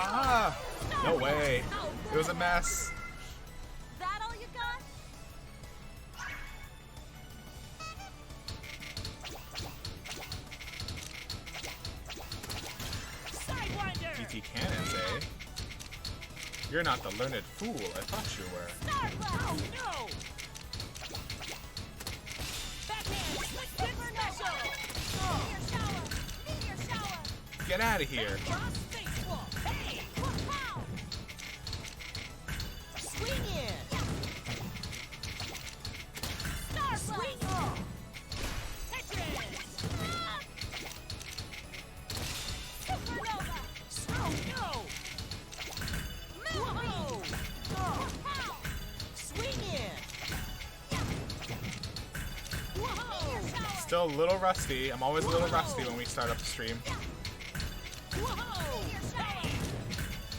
Ah! No way. It was a mess. That all you got? Sidewinder! DT cannons, eh? You're not the learned fool I thought you were. Oh no! Backhand! Super special! Meteor shower! Meteor shower! Get out of here. Baseball! Hey! Wow! Swing in! Star swing off! Tetris! Supernova! Oh no! Whoa! Pow! Swing in! Whoa! Still a little rusty. I'm always a little rusty when we start up the stream. Whoa!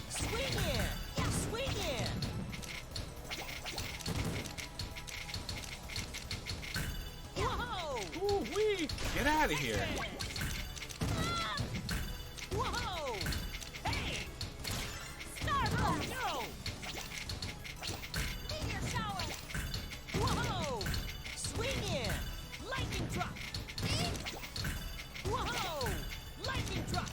Swing in! Swing in! Whoa! Ooh wee! Get out of here. Whoa! Hey! Star! Oh no! Meteor shower! Whoa! Swing in! Lightning drop! Whoa! Lightning drop!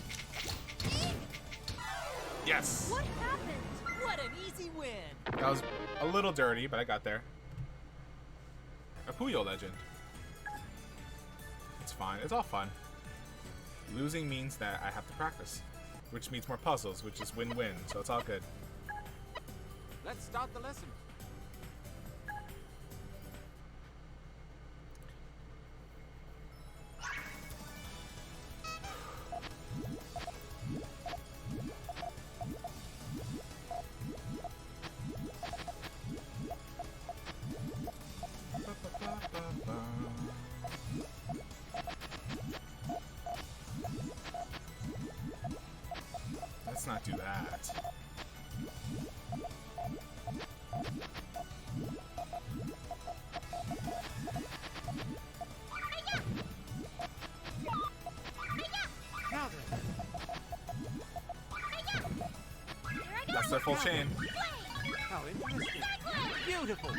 Yes. What happened? What an easy win! That was a little dirty, but I got there. A Puyo legend. It's fine. It's all fun. Losing means that I have to practice, which means more puzzles, which is win-win, so it's all good. Let's start the lesson. Let's not do that. Now then. That's their full chain. How interesting. Beautiful.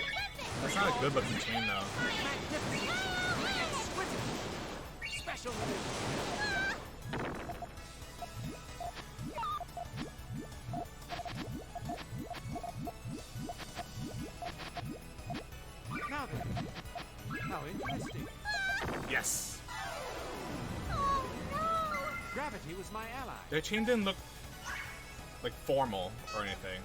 That's not a good looking chain though. Magnificent. Exquisite. Special maneuver. Now then. How interesting. Yes. Gravity was my ally. Their chain didn't look like formal or anything.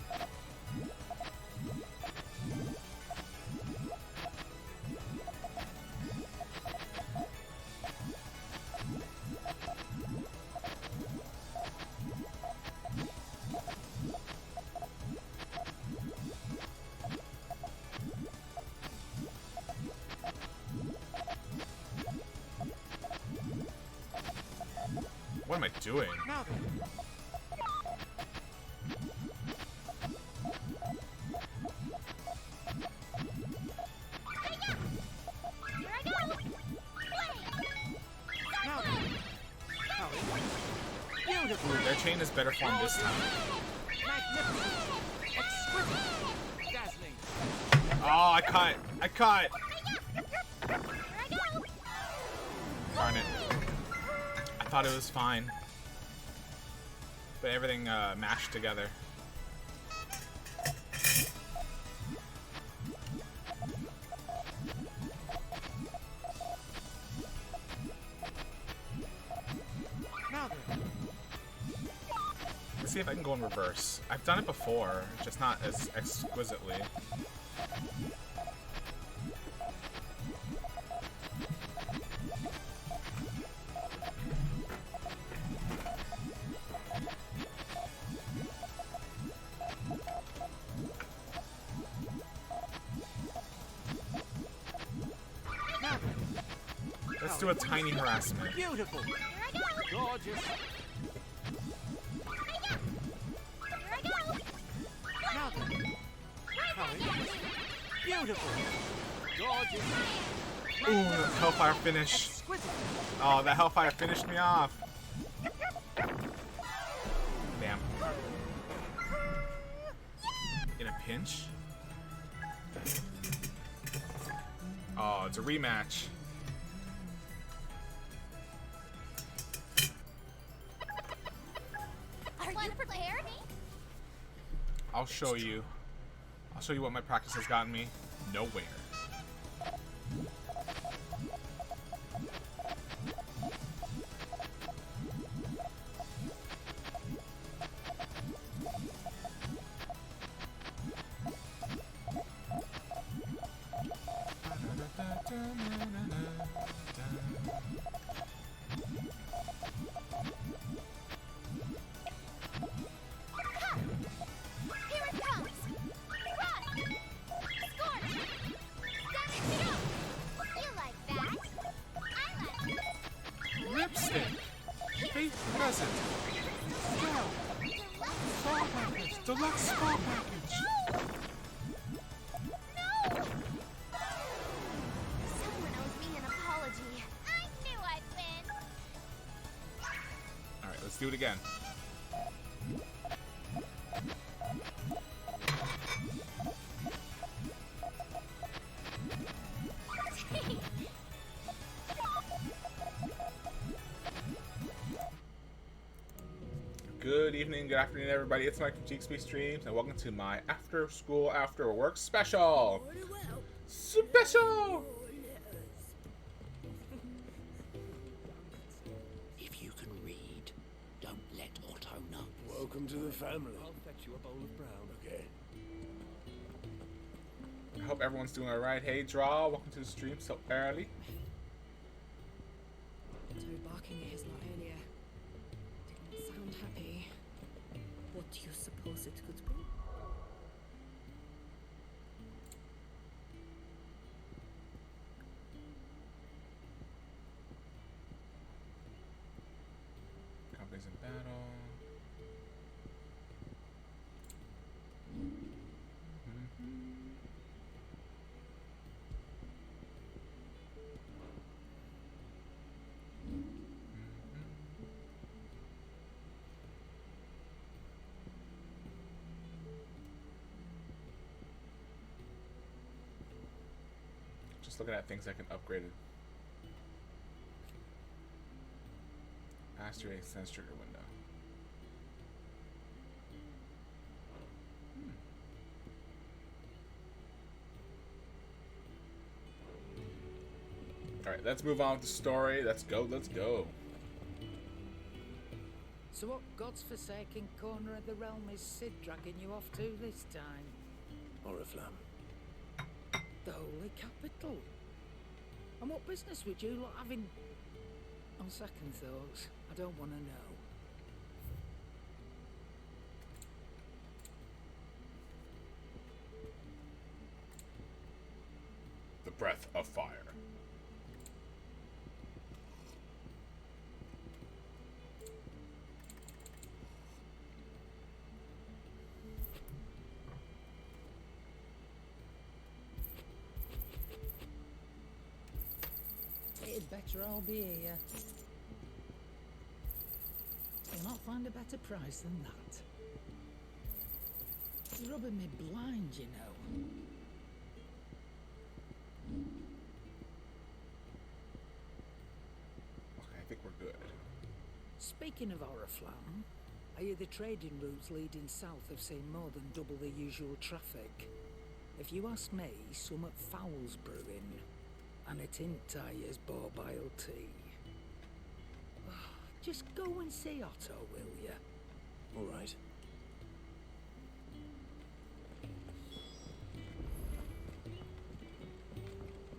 What am I doing? Now then. Now then. How interesting. Beautiful. Ooh, their chain is better formed this time. Magnificent. Exquisite. Dazzling. Oh, I caught! I caught! Darn it. I thought it was fine. But everything mashed together. Now then. Let's see if I can go in reverse. I've done it before, just not as exquisitely. Let's do a tiny harassment. Beautiful. Gorgeous. Now then. How interesting. Beautiful. Gorgeous. Ooh, that Hellfire finish. Exquisite. Oh, that Hellfire finished me off. Damn. pinch. Oh, it's a rematch. Are you prepared? I'll show you. I'll show you what my practice has gotten me. Nowhere. Here it comes! Run! Scorch! Damage it up! You like that? I like it. Lipstick! Fate present! Spa package! Deluxe spa package! No! Someone owes me an apology. I knew I'd win. Alright, let's do it again. Good evening, good afternoon, everybody. It's Mike from GXP Streams, and welcome to my after school, after work special. Special! If you can read, don't let Otto know. Welcome to the family. I'll fetch you a bowl of brown. Okay. I hope everyone's doing alright. Hey, Draw, welcome to the stream so early. Toad barking at his lot earlier. Didn't sound happy. What do you suppose it could be? Companies in battle. Just looking at things I can upgrade it. Mastery extends trigger window. Alright, let's move on with the story. Let's go, let's go. So what God's forsaken corner of the realm is Sid dragging you off to this time? Oriflamme. The Holy Capital. And what business would you lot having? On second thoughts, I don't want to know. The breath of fire. It'd better all be here. You'll not find a better price than that. You're rubbing me blind, you know. Okay, I think we're good. Speaking of Oriflamme, I hear the trading routes leading south have seen more than double the usual traffic. If you ask me, summat foul's brewing, and it ain't Tyre's borbile tea. Just go and see Otto, will ya? All right.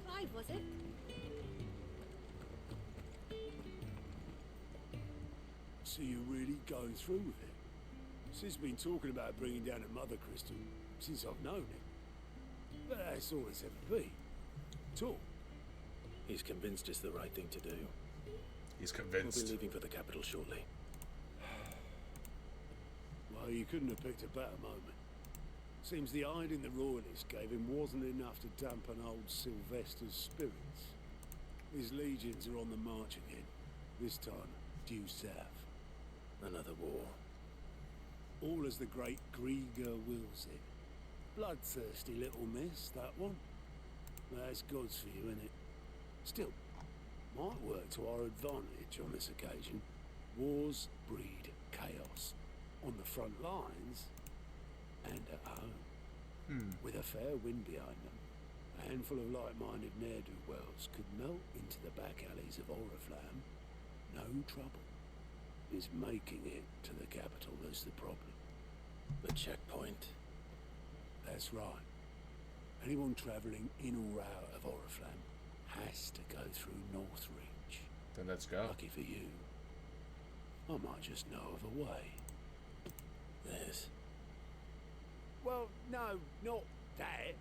Clive, was it? So you're really going through with it? Sid's been talking about bringing down a Mothercrystal since I've known him. But that's all it's ever been. Talk. He's convinced it's the right thing to do. He's We'll convinced. be leaving for the capital shortly. Well, you couldn't have picked a better moment. Seems the hiding the royalists gave him wasn't enough to dampen old Sylvester's spirits. His legions are on the march again. This time, due south. Another war. All as the great Grieger wills it. Bloodthirsty little miss, that one. That's God's for you, innit? Still, might work to our advantage on this occasion. Wars breed chaos. On the front lines and at home. With a fair wind behind them, a handful of like-minded ne'er-do-wells could melt into the back alleys of Oriflamme. No trouble. It's making it to the capital that's the problem. The checkpoint. That's right. Anyone travelling in or out of Oriflamme has to go through Northreach. Then let's go. Lucky for you, I might just know of a way. There's... Well, no, not that.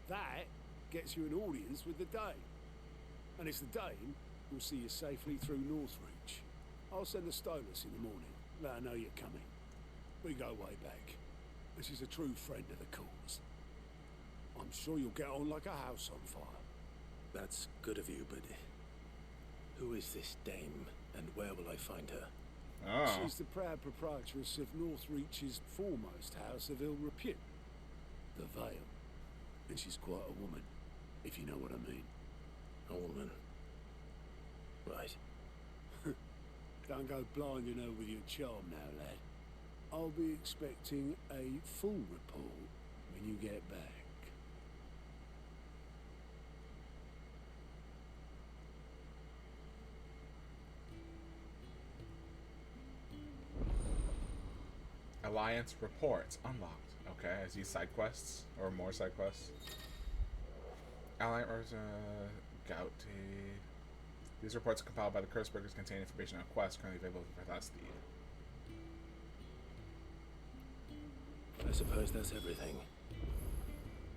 That gets you an audience with the Dane. And it's the Dane who'll see you safely through Northreach. I'll send a Stolas in the morning, let her know you're coming. We go way back, and she's a true friend of the cause. I'm sure you'll get on like a house on fire. That's good of you, but... Who is this dame, and where will I find her? Oh. She's the proud proprietress of Northreach's foremost house of ill repute, the Vale. And she's quite a woman, if you know what I mean. A woman. Right. Don't go blinding her with your charm now, lad. I'll be expecting a full report when you get back. Alliance reports unlocked. Okay, I see side quests or more side quests. Alliance Gouty. These reports compiled by the Curseburgers contain information on quests currently available for Thasthi. I suppose that's everything.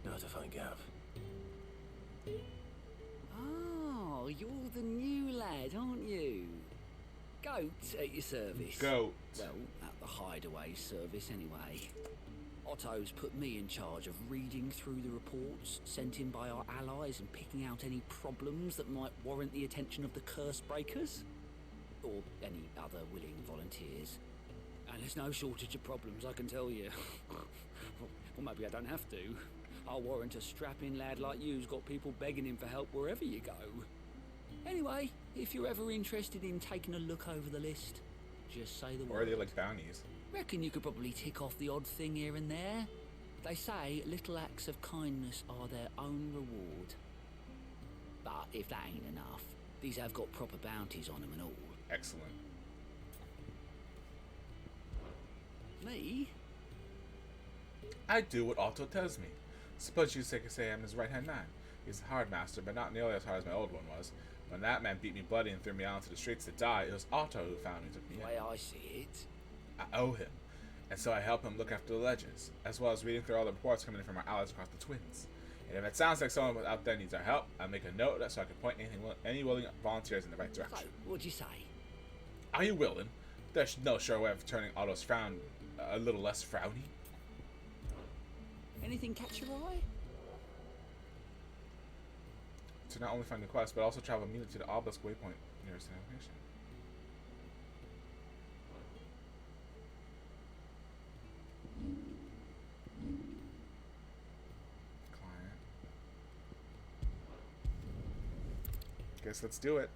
Now to find Gav. Oh, you're the new lad, aren't you? Goat at your service. Goat. Well, at the hideaway service anyway. Otto's put me in charge of reading through the reports sent in by our allies and picking out any problems that might warrant the attention of the curse breakers. Or any other willing volunteers. And there's no shortage of problems, I can tell you. Well, maybe I don't have to. I'll warrant a strapping lad like you's got people begging him for help wherever you go. Anyway, if you're ever interested in taking a look over the list, just say the word. Or are they like bounties? Reckon you could probably tick off the odd thing here and there. They say little acts of kindness are their own reward. But if that ain't enough, these have got proper bounties on them and all. Excellent. Me? I do what Otto tells me. Suppose you say I'm his right-hand man. He's a hard master, but not nearly as hard as my old one was. When that man beat me bloody and threw me out into the streets to die, it was Otto who found me and took me The in. way I see it. I owe him, and so I help him look after the legends, as well as reading through all the reports coming in from our allies across the Twins. And if it sounds like someone out there needs our help, I'll make a note of that so I can point any willing volunteers in the right So, direction. what'd you say? Are you willing? There's no sure way of turning Otto's frown a little less frowny. Anything catch your eye? To not only find the quest, but also travel immediately to the obelisk waypoint nearest the location. Client. Guess let's do it.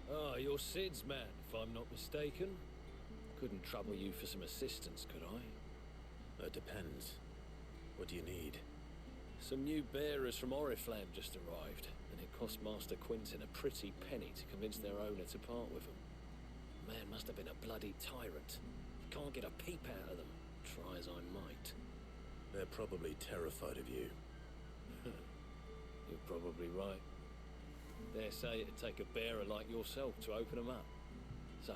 Ah, you're Sid's man, if I'm not mistaken. Couldn't trouble you for some assistance, could I? That depends. What do you need? Some new bearers from Oriflamme just arrived, and it cost Master Quintin a pretty penny to convince their owner to part with them. Man must have been a bloody tyrant. Can't get a peep out of them, try as I might. They're probably terrified of you. You're probably right. Dare say it'd take a bearer like yourself to open them up. So,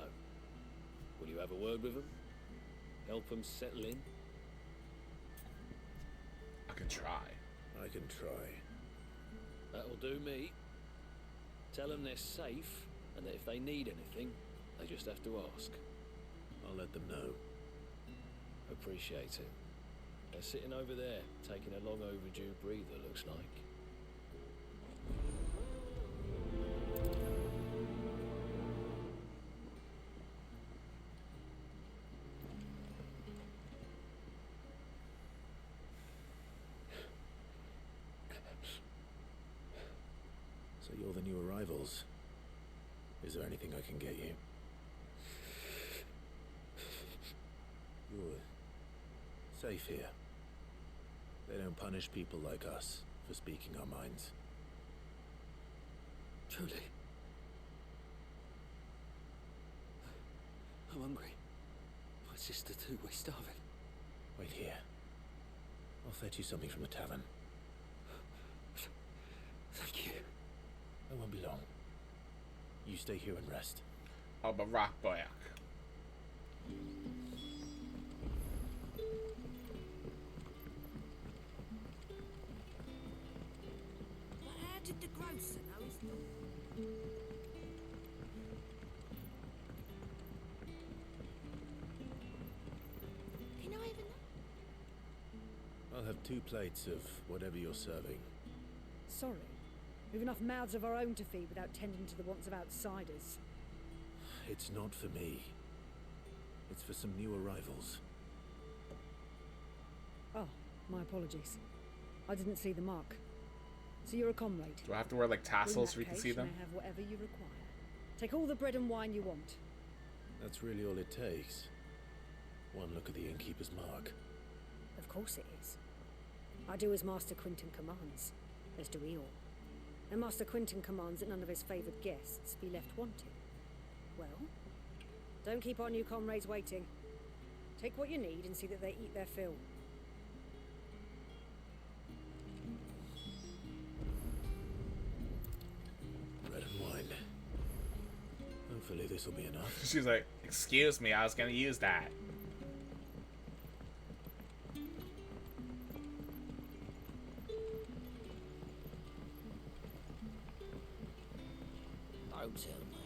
will you have a word with them? Help them settle in? I can try. I can try. That'll do me. Tell them they're safe, and that if they need anything, they just have to ask. I'll let them know. Appreciate it. They're sitting over there, taking a long overdue breather, looks like. rivals. Is there anything I can get you? You're safe here. They don't punish people like us for speaking our minds. Truly. I'm hungry. My sister too, we're starving. Wait here. I'll fetch you something from the tavern. Thank you. I won't be long. You stay here and rest. I'll be right back. But how did the grocer know he's not? Can I even know? I'll have 2 plates of whatever you're serving. Sorry. We've enough mouths of our own to feed without tending to the wants of outsiders. It's not for me. It's for some new arrivals. Oh, my apologies. I didn't see the mark. So you're a comrade. Do I have to wear like tassels so we In that can see case, them? you may have whatever you require. Take all the bread and wine you want. That's really all it takes. One look at the innkeeper's mark. Of course it is. I do as Master Quinton commands, as do we all. And Master Quinton commands that none of his favoured guests be left wanting. Well, don't keep our new comrades waiting. Take what you need and see that they eat their fill. Bread and wine. Hopefully this will be enough. She's like, excuse me, I was gonna use that. Don't tell me.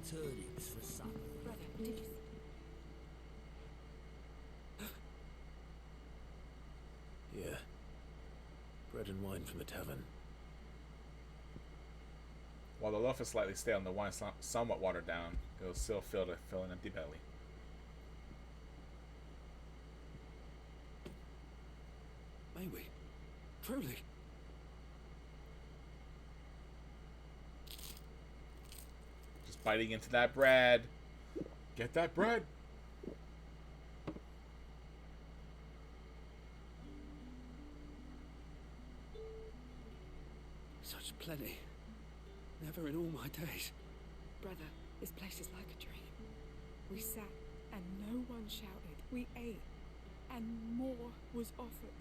Turnings for supper. Brother, did you... Yeah. Bread and wine from the tavern. While the loaf is slightly stale and the wine somewhat watered down, it will still fill an empty belly. May we? Truly? Just biting into that bread. Get that bread. Such plenty. Never in all my days. Brother, this place is like a dream. We sat and no one shouted. We ate and more was offered.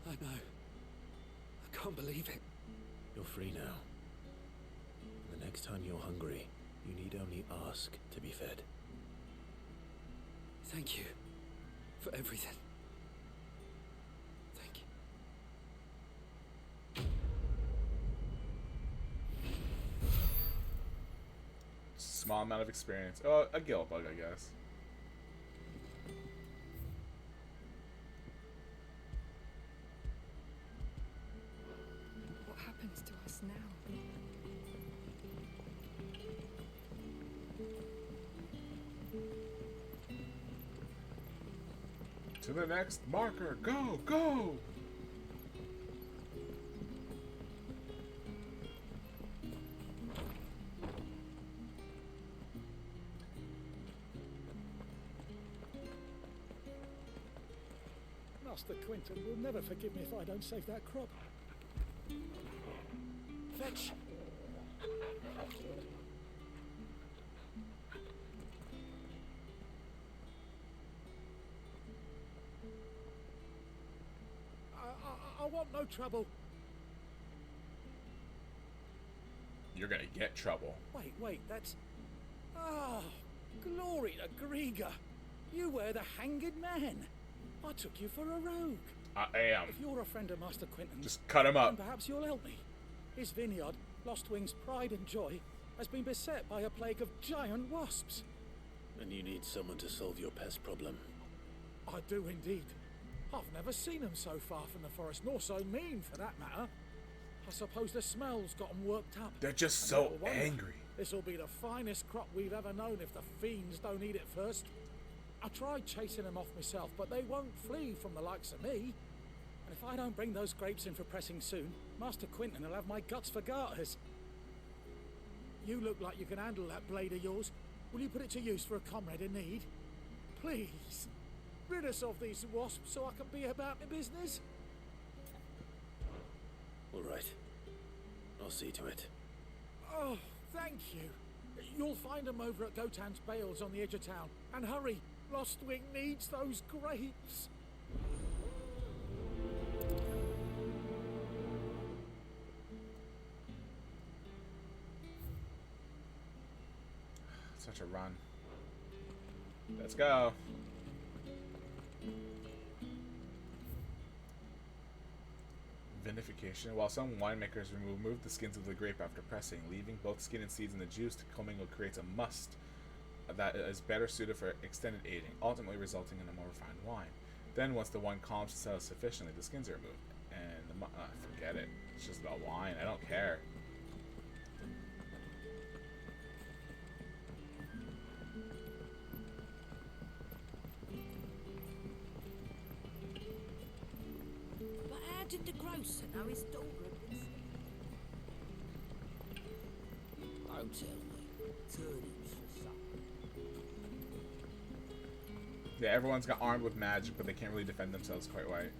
I know. I can't believe it. You're free now. The next time you're hungry, you need only ask to be fed. Thank you for everything. Thank you. Small amount of experience. Oh, a guilt bug, I guess. What happens to us now? To the next marker. Go, go! Master Quinton will never forgive me if I don't save that crop. Fetch! I want no trouble. You're gonna get trouble. Wait, that's... Ah, glory to Grieger. You were the hanged man. I took you for a rogue. I am. If you're a friend of Master Quinton's, Just cut him up. then perhaps you'll help me. His vineyard, Lostwing's pride and joy, has been beset by a plague of giant wasps. And you need someone to solve your pest problem. I do indeed. I've never seen them so far from the forest, nor so mean for that matter. I suppose the smell's got them worked up. They're just And so little wonder, angry. This'll be the finest crop we've ever known if the fiends don't eat it first. I tried chasing them off myself, but they won't flee from the likes of me. And if I don't bring those grapes in for pressing soon, Master Quinton will have my guts for garters. You look like you can handle that blade of yours. Will you put it to use for a comrade in need? Please, rid us of these wasps so I can be about my business. All right. I'll see to it. Oh, thank you. You'll find them over at Gotan's Bales on the edge of town. And hurry, Lostwing needs those grapes. Such a run. Let's go. Vinification. While some winemakers remove the skins of the grape after pressing, leaving both skin and seeds in the juice to commingle creates a must that is better suited for extended aging, ultimately resulting in a more refined wine. Then, once the wine calms and settles sufficiently, the skins are removed. And forget it. It's just about wine. I don't care. But how did the grocer know his daughter had been sick? Don't tell me. Turnings for supper. Yeah, everyone's got armed with magic, but they can't really defend themselves quite right.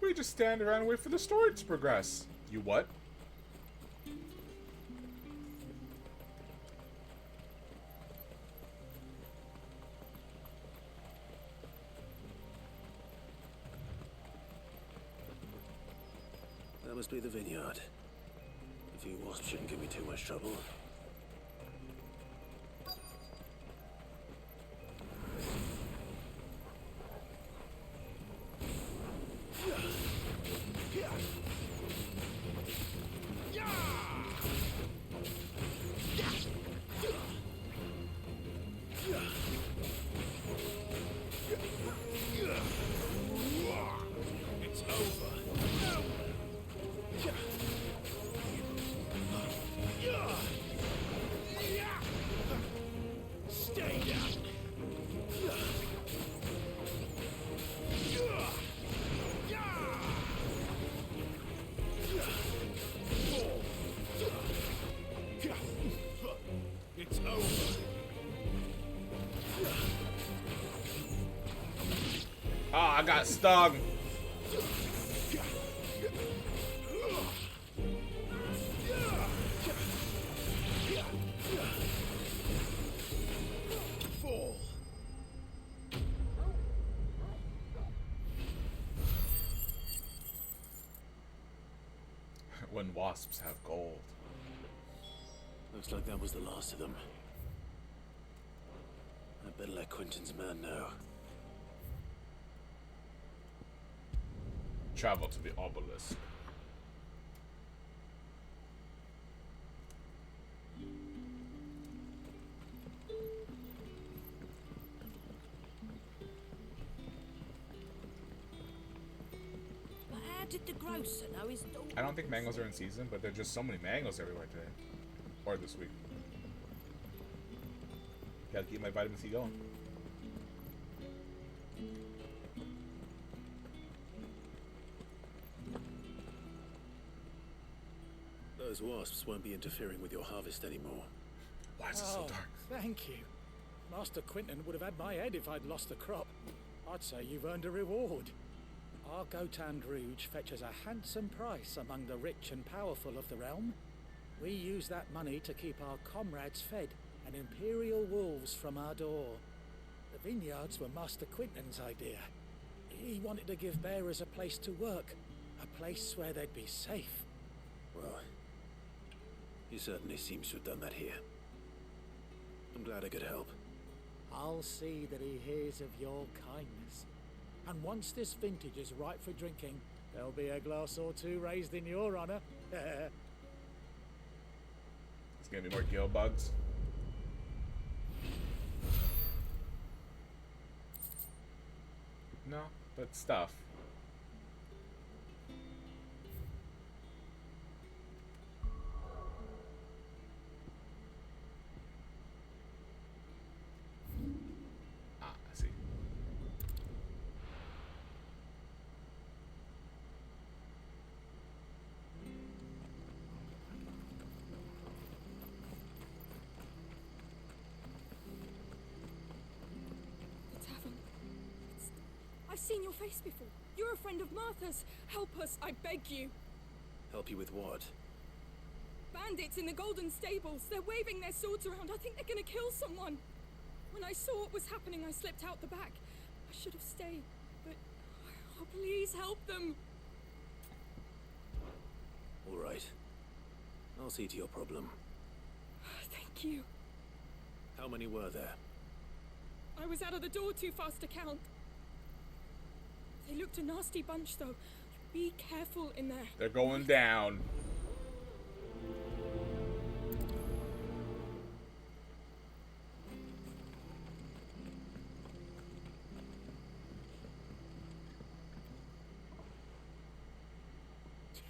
We just stand around and wait for the story to progress. You what? That must be the vineyard. A few wasps shouldn't give me too much trouble. It's over. Stay down. It's over. Oh, I got stung. Fall. When wasps have gold. Looks like that was the last of them. I better let Quentin's man know. Travel to the obelisk. But how did the grocer know his daughter? I don't think mangoes are in season, but there's just so many mangoes everywhere today. Or this week. Gotta keep my vitamin C going. Those wasps won't be interfering with your harvest anymore. Why is it so dark? Thank you. Master Quinton would have had my head if I'd lost the crop. I'd say you've earned a reward. Our Gotan Rouge fetches a handsome price among the rich and powerful of the realm. We use that money to keep our comrades fed and imperial wolves from our door. The vineyards were Master Quinton's idea. He wanted to give bearers a place to work, a place where they'd be safe. Well, he certainly seems to have done that here. I'm glad I could help. I'll see that he hears of your kindness. And once this vintage is ripe for drinking, there'll be a glass or two raised in your honor. It's gonna be more gill bugs. No, but stuff. Ah, I see. I've seen your face before. You're a friend of Martha's. Help us, I beg you. Help you with what? Bandits in the Golden Stables. They're waving their swords around. I think they're gonna kill someone. When I saw what was happening, I slipped out the back. I should have stayed, but... Oh, please help them. All right. I'll see to your problem. Thank you. How many were there? I was out of the door too fast to count. They looked a nasty bunch, though. Be careful in there. They're going down.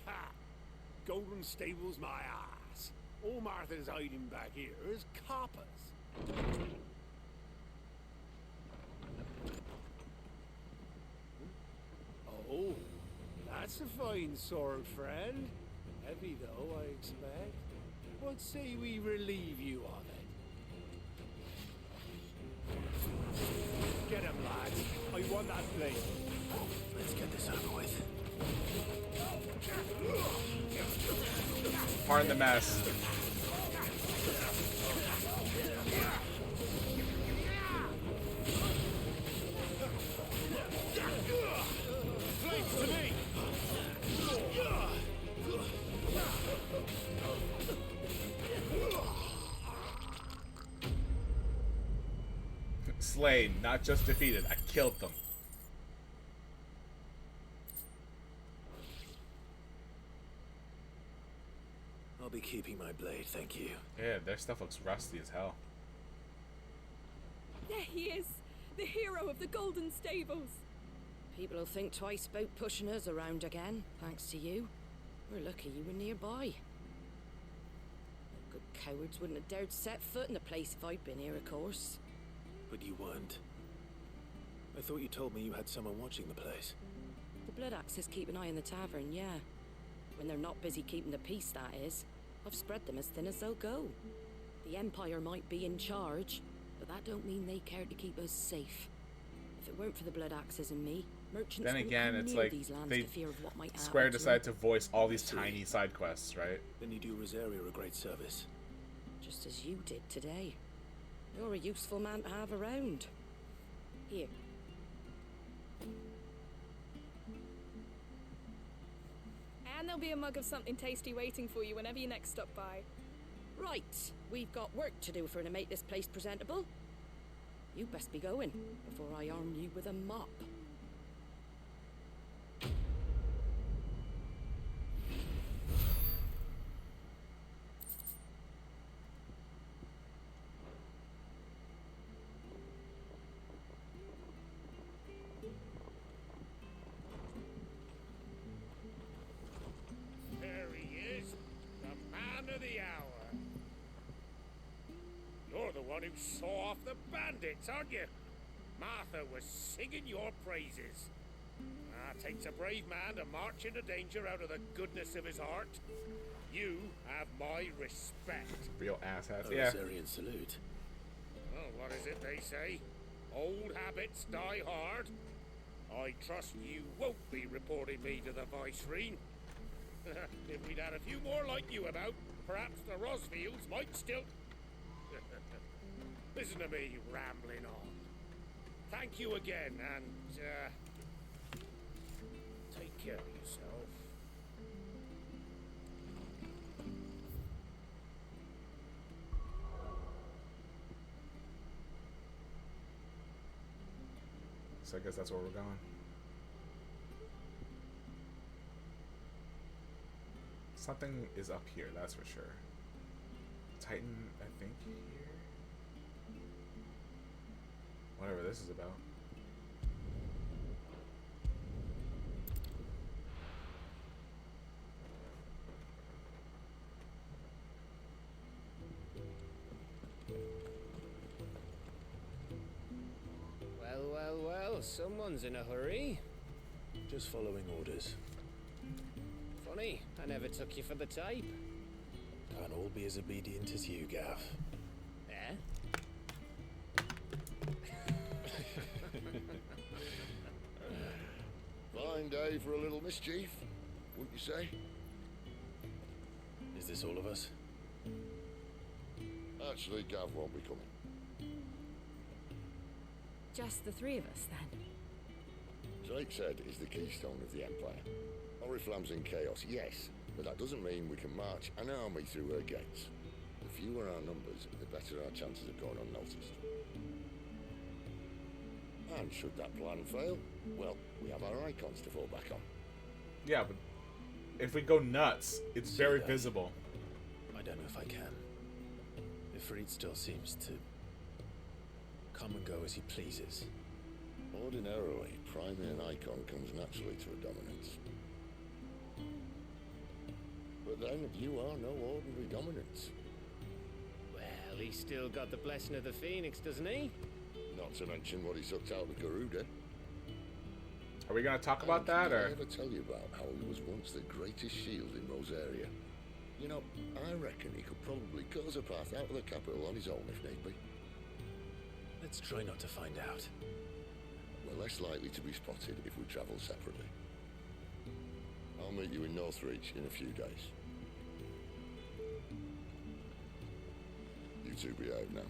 Ha! Golden Stables, my ass. All Martha's hiding back here is coppers. Oh, that's a fine sword, friend. Heavy though, I expect. What say we relieve you of it? Get him, lads. I want that blade. Let's get this over with. Pardon the mess. Flames to me! Slain, not just defeated. I killed them. I'll be keeping my blade, thank you. Yeah, their stuff looks rusty as hell. There he is. The hero of the Golden Stables. People will think twice about pushing us around again, thanks to you. We're lucky you were nearby. Good cowards wouldn't have dared set foot in the place if I'd been here, of course. But you weren't. I thought you told me you had someone watching the place. The Blood Axes keep an eye on the tavern, yeah. When they're not busy keeping the peace, that is. I've spread them as thin as they'll go. The Empire might be in charge, but that don't mean they care to keep us safe. If it weren't for the Blood Axes and me, merchants Then wouldn't again, come it's near like these lands they for fear of what might Square happen to decided them. to voice all these tiny side quests, right? Then you do Rosaria a great service. Just as you did today. You're a useful man to have around. Here. And there'll be a mug of something tasty waiting for you whenever you next stop by. Right, we've got work to do for to make this place presentable. You best be going before I arm you with a mop. There he is, the man of the hour. You're the one who saw off the bandits, aren't you? Martha was singing your praises. Takes a brave man to march into danger out of the goodness of his heart. You have my respect. Real asshats. A Yeah. Rosarian salute. Well, what is it they say? Old habits die hard. I trust you won't be reporting me to the Viceroy. If we'd had a few more like you about, perhaps the Rosfields might still... Listen to me rambling on. Thank you again, and, take care of yourself. So I guess that's where we're going. Something is up here, that's for sure. Titan, I think, here? Whatever this is about. Well, well, well, someone's in a hurry. Just following orders. Funny, I never took you for the type. Can't all be as obedient as you, Gav. Eh? day for a little mischief, wouldn't you say? Is this all of us? Actually, Gav won't be coming. Just the three of us, then. Drake's Head is the keystone of the Empire. Oriflamme's in chaos, yes, but that doesn't mean we can march an army through her gates. The fewer our numbers, the better our chances of going unnoticed. And should that plan fail, well, we have our icons to fall back on. Yeah, but if we go nuts, it's very visible. I don't know if I can. Ifrit still seems to come and go as he pleases. Ordinarily, priming an icon comes naturally to a dominance. But then, you are no ordinary dominance. Well, he's still got the blessing of the Phoenix, doesn't he? Not to mention what he sucked out of Garuda. Are we going to talk about that, Did or? I ever tell you about how he was once the greatest shield in Rosaria? You know, I reckon he could probably cut us a path out of the capital on his own if need be. Let's try not to find out. We're less likely to be spotted if we travel separately. I'll meet you in Northreach in a few days. You two behave now.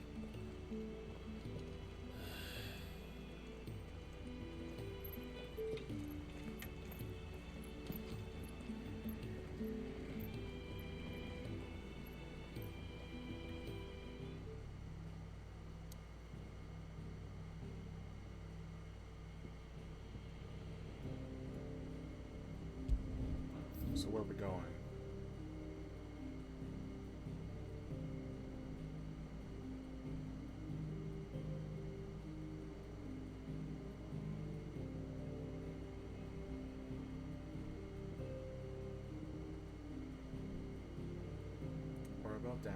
So where are we going? Oroville Downs.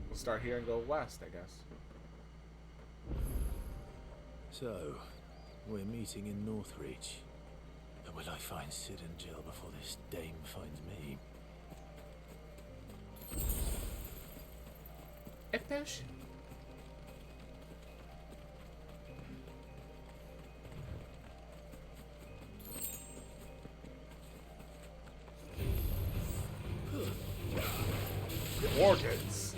We'll start here and go west, I guess. So, we're meeting in Northreach. But will I find Sid and Jill before this dame finds me? A potion. Organs.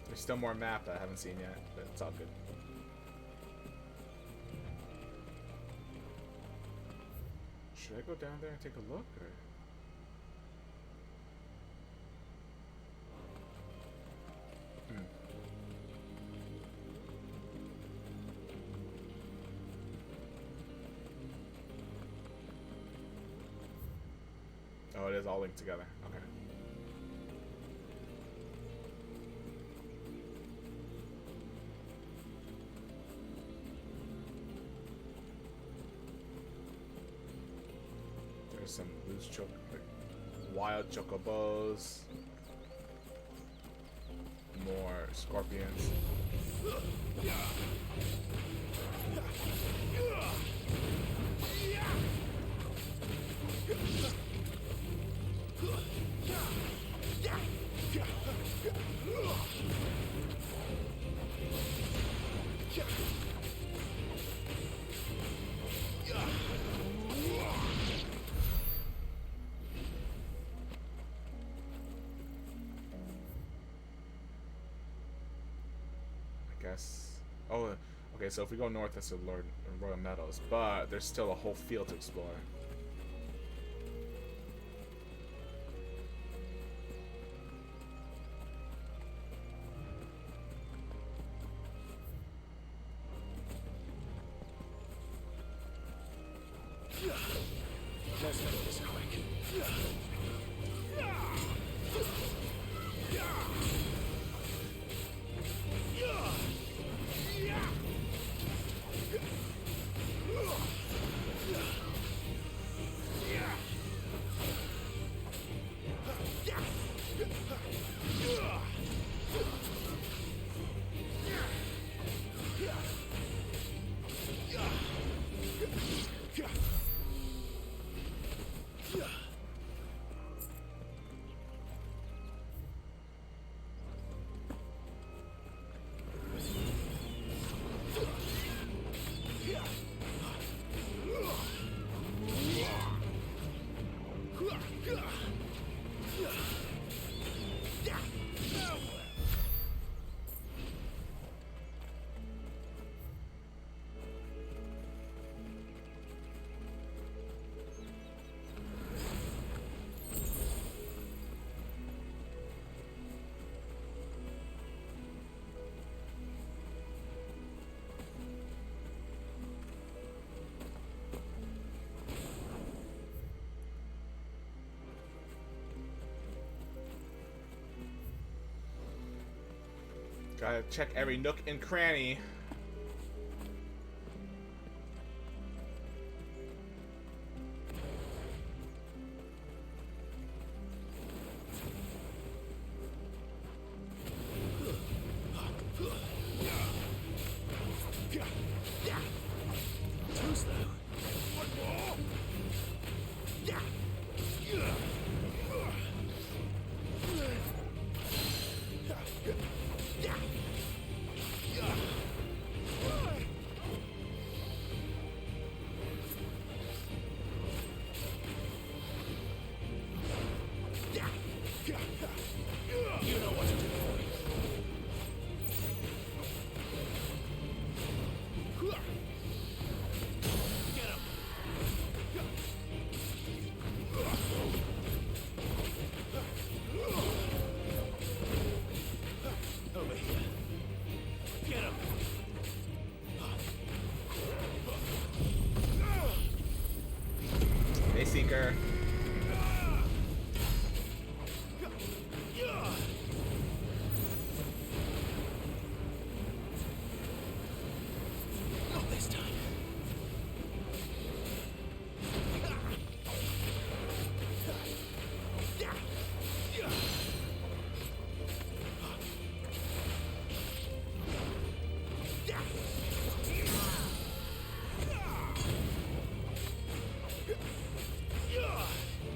There's still more map that I haven't seen yet, but it's all good. Should I go down there and take a look, or? Oh, it is all linked together. Okay. There's some loose like wild chocobos. More scorpions. Oh, okay, so if we go north, that's the Royal Meadows, but there's still a whole field to explore. Let's make this quick. Gotta check every nook and cranny. Hey, Seeker. Not this time.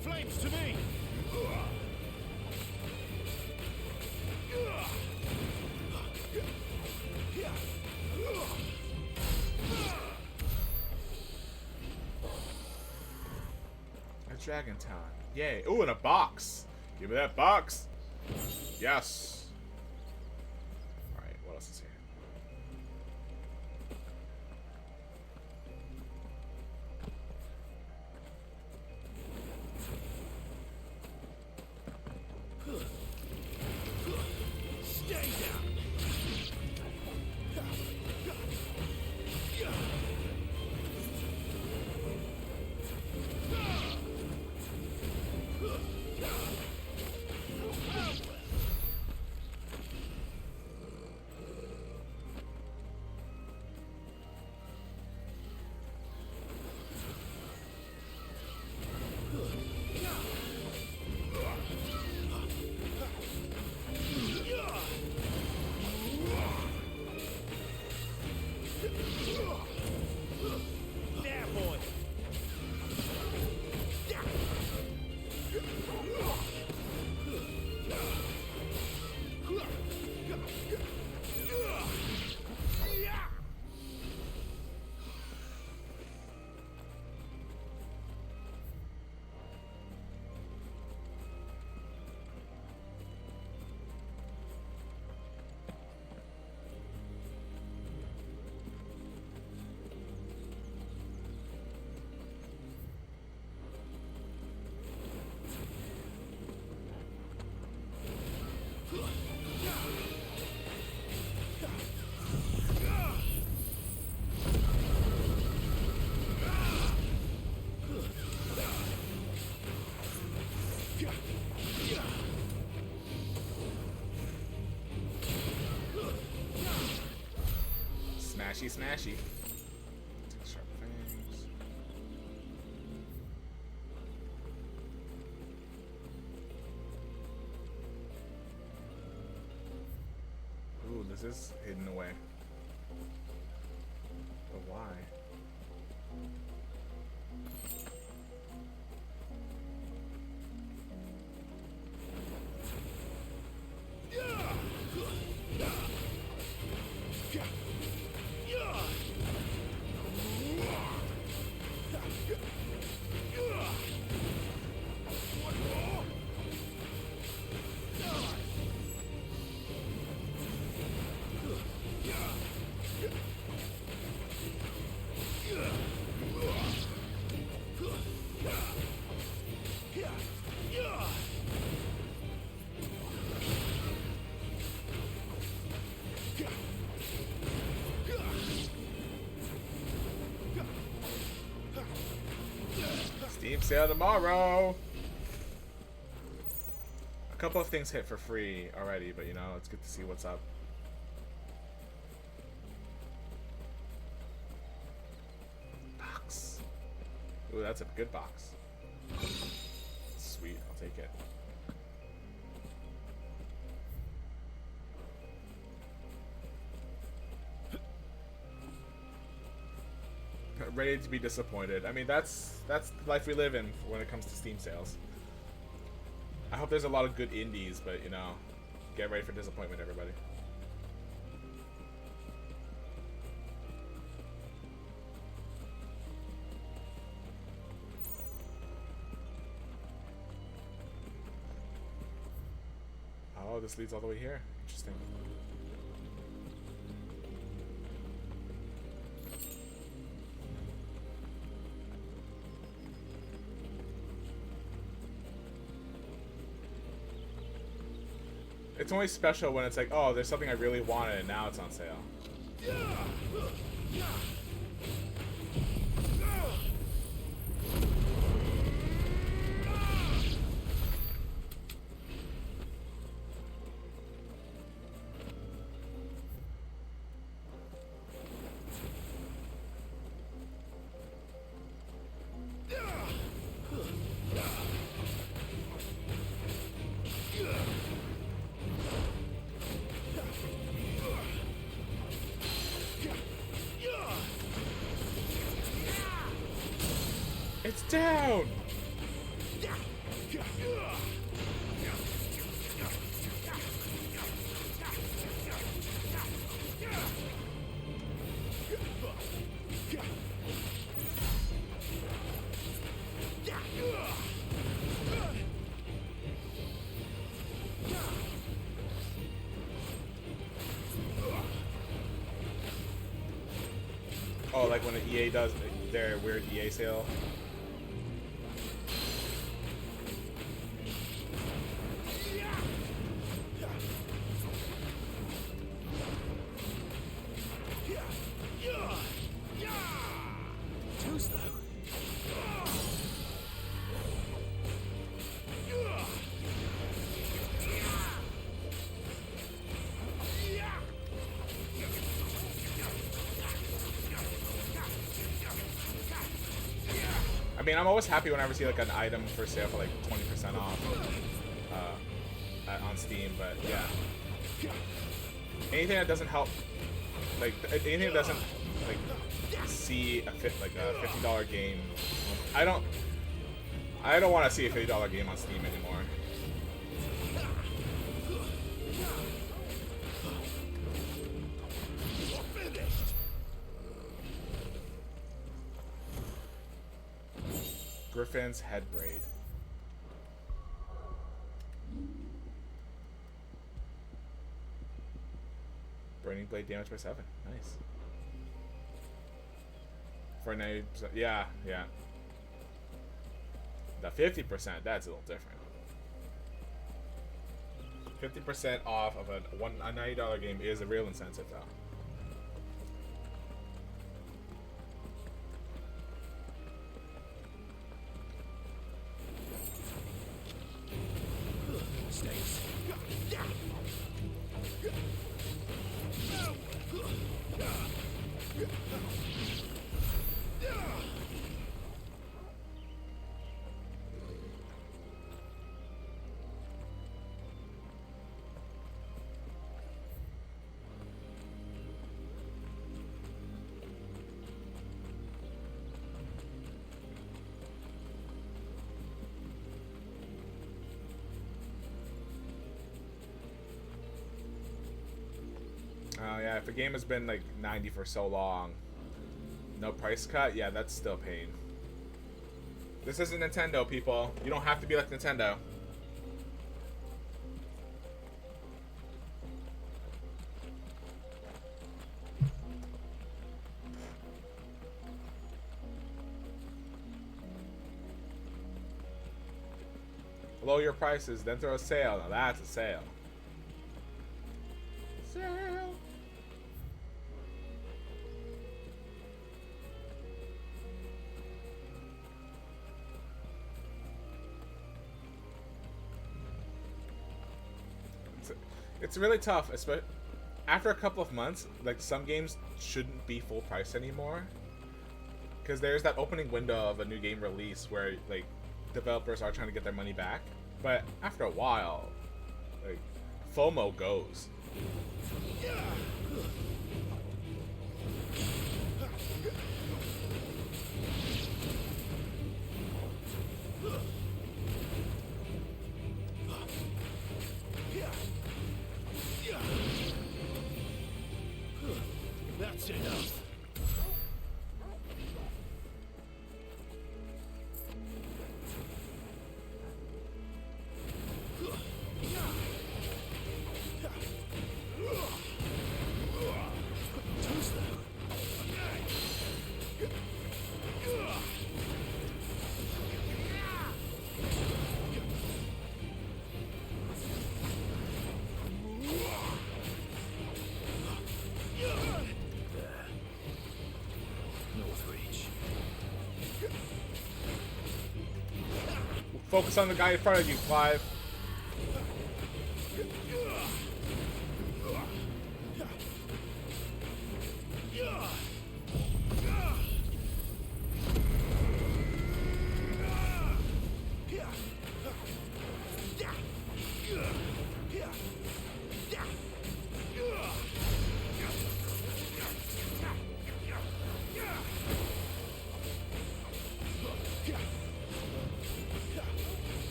Flames to me! A Dragon Town. Yay. Ooh, and a box. Give me that box. Yes. Alright, what else is here? Stay down! There, boy! Smashy, smashy. Sharp fangs. Ooh, this is hidden away. But why? sale tomorrow. A couple of things hit for free already, but you know, it's good to see what's up. Box. Ooh, that's a good box. Sweet, I'll take it. Ready to be disappointed. I mean, that's the life we live in when it comes to Steam sales. I hope there's a lot of good indies, but you know, get ready for disappointment, everybody. Oh, this leads all the way here. Interesting. It's only special when it's like, oh, there's something I really wanted and now it's on sale. It's down! Oh, like when EA does their weird EA sale. I mean, I'm always happy whenever I see like an item for sale for like 20% off on Steam, but yeah. Anything that doesn't help, like anything that doesn't like see a $50 game, I don't want to see a $50 game on Steam anymore. Griffin's head braid. Burning blade damage by 7. Nice. For 90%. Yeah, yeah. The 50%, that's a little different. 50% off of a $90 game is a real incentive, though. Oh yeah, if a game has been like 90 for so long, no price cut, yeah, that's still pain. This isn't Nintendo, people. You don't have to be like Nintendo. Lower your prices, then throw a sale. Now that's a sale. Sale. It's really tough, especially after a couple of months. Like, some games shouldn't be full price anymore, because there's that opening window of a new game release where like developers are trying to get their money back. But after a while, like, FOMO goes. That's enough. Focus on the guy in front of you, Clive.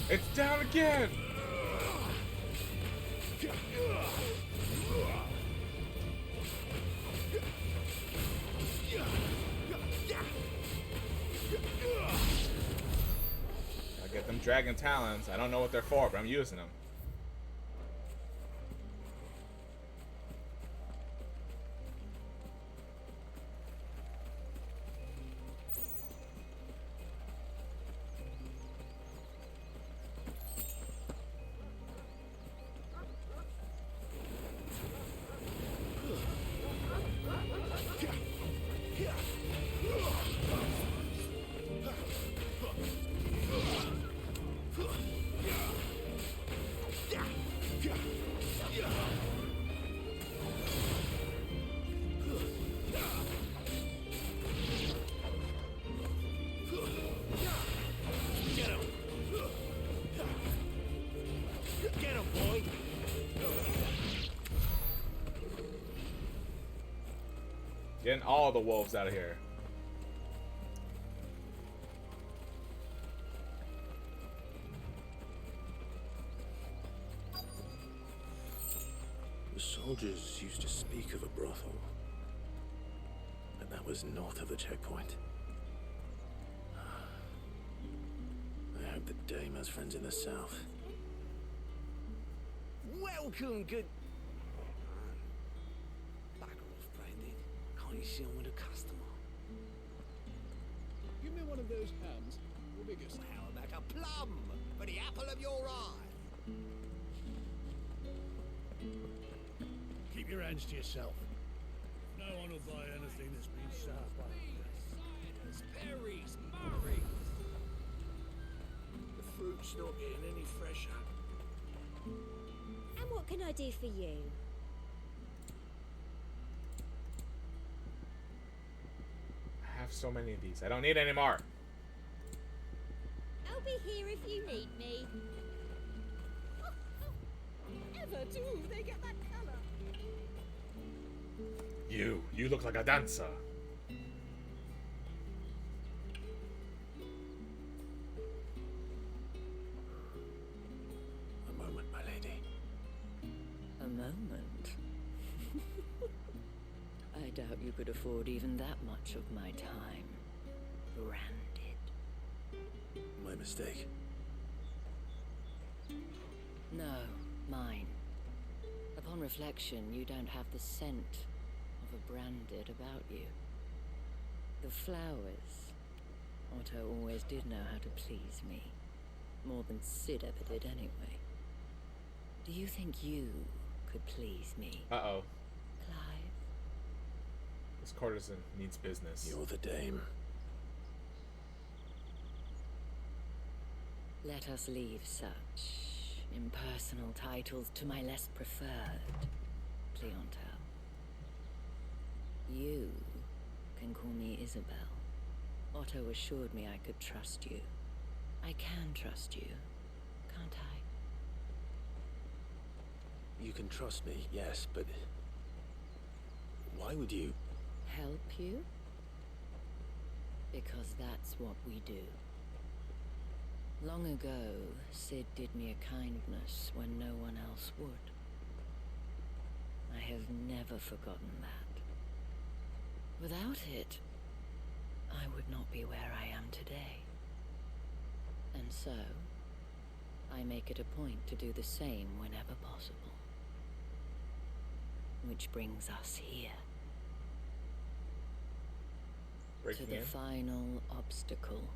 It's down again! I get them dragon talons. I don't know what they're for, but I'm using them. Getting all the wolves out of here. The soldiers used to speak of a brothel, but that was north of the checkpoint. I hope the dame has friends in the south. Welcome, good. Back off, Brandon. Can't you see I'm with a customer? Give me one of those hams, the biggest. How about a plum for the apple of your eye? Keep your hands to yourself. No one will buy anything that's been sharp up. Ciders, berries, murries. The fruit's not getting any fresher. And what can I do for you? I have so many of these. I don't need any more. I'll be here if you need me. Ever do they get that color? You look like a dancer. A moment, my lady. A moment? I doubt you could afford even that much of my time. Branded. My mistake. No, mine. Upon reflection, you don't have the scent of a branded about you. The flowers. Otto always did know how to please me. More than Sid ever did anyway. Do you think you could please me? Uh-oh. Clive? This courtesan needs business. You're the dame. Let us leave such impersonal titles to my less preferred clientele. You can call me Isabel. Otto assured me I could trust you. I can trust you, can't I? You can trust me, yes, but... why would you? Help you? Because that's what we do. Long ago, Sid did me a kindness when no one else would. I have never forgotten that. Without it, I would not be where I am today. And so, I make it a point to do the same whenever possible. Which brings us here. Breaking to the in. final obstacle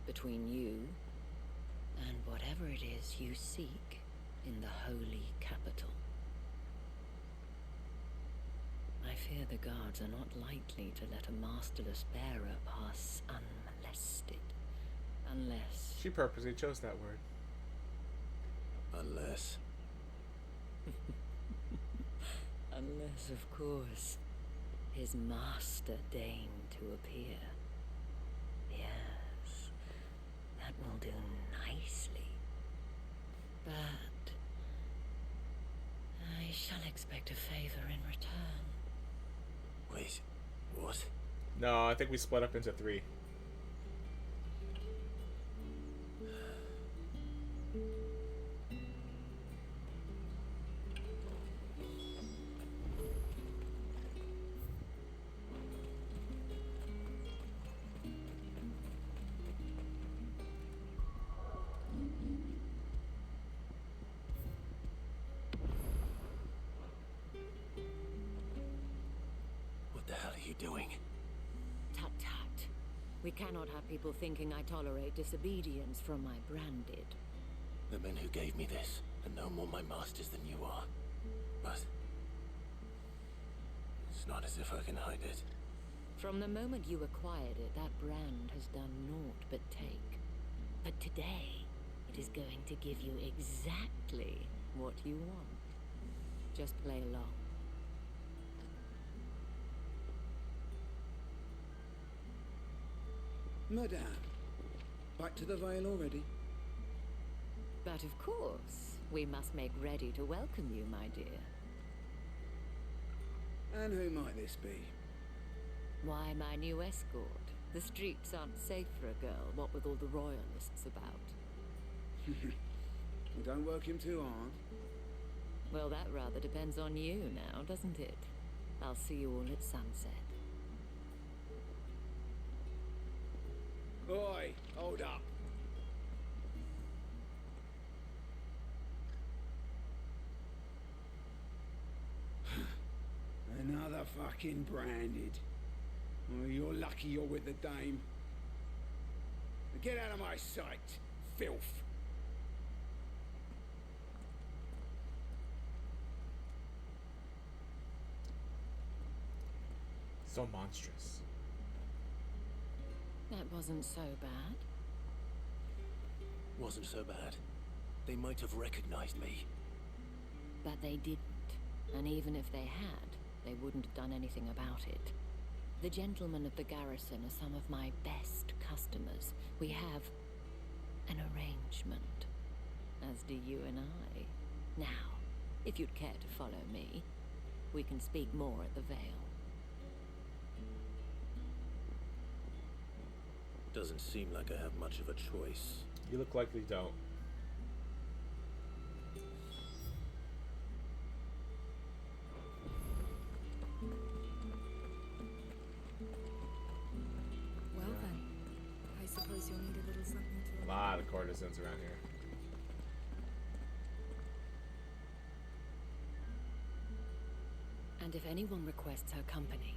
between you and whatever it is you seek in the holy capital. I fear the guards are not likely to let a masterless bearer pass unmolested. Unless... She purposely chose that word. Unless... Unless, of course, his master deigned to appear. Yes, that will do nicely. But I shall expect a favor in return. Wait, what? No, I think we split up into 3. What the hell are you doing? Tut tut. We cannot have people thinking I tolerate disobedience from my branded. The men who gave me this are no more my masters than you are. But... it's not as if I can hide it. From the moment you acquired it, that brand has done naught but take. But today, it is going to give you exactly what you want. Just play along. Madame, back to the Vale already? But of course, we must make ready to welcome you, my dear. And who might this be? Why, my new escort. The streets aren't safe for a girl, what with all the royalists about. We don't work him too hard. Well, that rather depends on you now, doesn't it? I'll see you all at sunset. Oi, hold up. Another fucking branded. Oh, you're lucky you're with the dame. Get out of my sight, filth. So monstrous. That wasn't so bad. Wasn't so bad. They might have recognized me. But they didn't. And even if they had, they wouldn't have done anything about it. The gentlemen of the garrison are some of my best customers. We have an arrangement, as do you and I. Now, if you'd care to follow me, we can speak more at the Vale. Doesn't seem like I have much of a choice. You look like we don't. Well then, I suppose you'll need a little something to... A lot of courtesans around here. And if anyone requests her company,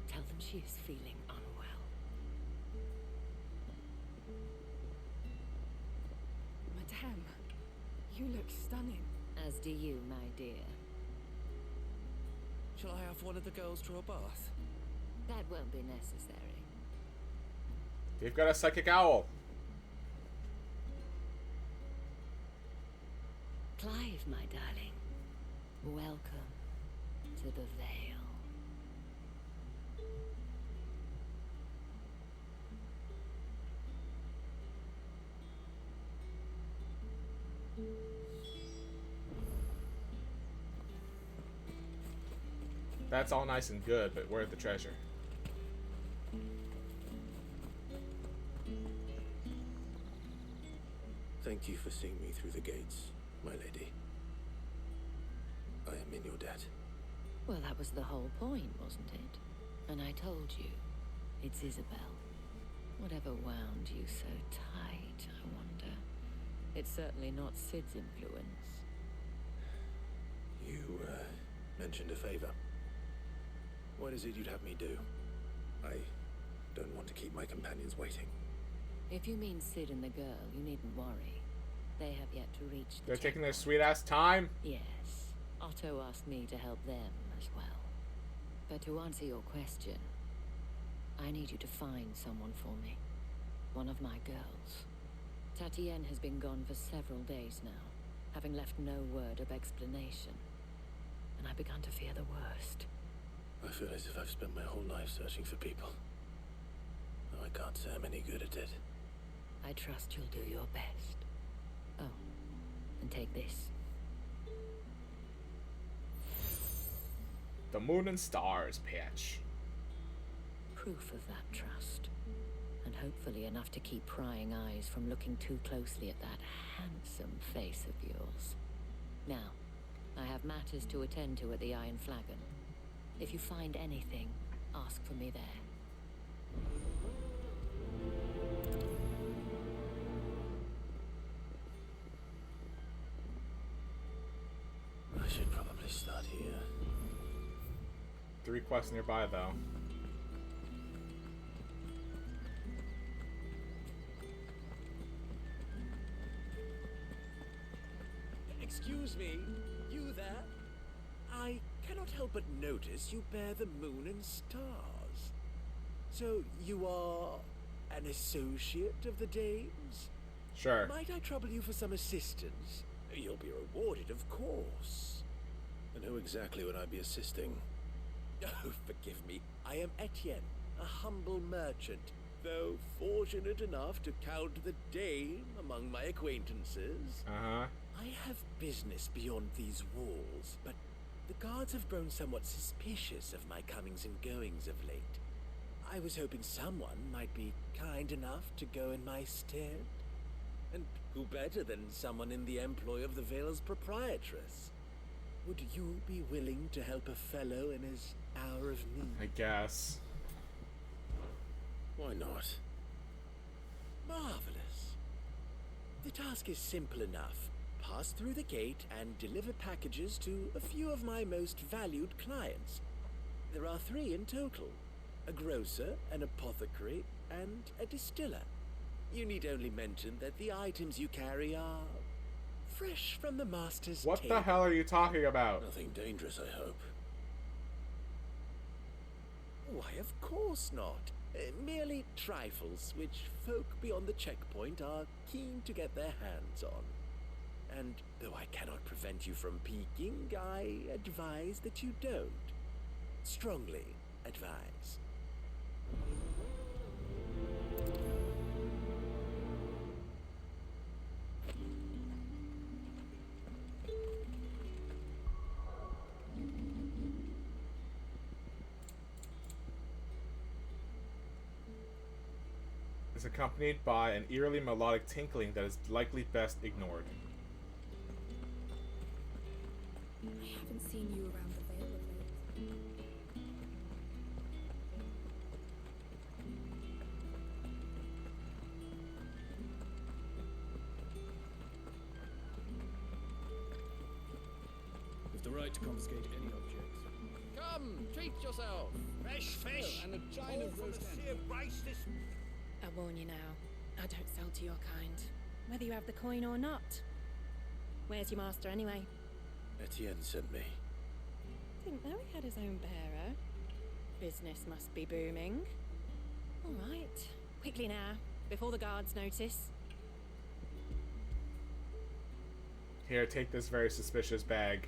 tell them she is feeling unwell. Madame, you look stunning. As do you, my dear. Shall I have one of the girls draw a bath? That won't be necessary. They've got a psychic owl. Clive, my darling. Welcome to the Vale. That's all nice and good, but where's the treasure? Thank you for seeing me through the gates, my lady. I am in your debt. Well, that was the whole point, wasn't it? And I told you, it's Isabel. Whatever wound you so tight, I wonder. It's certainly not Sid's influence. You, mentioned a favor. What is it you'd have me do? I don't want to keep my companions waiting. If you mean Sid and the girl, you needn't worry. They have yet to reach the They're taking their checkpoint. sweet ass time. Yes. Otto asked me to help them as well. But to answer your question, I need you to find someone for me. One of my girls. Tatienne has been gone for several days now, having left no word of explanation. And I've begun to fear the worst. I feel as if I've spent my whole life searching for people. Though I can't say I'm any good at it. I trust you'll do your best. Oh, and take this. The Moon and Stars patch. Proof of that trust. And hopefully enough to keep prying eyes from looking too closely at that handsome face of yours. Now, I have matters to attend to at the Iron Flagon. If you find anything, ask for me there. I should probably start here. 3 quests nearby, though. Excuse me, you there? I cannot help but notice you bear the moon and stars. So you are an associate of the dames? Sure. Might I trouble you for some assistance? You'll be rewarded, of course. And who exactly would I be assisting? Oh, forgive me. I am Etienne, a humble merchant, though fortunate enough to count the dame among my acquaintances. Uh-huh. I have business beyond these walls, but the guards have grown somewhat suspicious of my comings and goings of late. I was hoping someone might be kind enough to go in my stead. And who better than someone in the employ of the Vale's proprietress? Would you be willing to help a fellow in his hour of need? I guess. Why not? Marvelous. The task is simple enough. Pass through the gate and deliver packages to a few of my most valued clients. There are 3 in total. A grocer, an apothecary, and a distiller. You need only mention that the items you carry are fresh from the master's What table. the hell are you talking about? Nothing dangerous, I hope. Why, of course not. Merely trifles which folk beyond the checkpoint are keen to get their hands on. And though I cannot prevent you from peeking, I advise that you don't. Strongly advise. Is accompanied by an eerily melodic tinkling that is likely best ignored. I haven't seen you around the Vale of late. With the right to confiscate any objects. Come, treat yourself. Fresh fish and a giant of roast this. I warn you now, I don't sell to your kind, whether you have the coin or not. Where's your master anyway? Etienne sent me. Didn't know he had his own bearer. Business must be booming. All right, quickly now, before the guards notice. Here, take this very suspicious bag.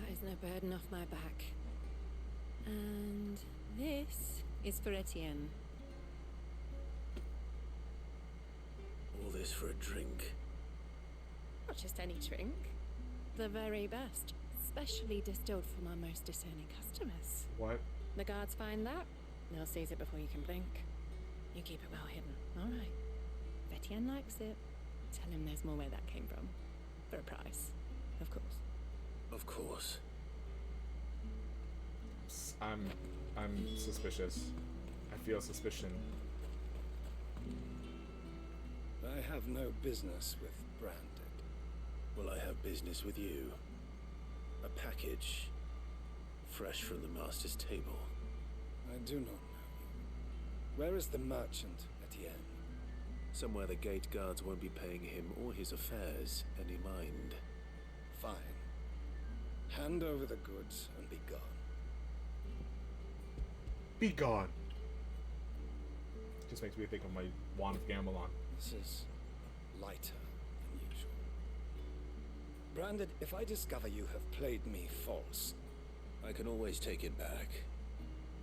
That is no burden off my back. And this is for Etienne. All this for a drink. Not just any drink. The very best. Specially distilled for my most discerning customers. What? The guards find that, they'll seize it before you can blink. You keep it well hidden, alright. If Etienne likes it, tell him there's more where that came from. For a price, of course. Of course. I'm suspicious. I feel suspicion. I have no business with Branded. Well, I have business with you. A package. Fresh from the master's table. I do not know you. Where is the merchant, Etienne? Somewhere the gate guards won't be paying him or his affairs any mind. Fine. Hand over the goods and be gone. Be gone. Just makes me think of my wand of Gamelon. This is lighter than usual. Branded, if I discover you have played me false, I can always take it back.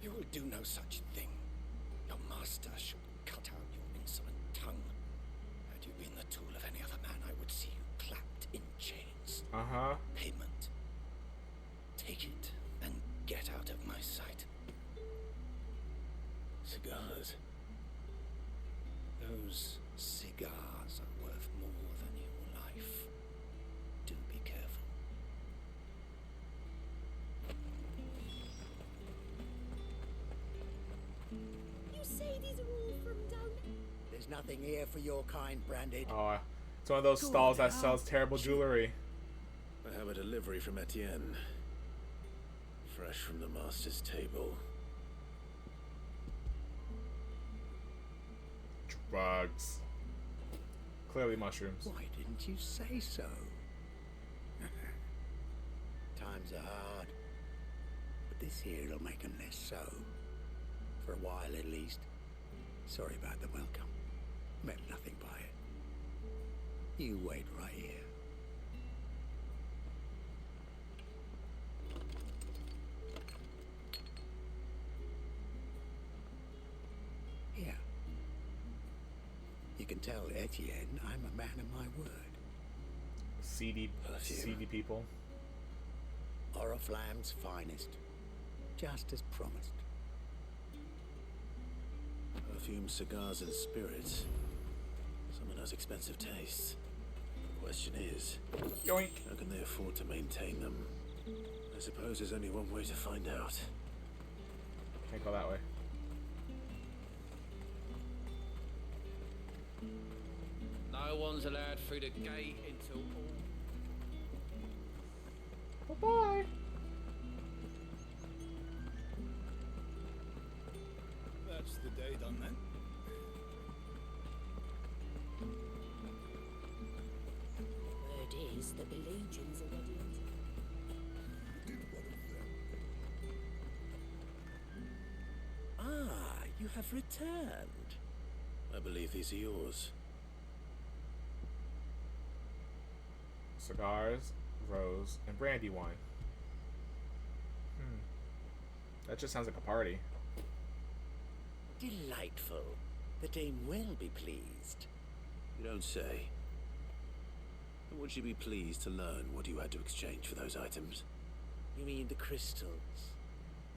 you will do no such thing. Your master should cut out your insolent tongue. Had you been the tool of any other man, I would see you clapped in chains. Uh-huh. Payment. Take it and get out of my sight. Cigars. Those cigars are worth more than your life. Do be careful. You say these are all from down there? There's nothing here for your kind, Branded. Oh, it's one of those stalls that sells terrible jewelry. I have a delivery from Etienne. Fresh from the master's table. Drugs. Clearly mushrooms. Why didn't you say so? Times are hard. But this here'll make 'em less so. For a while at least. Sorry about the welcome. Meant nothing by it. You wait right here. Here. You can tell Etienne I'm a man of my word. Seedy people. Oriflamme's finest. Just as promised. Perfume, cigars, and spirits. Someone has expensive tastes. The question is, yoink, how can they afford to maintain them? I suppose there's only one way to find out. Can't go that way. No one's allowed through the gate until all... Bye-bye. That's the day done then. Word is that the legions are ready. Ah, you have returned. I believe these are yours. Cigars, rose, and brandy wine. That just sounds like a party. Delightful. The dame will be pleased. You don't say. And would she be pleased to learn what you had to exchange for those items? You mean the crystals?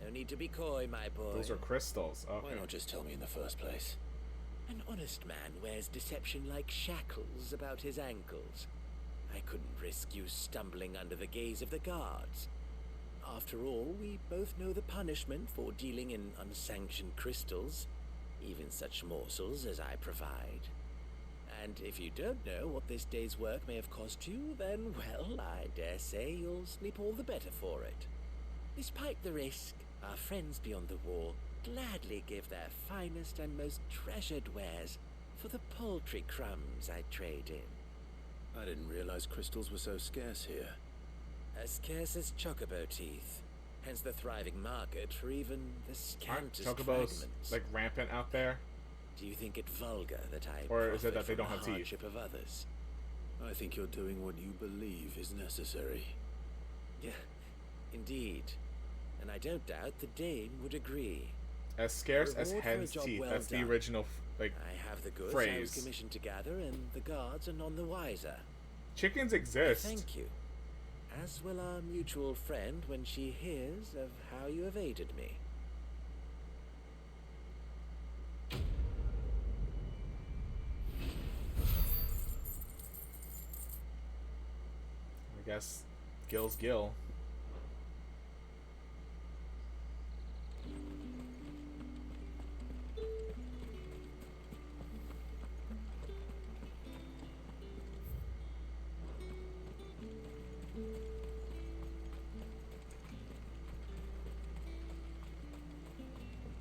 No need to be coy, my boy. Those are crystals. Okay. Why not just tell me in the first place? An honest man wears deception like shackles about his ankles. I couldn't risk you stumbling under the gaze of the guards. After all, we both know the punishment for dealing in unsanctioned crystals, even such morsels as I provide. And if you don't know what this day's work may have cost you, then, well, I dare say you'll sleep all the better for it. Despite the risk, our friends beyond the wall gladly give their finest and most treasured wares for the paltry crumbs I trade in. I didn't realize crystals were so scarce here. As scarce as chocobo teeth, hence the thriving market for even the Aren't scantest chocobos fragments. like rampant out there? Do you think it vulgar that I Or is it profit that they from don't the have teeth? hardship of others? I think you're doing what you believe is necessary. Yeah, indeed. And I don't doubt the Dame would agree. As scarce as Reward for a hen's job teeth. well That's the done. original, like, I have the goods I was phrase. commissioned to gather, and the guards are none the wiser. Chickens exist. Thank you. As will our mutual friend when she hears of how you have aided me. I guess Gil's Gil.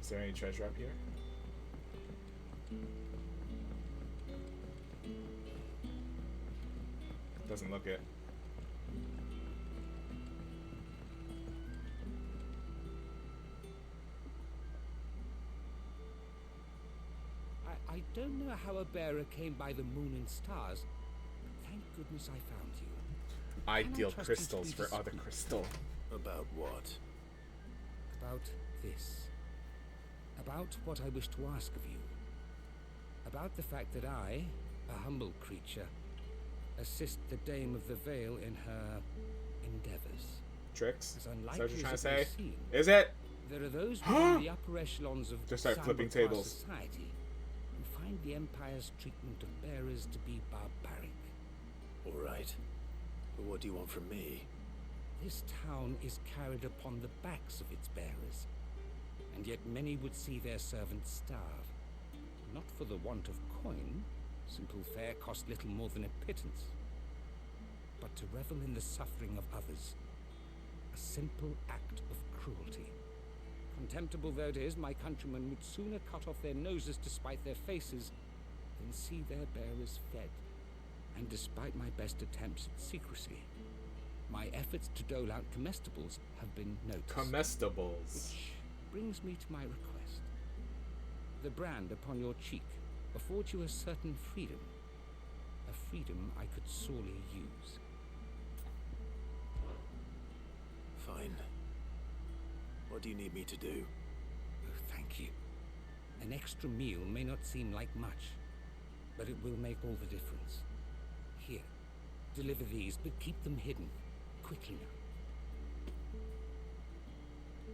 Is there any treasure up here? Doesn't look it. I don't know how a bearer came by the moon and stars, but thank goodness I found you. I Can deal trust you to crystals be for other discreet? crystal. About what? About this. About what I wish to ask of you. About the fact that I, a humble creature, assist the Dame of the Vale in her endeavors. Tricks? As Is that unlikely what you're trying to as it may say? seem, Is it? there are those within the upper echelons of Just start flipping Sambar tables. society who find the Empire's treatment of bearers to be barbaric. All right. But what do you want from me? This town is carried upon the backs of its bearers, and yet many would see their servants starve. Not for the want of coin, simple fare cost little more than a pittance, but to revel in the suffering of others, a simple act of cruelty. Contemptible though it is, my countrymen would sooner cut off their noses to spite their faces than see their bearers fed. And despite my best attempts at secrecy, my efforts to dole out comestibles have been noticed. Comestibles. Which brings me to my request. The brand upon your cheek affords you a certain freedom. A freedom I could sorely use. Fine. What do you need me to do? Oh, thank you. An extra meal may not seem like much, but it will make all the difference. Here, deliver these, but keep them hidden. Quickly now.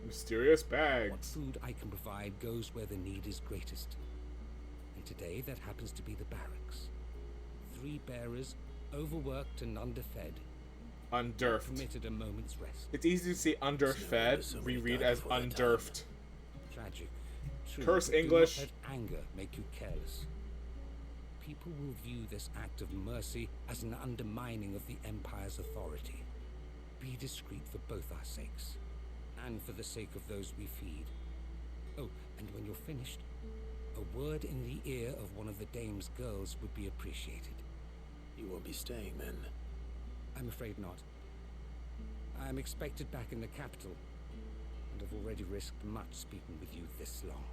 Mysterious bags. What food I can provide goes where the need is greatest. And today that happens to be the barracks. 3 bearers, overworked and underfed. Underfed. Permitted a moment's rest. It's easy to say underfed. Reread as underfed. Tragic. True, Curse but do not English. let anger make you careless. People will view this act of mercy as an undermining of the Empire's authority. Be discreet for both our sakes, and for the sake of those we feed. Oh, and when you're finished, a word in the ear of one of the Dame's girls would be appreciated. You won't be staying then? I'm afraid not. I am expected back in the capital, and have already risked much speaking with you this long.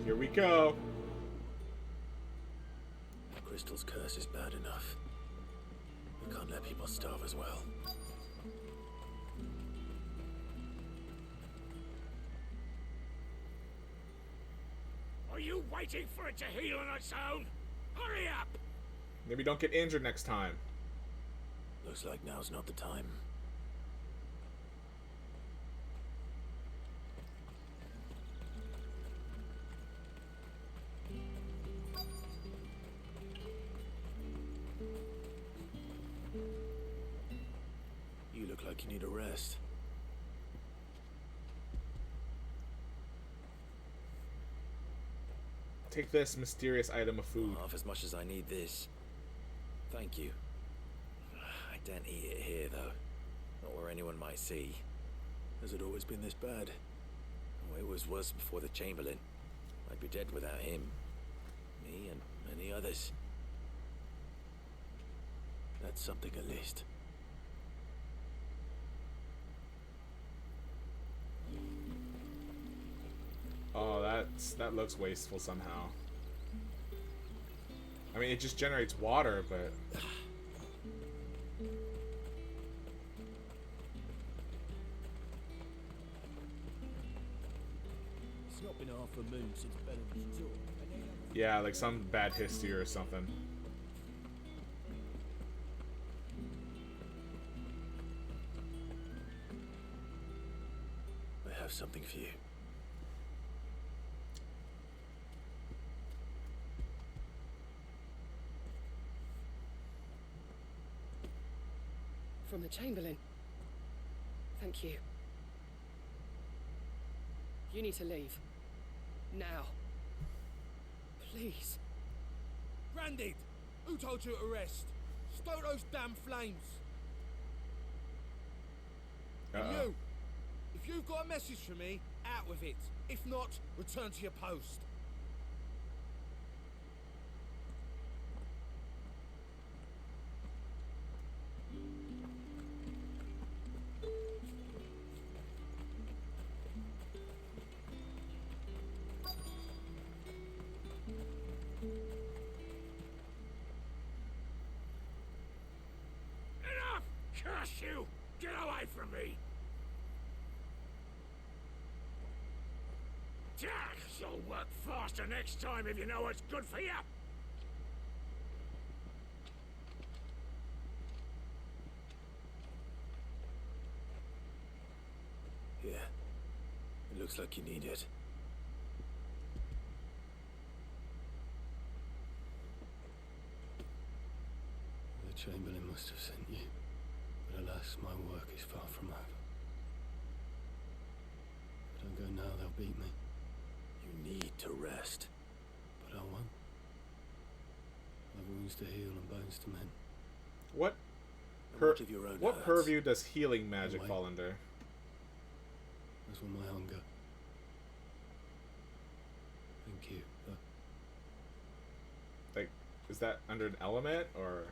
Here we go. Crystal's curse is bad enough. We can't let people starve as well. Are you waiting for it to heal on its own? Hurry up! Maybe don't get injured next time. Looks like now's not the time. You look like you need a rest. Take this mysterious item of food. Half as much as I need this. Thank you. I don't eat it here, though. Not where anyone might see. Has it always been this bad? Oh, it was worse before the Chamberlain. I'd be dead without him. Me and many others. That's something at least. Oh, that looks wasteful somehow. I mean, it just generates water, but... It's not been half a moon since Bellamy's tour. Yeah, like some bad history or something. I have something for you. From the Chamberlain. Thank you. You need to leave. Now. Please. Branded! Who told you to rest? Stoke those damn flames! And you! If you've got a message for me, out with it. If not, return to your post. Enough! Curse you! Get away from me! You'll work faster next time if you know what's good for you! Yeah. It looks like you need it. The Chamberlain must have sent you. But alas, my work is far from over. If I don't go now, they'll beat me. You need to rest. But I won't. I've wounds to heal and bones to mend. What? Much of your own What hurts. purview does healing magic Wait. fall under? That's when my hunger. Thank you. Like, is that under an element, or...?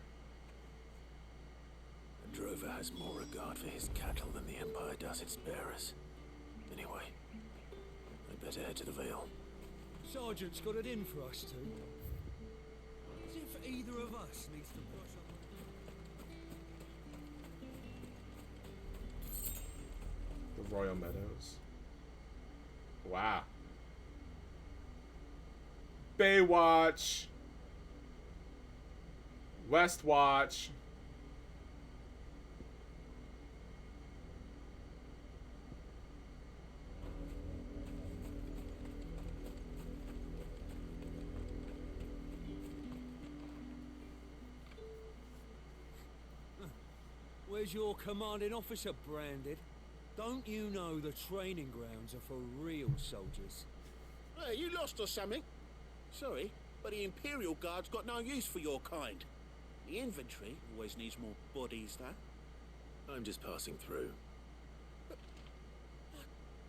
A drover has more regard for his cattle than the Empire does its bearers. Anyway, I'd better head to the Vale. Sergeant's got it in for us two. As if either of us needs to brush up. The Royal Meadows. Wow. Baywatch. Westwatch. Where's your commanding officer, Branded? Don't you know the training grounds are for real soldiers? Hey, you lost or something? Sorry, but the Imperial Guard's got no use for your kind. The infantry always needs more bodies, though. I'm just passing through.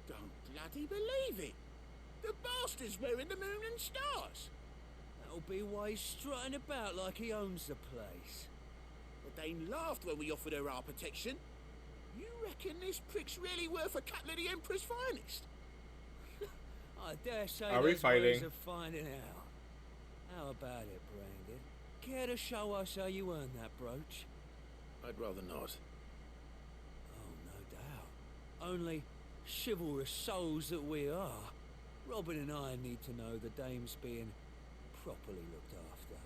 Don't bloody believe it! The bastard's wearing the moon and stars! That'll be why he's strutting about like he owns the place. But they laughed when we offered her our protection. You reckon this prick's really worth a couple of the Emperor's finest? I dare say Are we there's ways fighting? of finding out. How about it, Branded? Care to show us how you earned that brooch? I'd rather not. Oh, no doubt. Only chivalrous souls that we are, Robin and I need to know the dame's being properly looked after.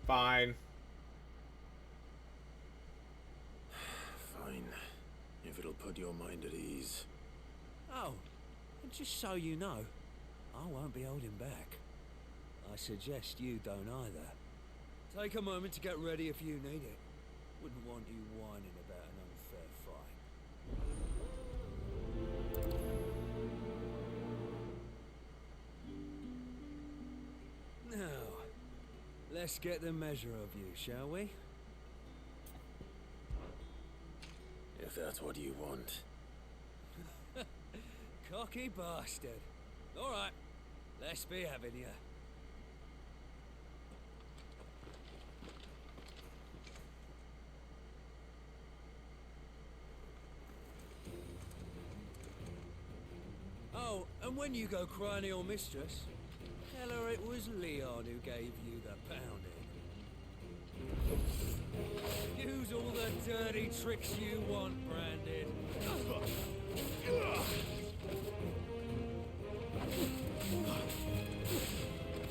Fine. Fine. If it'll put your mind at ease. Oh, and just so you know, I won't be holding back. I suggest you don't either. Take a moment to get ready if you need it. Wouldn't want you whining about an unfair fight. Now, let's get the measure of you, shall we? If that's what you want. Cocky bastard. All right, let's be having you. Oh, and when you go crying to your mistress, tell her it was was Leon who gave you the pounding. Use all the dirty tricks you want, Branded.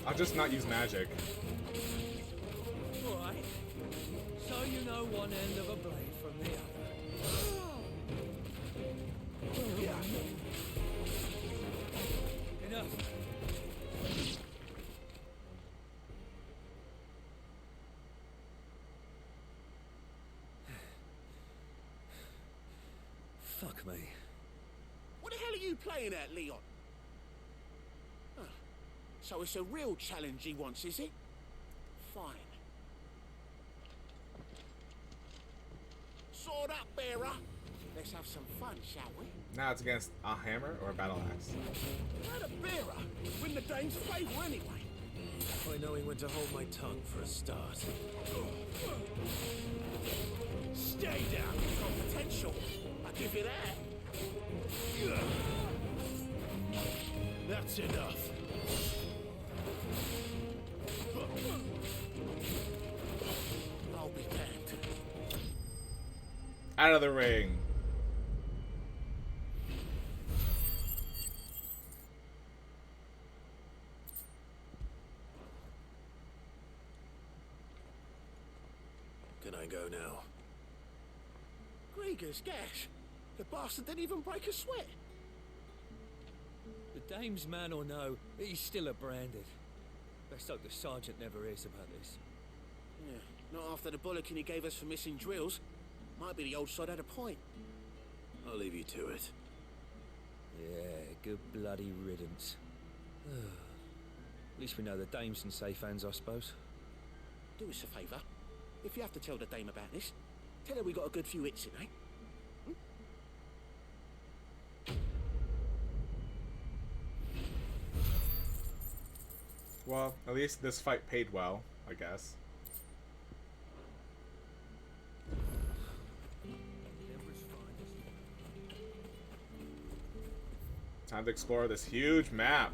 I'll just not use magic. Alright. So you know one end of a blade from the other. Enough. Fuck me. What the hell are you playing at, Leon? Oh, so it's a real challenge he wants, is it? Fine. Sword up, bearer. Let's have some fun, shall we? Now it's against a hammer or a battle axe. Not a bearer. Win the dame's favour anyway. By knowing when to hold my tongue for a start. Stay down. You've got potential. I'll give you that. That's enough. I'll be damned. Out of the ring. Can I go now? Grieger's gash. The bastard didn't even break a sweat. The dame's man or no, he's still a Branded. Best hope the sergeant never hears about this. Yeah, not after the bollocking he gave us for missing drills. Might be the old sod had a point. I'll leave you to it. Yeah, good bloody riddance. At least we know the dame's in safe hands, I suppose. Do us a favour. If you have to tell the dame about this, tell her we got a good few hits in, eh? Well, at least this fight paid well, I guess. Time to explore this huge map.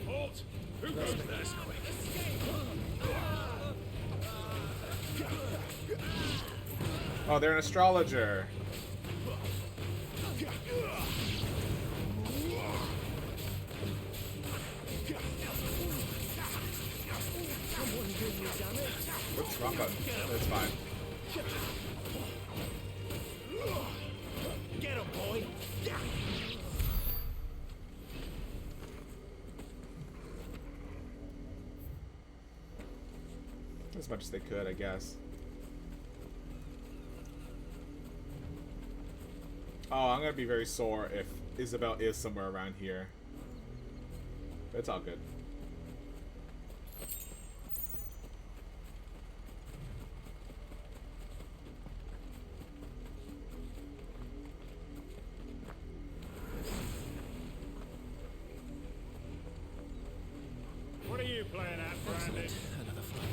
Halt! Who goes there? Oh, they're an astrologer. What's wrong button? It's fine. Get him, boy! As much as they could, I guess. Oh, I'm gonna be very sore if Isabel is somewhere around here. But it's all good. What are you playing at, Brandon? Another fight.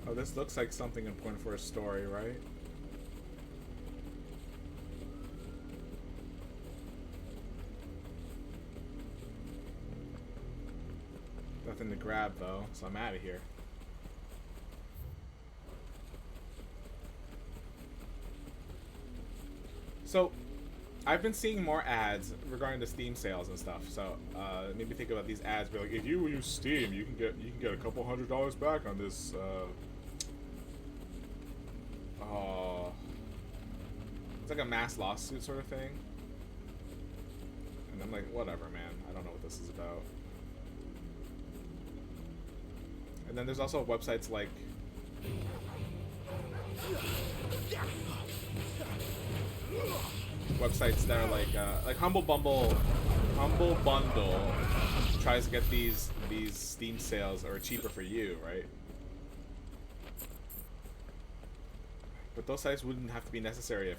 Oh, this looks like something important for a story, right? Nothing to grab though, so I'm out of here. So, I've been seeing more ads regarding the Steam sales and stuff. So, it made me think about these ads. Be like, if you use Steam, you can get a couple $100 back on this. It's like a mass lawsuit sort of thing. And I'm like, whatever, man. I don't know what this is about. And then there's also websites like Websites that are like Humble Bundle tries to get these Steam sales or cheaper for you, right? But those sites wouldn't have to be necessary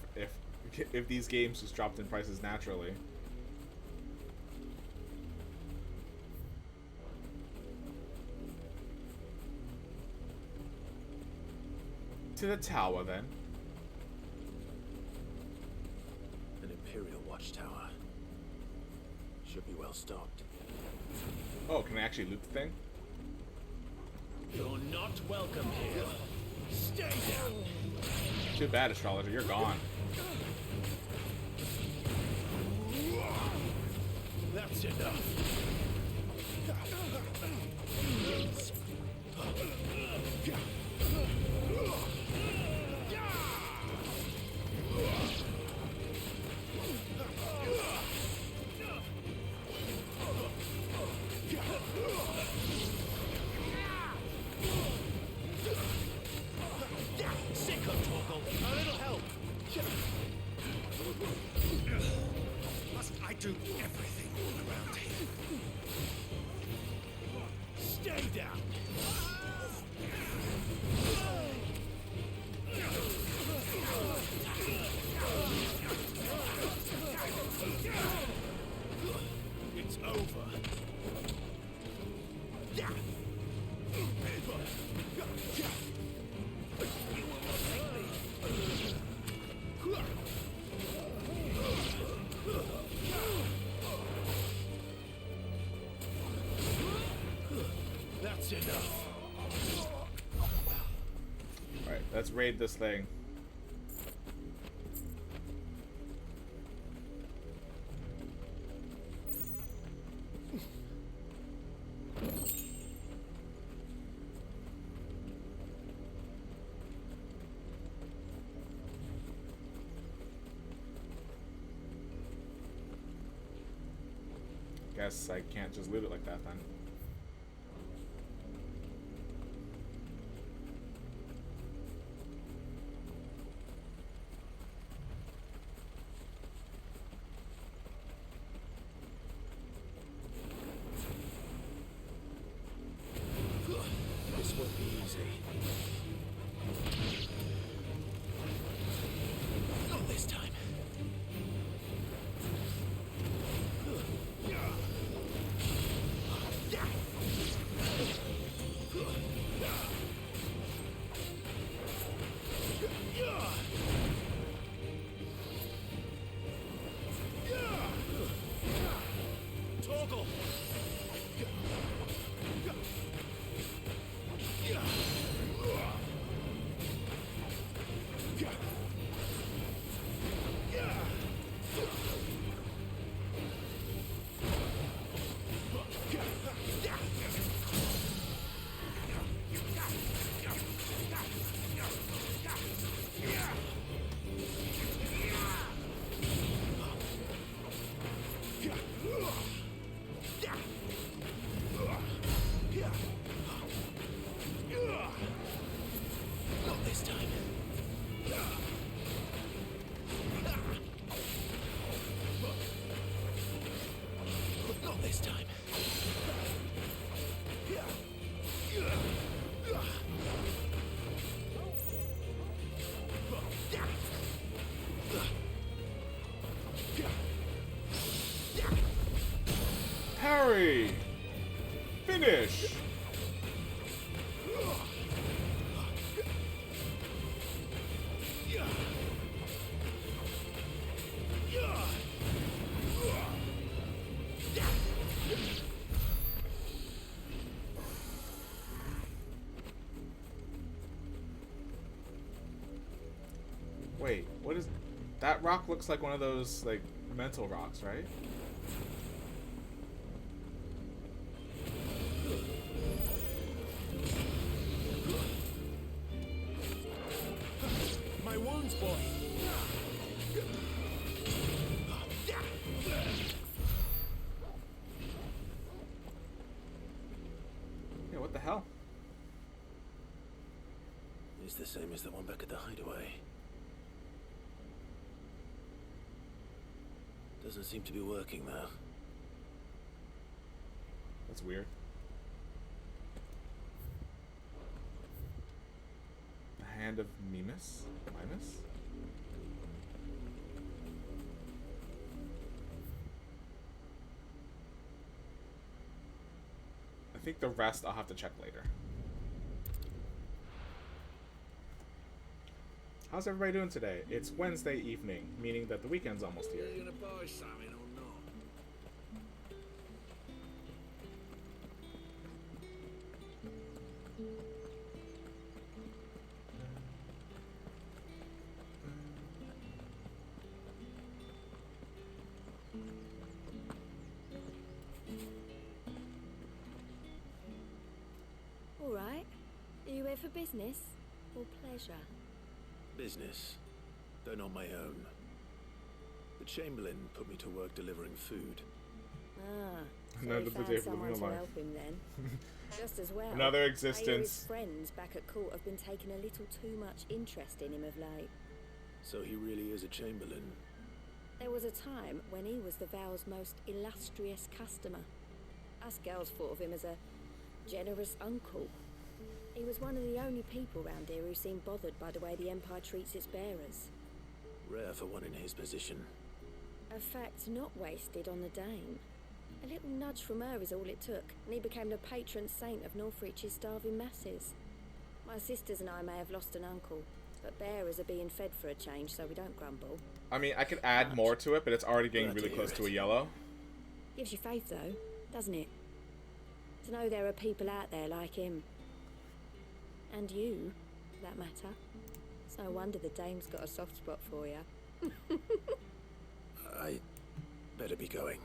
if these games just dropped in prices naturally. To the tower, then. An Imperial watchtower. Should be well stocked. Oh, can I actually loot the thing? You're not welcome here. Stay down. Too bad, Astrologer. You're gone. That's enough. A little help. Must I do everything around here? Stay down. It's over. That's enough. Alright, let's raid this thing. Guess I can't just loot it like that then. This won't be easy. Not this time. Toggle. Not this time. Not this time. Parry! Finish! Wait, what is... That rock looks like one of those, like, mental rocks, right? My wounds, boy. Yeah, what the hell? is the same as the one back at the hideaway. Doesn't seem to be working though. That's weird. The Hand of Mimas? Mimas? I think the rest I'll have to check later. How's everybody doing today? It's Wednesday evening, meaning that the weekend's almost here. Are you gonna buy something or not? All right. Are you here for business or pleasure? Business. Though not my own. The Chamberlain put me to work delivering food. Ah, so Another he found day for someone living to a life. help him then. Just as well. Another I hear existence. his friends back at court have been taking a little too much interest in him of late. So he really is a Chamberlain. There was a time when he was the Vow's most illustrious customer. Us girls thought of him as a generous uncle. He was one of the only people round here who seemed bothered by the way the Empire treats its bearers. Rare for one in his position. A fact not wasted on the Dame. A little nudge from her is all it took, and he became the patron saint of Northreach's starving masses. My sisters and I may have lost an uncle, but bearers are being fed for a change, so we don't grumble. I mean, I could add more to it, but it's already getting really close to a yellow. Gives you faith, though, doesn't it? To know there are people out there like him. And you, for that matter. It's no wonder the Dame's got a soft spot for you. I better be going.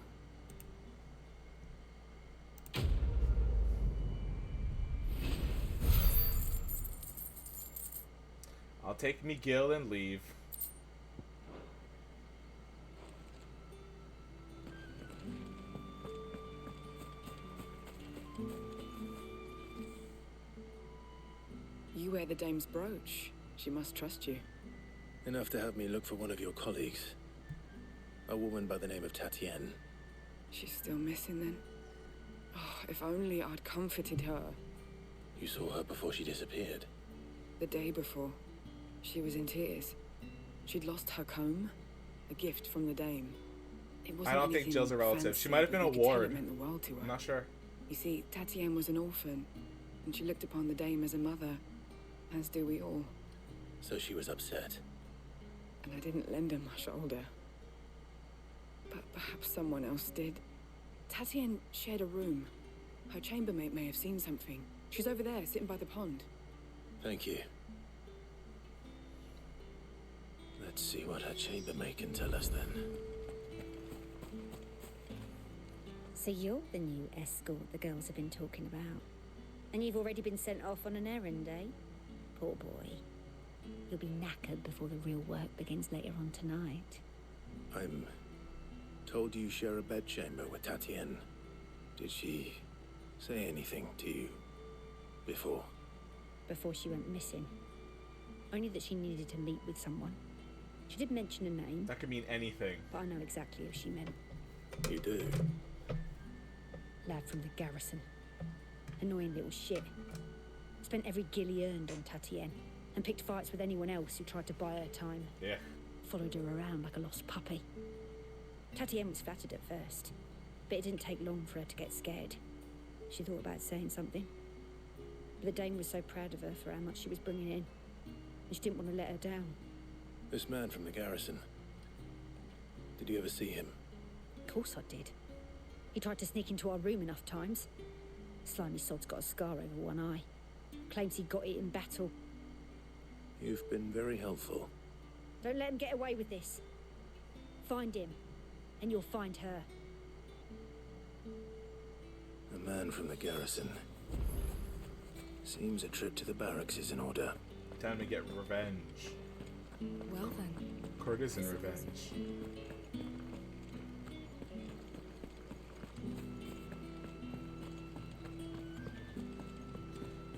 I'll take me Gil and leave. You wear the Dame's brooch. She must trust you. Enough to have me look for one of your colleagues. A woman by the name of Tatienne. She's still missing then? Oh, if only I'd comforted her. You saw her before she disappeared. The day before. She was in tears. She'd lost her comb. A gift from the Dame. It wasn't I don't think anything Jill's a relative. She fancy, might have been but a you could tell ward. It meant the world to her. I'm not sure. You see, Tatienne was an orphan, and she looked upon the Dame as a mother, as do we all. So she was upset. And I didn't lend her my shoulder. But perhaps someone else did. Tatienne shared a room. Her chambermaid may have seen something. She's over there, sitting by the pond. Thank you. Let's see what her chambermaid can tell us then. So you're the new escort the girls have been talking about. And you've already been sent off on an errand, eh? Poor boy. You'll be knackered before the real work begins later on tonight. I'm told you share a bedchamber with Tatienne. Did she say anything to you before? Before she went missing. Only that she needed to meet with someone. She did mention a name. That could mean anything. But I know exactly who she meant. You do? Lad from the garrison. Annoying little shit. Spent every guil he earned on Tatienne. And picked fights with anyone else who tried to buy her time. Yeah. Followed her around like a lost puppy. Tatienne was flattered at first. But it didn't take long for her to get scared. She thought about saying something. But the Dame was so proud of her for how much she was bringing in. And she didn't want to let her down. This man from the garrison. Did you ever see him? Of course I did. He tried to sneak into our room enough times. Slimy sod's got a scar over one eye. Claims he got it in battle. You've been very helpful. Don't let him get away with this. Find him, and you'll find her. A man from the garrison. Seems a trip to the barracks is in order. Time to get revenge. Well then. Courtesan revenge.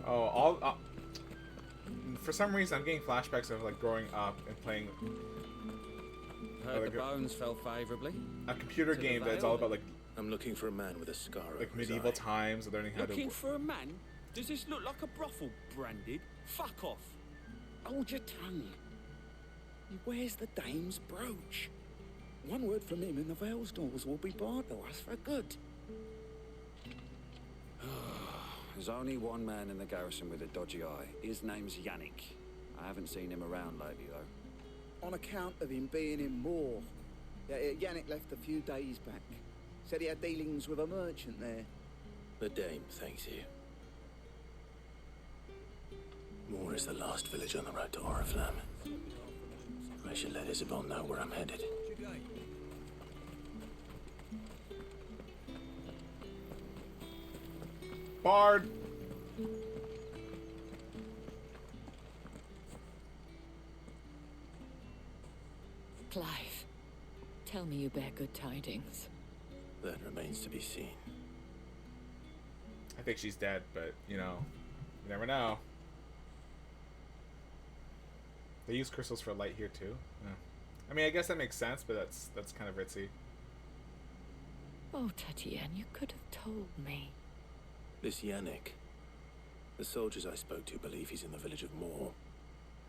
Oh, for some reason, I'm getting flashbacks of like growing up and playing Heard the bones fell favourably. a computer To the game that's Vale? all about like I'm looking for a man with a scar over like his medieval eye. times, learning how Looking to. for a man? Does this look like a brothel branded? Fuck off. Hold your tongue. He wears the dame's brooch. One word from him and the Vale's doors will be barred to us for good. There's only one man in the garrison with a dodgy eye. His name's Yannick. I haven't seen him around lately, though. On account of him being in Moor. Yeah, Yannick left a few days back. Said he had dealings with a merchant there. The dame thanks you. Moor is the last village on the road to Oriflamme. I should let Isabel know where I'm headed. Bard! Clive, tell me you bear good tidings. That remains to be seen. I think she's dead, but you know, you never know. They use crystals for light here too. Yeah. I mean, I guess that makes sense, but that's kind of ritzy. Oh, Tatienne, you could have told me. This Yannick. The soldiers I spoke to believe he's in the village of Moor.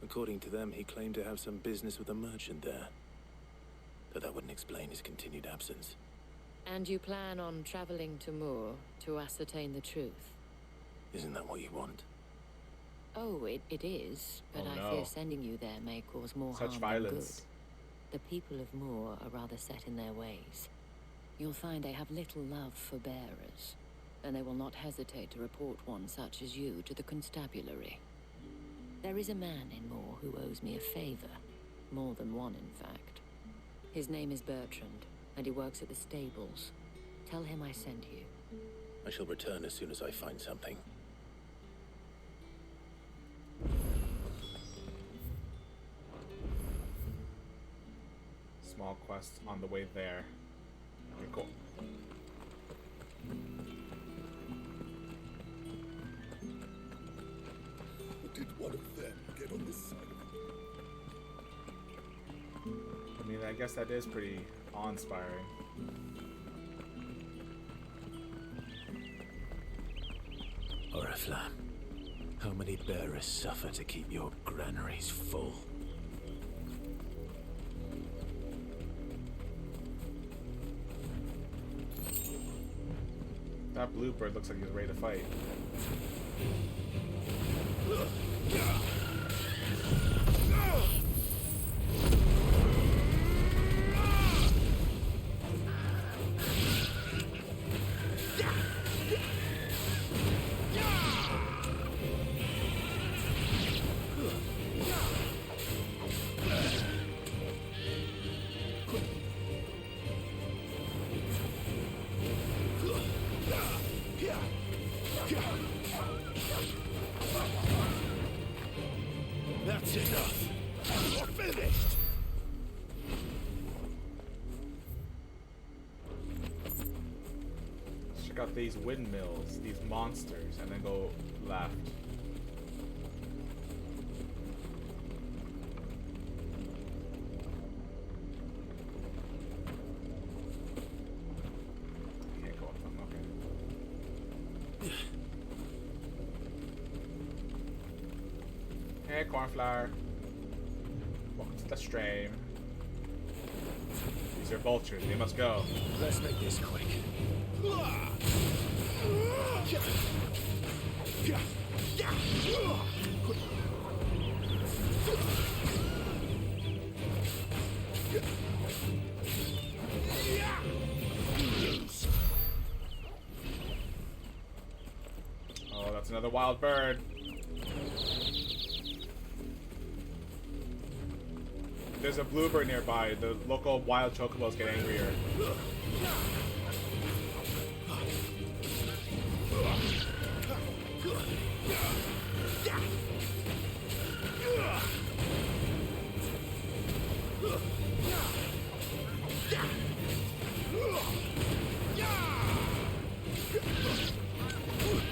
According to them, he claimed to have some business with a merchant there. But that wouldn't explain his continued absence. And you plan on traveling to Moor to ascertain the truth? Isn't that what you want? Oh, it is, but Oh, I no. fear sending you there may cause more Such harm violence. than good. The people of Moor are rather set in their ways. You'll find they have little love for bearers, and they will not hesitate to report one such as you to the constabulary. There is a man in Moor who owes me a favor. More than one, in fact. His name is Bertrand, and he works at the stables. Tell him I sent you. I shall return as soon as I find something. Small quest on the way there. Okay, cool. Did one of them get on this side of it? I mean, I guess that is pretty awe-inspiring. Oriflamme, how many bearers suffer to keep your granaries full? That bluebird looks like he's ready to fight. That's enough. You're finished. Check out these windmills, these monsters, and then go left. Can't go up them, okay. Hey, cornflower. Welcome to the stream. These are vultures. They must go. Let's make this quick. Oh, that's another wild bird. There's a bluebird nearby. The local wild chocobos get angrier.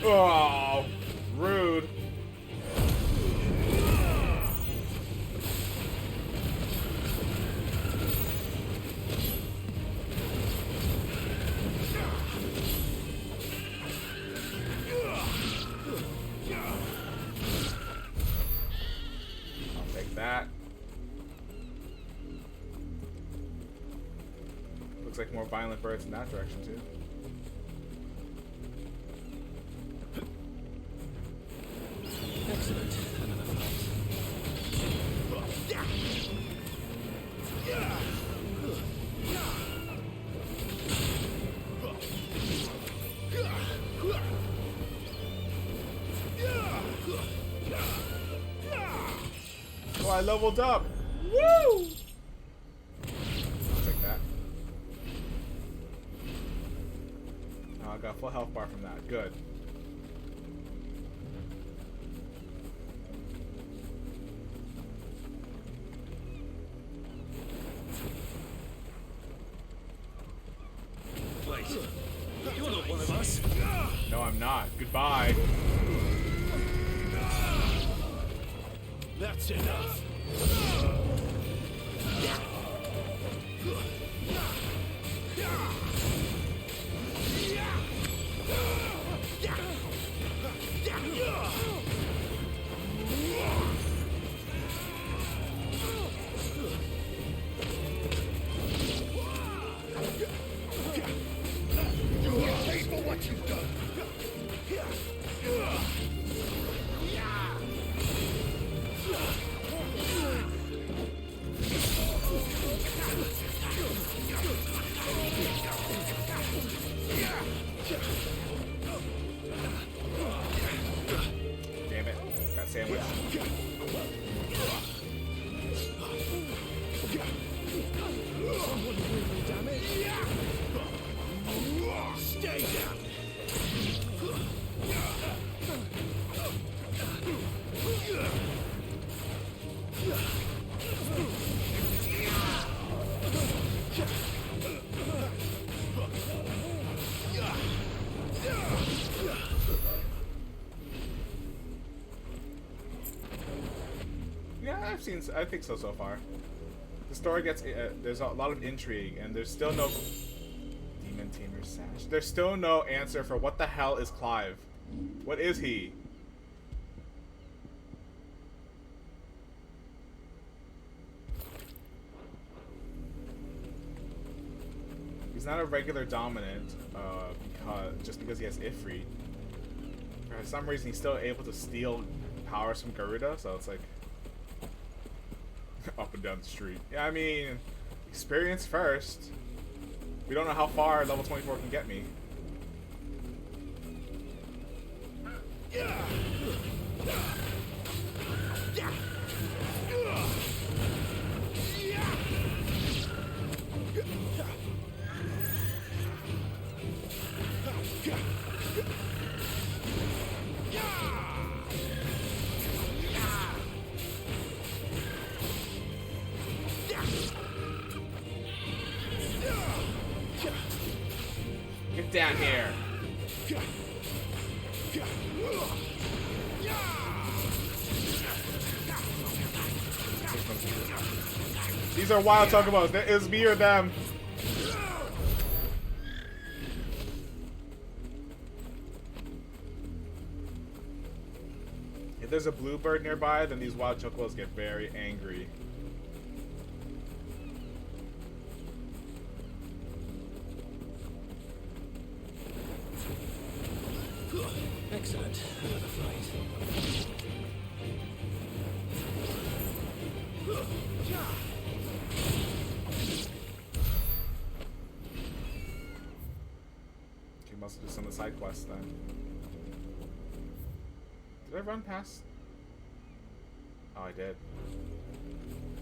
Oh, rude. Looks like more violent birds in that direction too. Excellent. Another fight. Oh, I leveled up! Woo! I'll take that. Oh, I got a full health bar from that. Good. Wait, you're not one of us. No, I'm not. Goodbye. That's enough. Damn it. Got sandwiched. Stay down. Yeah, I think so far. The story gets, there's a lot of intrigue, and there's still no Demon Tamer Sash. There's still no answer for what the hell is Clive. What is he? He's not a regular dominant, because he has Ifrit. For some reason, he's still able to steal powers from Garuda, so it's like up and down the street. Yeah, I mean, experience first. We don't know how far level 24 can get me. Get down here. These are wild Chocobos. It is me or them. If there's a bluebird nearby, then these wild Chocobos get very angry. Excellent. Another fight. Okay, must do some of the side quests then. Did I run past? Oh, I did.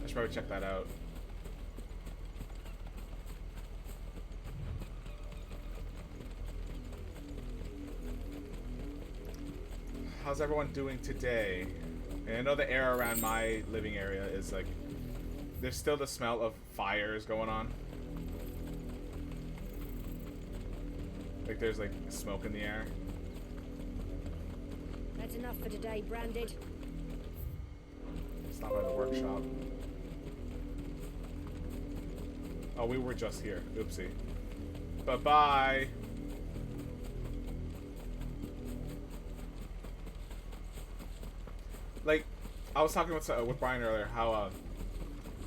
I should probably check that out. How's everyone doing today? And I know the air around my living area is like, there's still the smell of fires going on. Like there's like smoke in the air. That's enough for today, Branded. Stop by the workshop. Oh, we were just here. Oopsie. Bye-bye. Like, I was talking with Brian earlier, how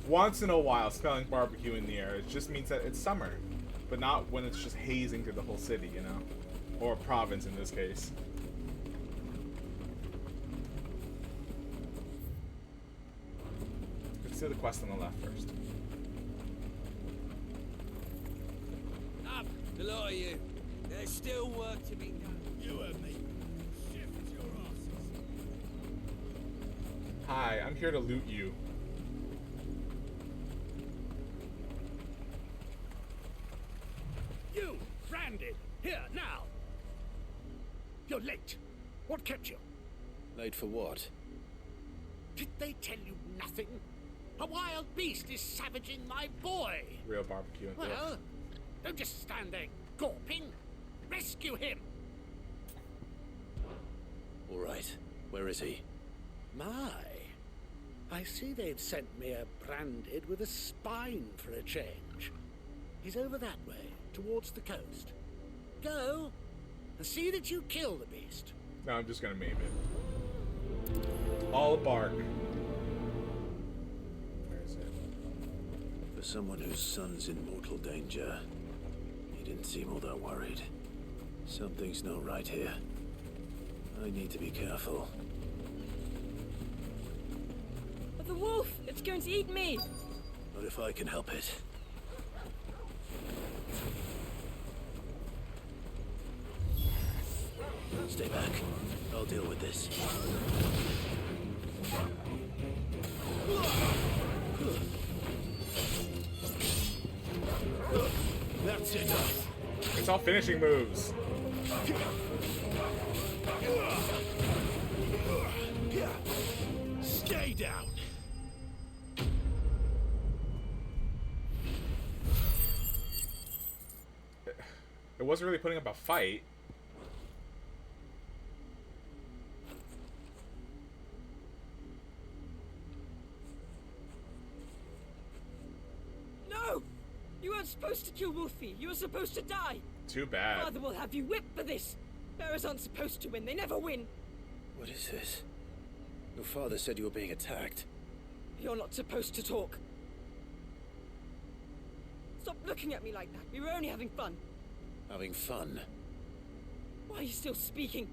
once in a while smelling barbecue in the air, it just means that it's summer. But not when it's just hazing through the whole city, you know? Or a province in this case. Let's do the quest on the left first. Up, the lot of you. There's still work to be done. You and me. Shift your asses. Hi, I'm here to loot you. You, branded, here, now. You're late. What kept you? Late for what? Did they tell you nothing? A wild beast is savaging my boy. Real barbecue. Well, don't just stand there gawping. Rescue him. All right. Where is he? My. I see they've sent me a branded with a spine for a change. He's over that way, towards the coast. Go, and see that you kill the beast. No, I'm just gonna maim it. All bark. Where is it? For someone whose son's in mortal danger, he didn't seem all that worried. Something's not right here. I need to be careful. But the wolf! It's going to eat me! Not if I can help it. Stay back. I'll deal with this. That's enough. It's all finishing moves. Stay down. It wasn't really putting up a fight. No! You weren't supposed to kill Wolfie. You were supposed to die. Too bad. Father will have you whipped for this. Bearers aren't supposed to win. They never win. What is this? Your father said you were being attacked. You're not supposed to talk. Stop looking at me like that. We were only having fun. Having fun? Why are you still speaking?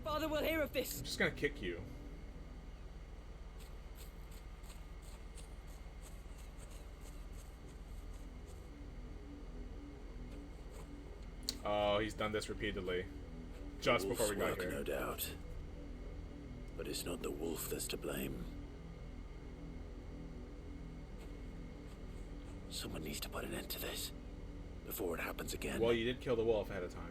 Father will hear of this. I'm just gonna kick you. Oh, he's done this repeatedly. Just before we got Wolf's here. work, no doubt. But it's not the wolf that's to blame. Someone needs to put an end to this before it happens again. Well, you did kill the wolf ahead of time.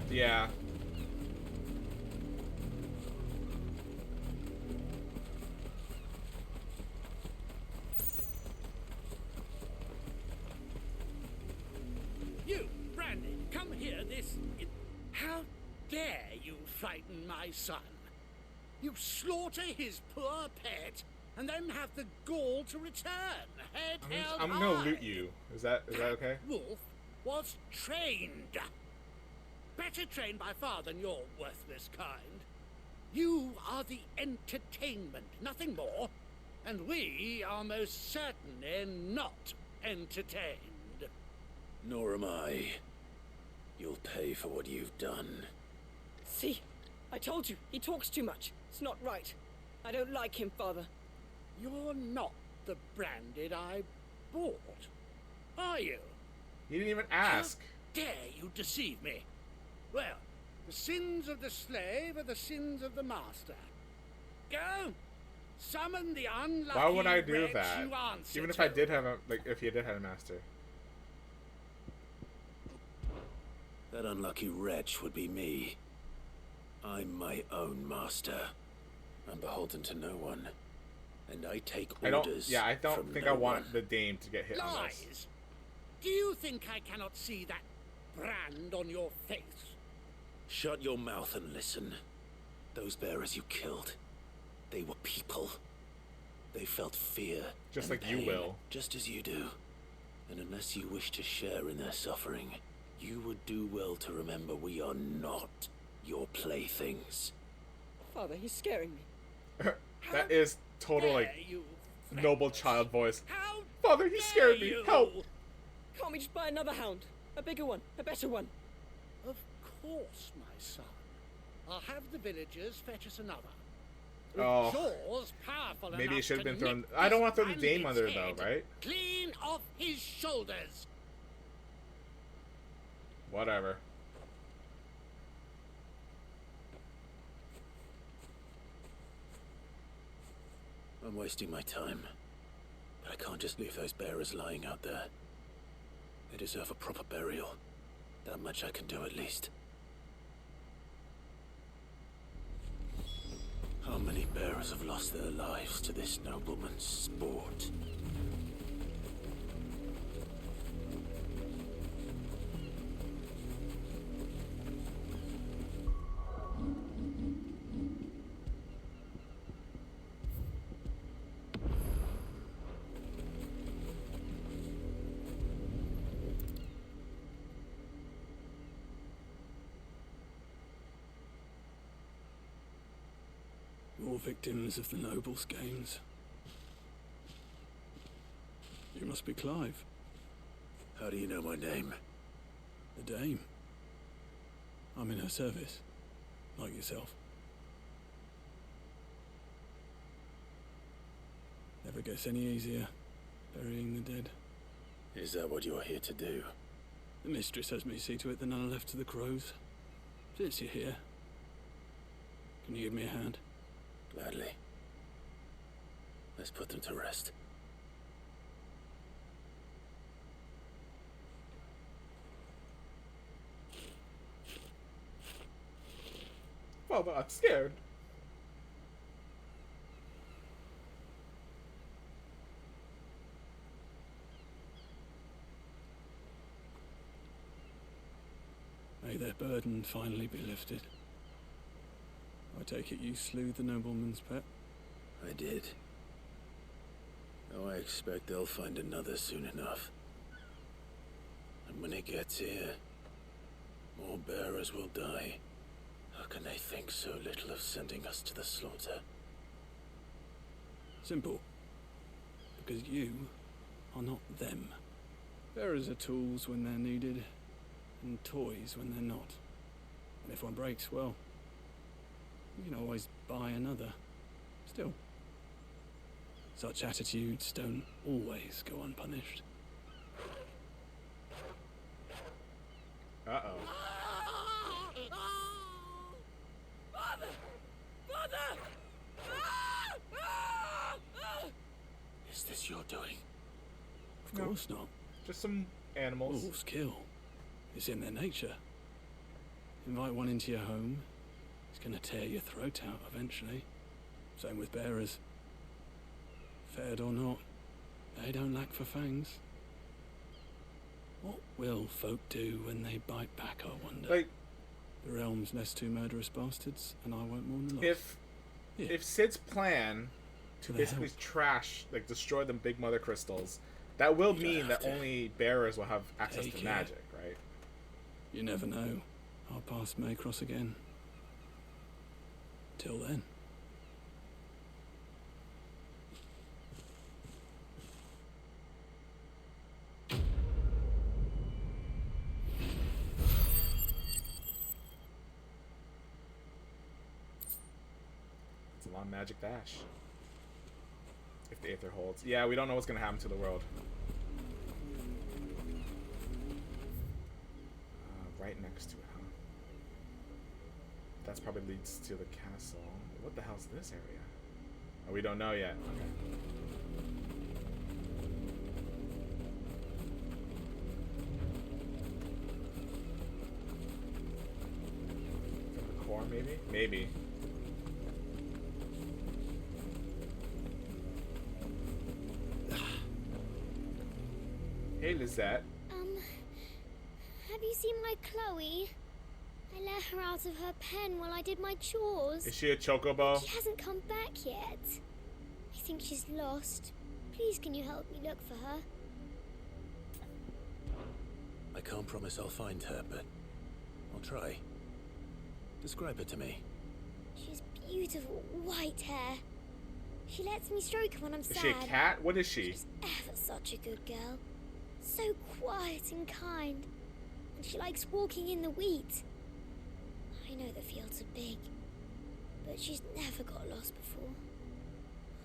Yeah. You, Brandy, come here How dare you frighten my son? You slaughter his poor pet, and then have the gall to return, head held I'm high. gonna loot you. Is that okay? Wolf was trained. Better trained by far than your worthless kind. You are the entertainment, nothing more. And we are most certainly not entertained. Nor am I. You'll pay for what you've done. See? I told you. He talks too much. It's not right. I don't like him, Father. You're not the branded I bought, are you? You didn't even ask. How dare you deceive me? Well, the sins of the slave are the sins of the master. Go! Summon the unlucky Why would I do wretch that? you answer Even if to. I did have a if he did have a master. That unlucky wretch would be me. I'm my own master. I'm beholden to no one. And I take orders. I don't from think no I want one. the dame to get hit on this. Lies! Do you think I cannot see that brand on your face? Shut your mouth and listen. Those bearers you killed, they were people. They felt fear. Just and like you pain, will. Just as you do. And unless you wish to share in their suffering, you would do well to remember we are not your playthings. Father, he's scaring me. That is total, like, you noble child voice. Father, he scared me. Help! Can't we just buy another hound? A bigger one, a better one. Of course, my son. I'll have the villagers fetch us another. Oh. Jaws powerful Maybe enough it should have to been thrown. nip I don't this want to throw the Dame bandit's under it, though, head right? Clean off his shoulders. Whatever. I'm wasting my time. But I can't just leave those bearers lying out there. They deserve a proper burial. That much I can do at least. How many bearers have lost their lives to this nobleman's sport? More victims of the nobles' games. You must be Clive. How do you know my name? The Dame. I'm in her service, like yourself. Never gets any easier, burying the dead. Is that what you're here to do? The mistress has me see to it that none are left to the crows. Since you're here, can you give me a hand? Gladly. Let's put them to rest. Father, I'm scared. May their burden finally be lifted. I take it you slew the nobleman's pet? I did. Now I expect they'll find another soon enough. And when it gets here, more bearers will die. How can they think so little of sending us to the slaughter? Simple. Because you are not them. Bearers are tools when they're needed, and toys when they're not. And if one breaks, well, you can always buy another. Still, such attitudes don't always go unpunished. Uh-oh. Father! Father! Is this your doing? Of course not. Just some animals. Wolves kill. It's in their nature. Invite one into your home, it's gonna tear your throat out eventually. Same with bearers. Fed or not, they don't lack for fangs. What will folk do when they bite back, I wonder? Like, the realm's nest two murderous bastards, and I won't mourn the loss. If Sid's plan to basically trash, like destroy the big Mothercrystals, that will mean that only bearers will have access to magic, right? You never know. Our paths may cross again. Till then. It's a long magic dash. If the Aether holds. Yeah, we don't know what's going to happen to the world. Right next to it, huh? That's probably leads to the castle. What the hell's this area? Oh, we don't know yet. Okay. From the core, maybe? Maybe. Hey, Lizette. Have you seen my Chloe? I let her out of her pen while I did my chores. Is she a chocobo? She hasn't come back yet. I think she's lost. Please, can you help me look for her? I can't promise I'll find her, but I'll try. Describe her to me. She has beautiful white hair, She lets me stroke her when I'm Is sad. she a cat? What is she? She's ever such a good girl. So quiet and kind. And she likes walking in the wheat. I know the fields are big, but she's never got lost before.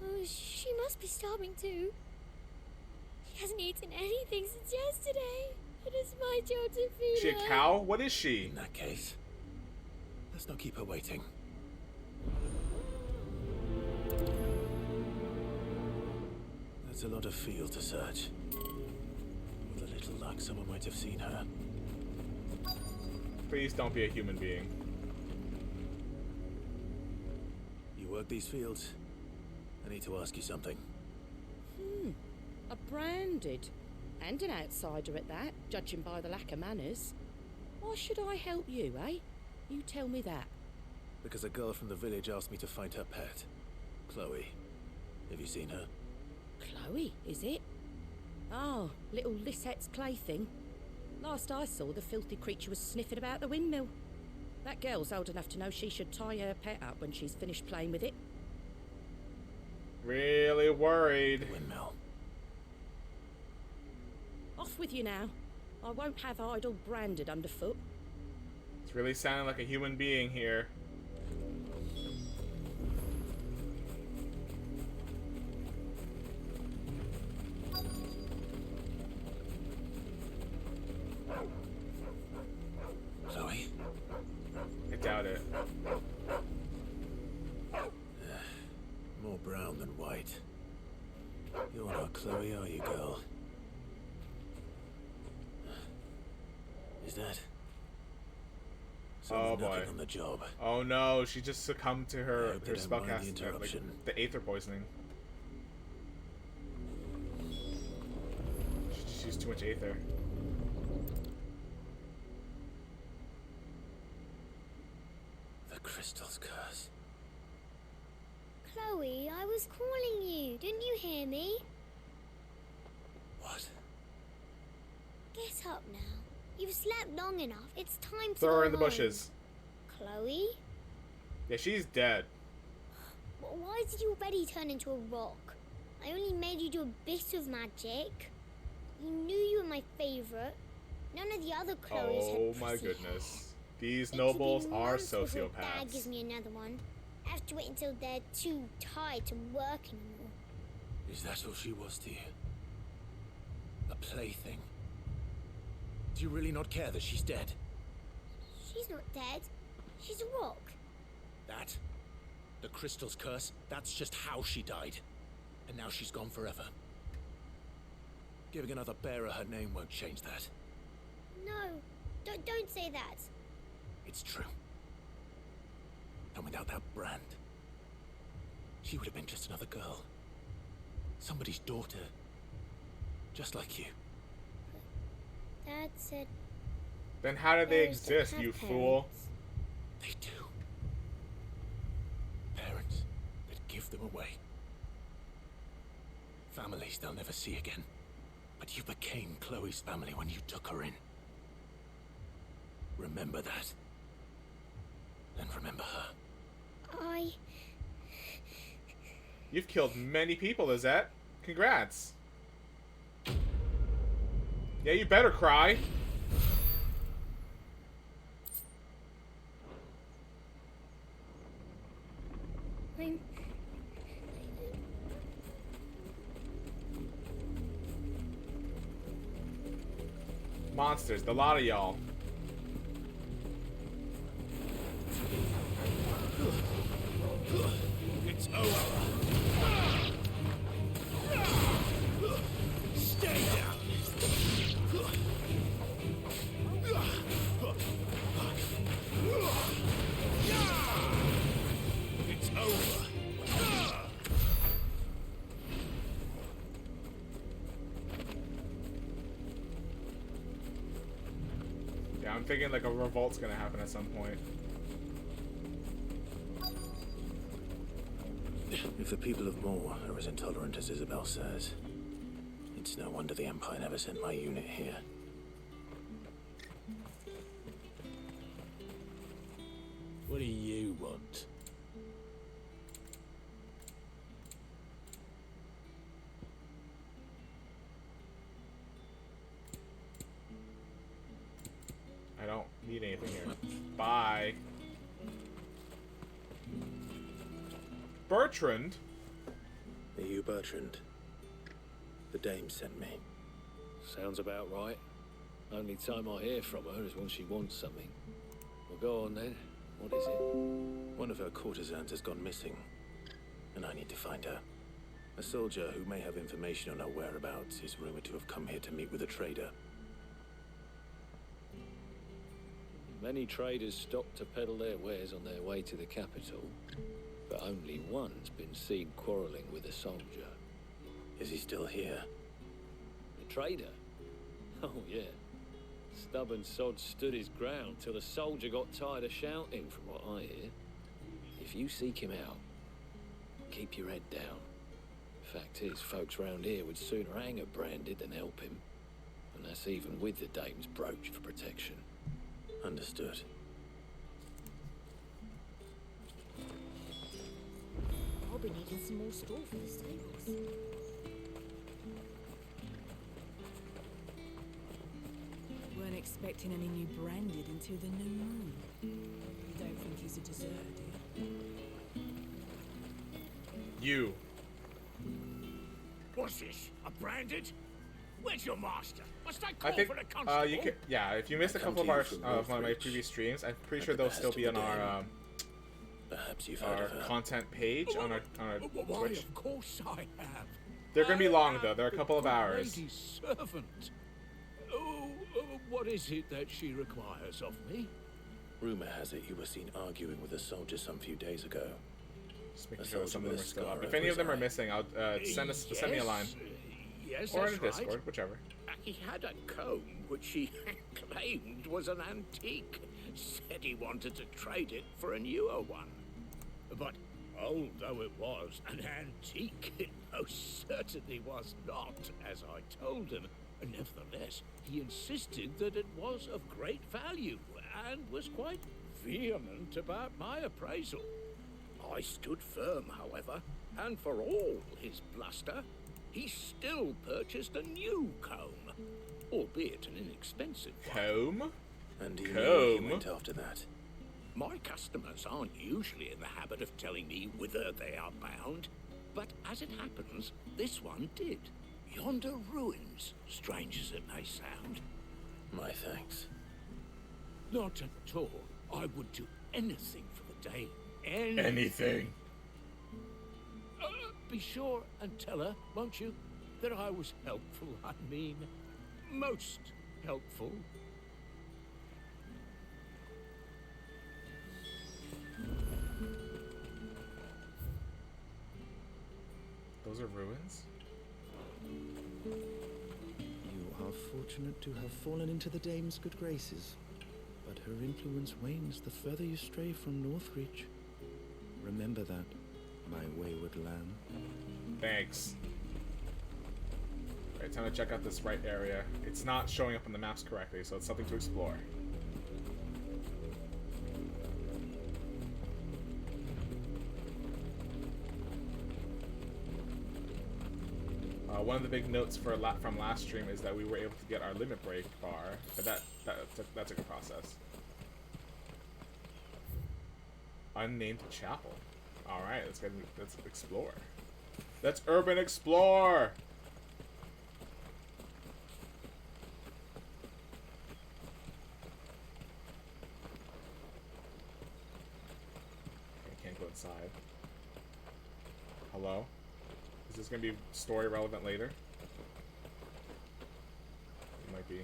Oh, she must be starving too. She hasn't eaten anything since yesterday. It is my job to feed Is she her. a cow? What is she? In that case, let's not keep her waiting. That's a lot of field to search. With a little luck, someone might have seen her. Please don't be a human being. You work these fields? I need to ask you something. A branded. And an outsider at that, judging by the lack of manners. Why should I help you, eh? You tell me that. Because a girl from the village asked me to find her pet. Chloe. Have you seen her? Chloe, is it? Oh, little Lisette's plaything. Last I saw, the filthy creature was sniffing about the windmill. That girl's old enough to know she should tie her pet up when she's finished playing with it. Really worried. Windmill. Off with you now. I won't have idle branded underfoot. It's really sounding like a human being here. Chloe? I doubt it. More brown than white. You're not Chloe, are you, girl? Is that? Oh boy. On the job. Oh no, she just succumbed to her they don't mind the spellcast, like interruption. the aether poisoning. She's too much aether. The crystal's curse. Chloe, I was calling you. Didn't you hear me? What? Get up now. You've slept long enough. It's time to Throw go her in the home. bushes. Chloe? Yeah, she's dead. Why did you already turn into a rock? I only made you do a bit of magic. You knew you were my favorite. None of the other Chloes Oh had my pussy goodness. These It could be nobles are months before Dad sociopaths. gives me another one. I have to wait until they're too tired to work anymore. Is that all she was to you? A plaything? Do you really not care that she's dead? She's not dead. She's a rock. That? The crystal's curse? That's just how she died. And now she's gone forever. Giving another bearer her name won't change that. No, don't say that. It's true. And without that brand, she would have been just another girl. Somebody's daughter. Just like you. Dad said Then how do they Bears don't exist, have you parents. fool? They do. Parents that give them away. Families they'll never see again. But you became Chloe's family when you took her in. Remember that. And remember her. You've killed many people, Lizette. Congrats. Yeah, you better cry. I'm... Monsters, the lot of y'all. It's over. Stay down. It's over. Yeah, I'm thinking like a revolt's gonna happen at some point. If the people of Moor are as intolerant as Isabel says, it's no wonder the Empire never sent my unit here. What do you want? need anything here. Bye. Bertrand? Are you Bertrand? The dame sent me. Sounds about right. Only time I hear from her is when she wants something. Well, go on then. What is it? One of her courtesans has gone missing, and I need to find her. A soldier who may have information on her whereabouts is rumored to have come here to meet with a trader. Many traders stop to peddle their wares on their way to the capital, but only one's been seen quarrelling with a soldier. Is he still here? The trader? Oh, yeah. Stubborn sod stood his ground till the soldier got tired of shouting, from what I hear. If you seek him out, keep your head down. Fact is, folks round here would sooner hang a branded than help him. And that's even with the dame's brooch for protection. Understood. I'll be needing some more straw for the stables. Weren't expecting any new branded until the new moon. You don't think he's a deserter, do you? You. What's this? A branded? Where's your master? Must I I call think for the constable? you can. Yeah, if you missed a couple of our one of my previous streams, I'm pretty sure they'll still be on our Perhaps you've heard of her. content page on our Why, Twitch. of course I have. They're gonna be long though. They're a couple of hours. Lady's servant. What is it that she requires of me? Rumor has it you were seen arguing with a soldier some few days ago. Just making A sure some of soldier them with are a still scar up. If over any of his them are eye. missing, I'll send me a line. Yes, Or in a that's right. Discord, whichever. He had a comb which he claimed was an antique. Said he wanted to trade it for a newer one. But old though it was, an antique it most certainly was not, as I told him. Nevertheless, he insisted that it was of great value and was quite vehement about my appraisal. I stood firm, however, and for all his bluster, he still purchased a new comb, albeit an inexpensive one. Comb? And do you know where he Comb? went after that? My customers aren't usually in the habit of telling me whither they are bound, but as it happens, this one did. Yonder ruins, strange as it may sound. My thanks. Not at all. I would do anything for the day. Anything. Be sure and tell her, won't you, that I was helpful. I mean, most helpful. Those are ruins? You are fortunate to have fallen into the dame's good graces, but her influence wanes the further you stray from Northreach. Remember that, my wayward lamb. Thanks. Alright, time to check out this right area. It's not showing up on the maps correctly, so it's something to explore. One of the big notes for from last stream is that we were able to get our limit break bar, but that took a process. Unnamed chapel. All right, let's explore. Let's urban explore. I can't go inside. Hello? Is this gonna be story relevant later? It might be.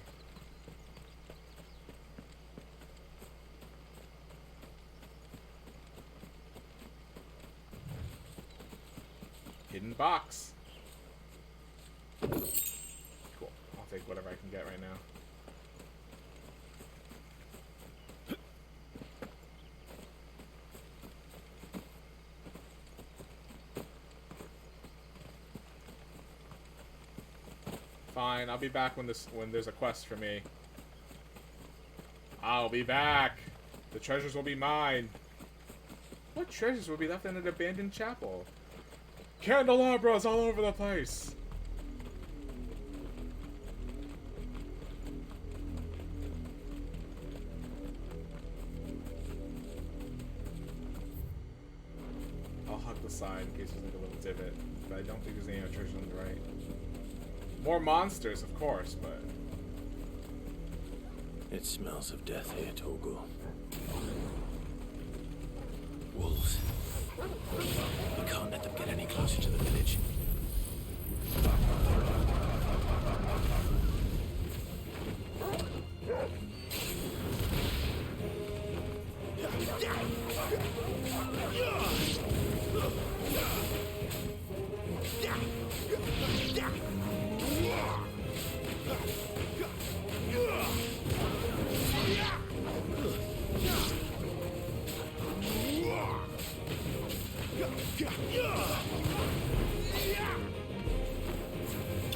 Hidden box. Cool. I'll take whatever I can get right now. Fine, I'll be back when there's a quest for me. I'll be back. The treasures will be mine. What treasures will be left in an abandoned chapel? Candelabras all over the place. side in case there's like a little divot. But I don't think there's any attrition on the right. More monsters, of course, but... It smells of death here, Torgul. Wolves. We can't let them get any closer to the village.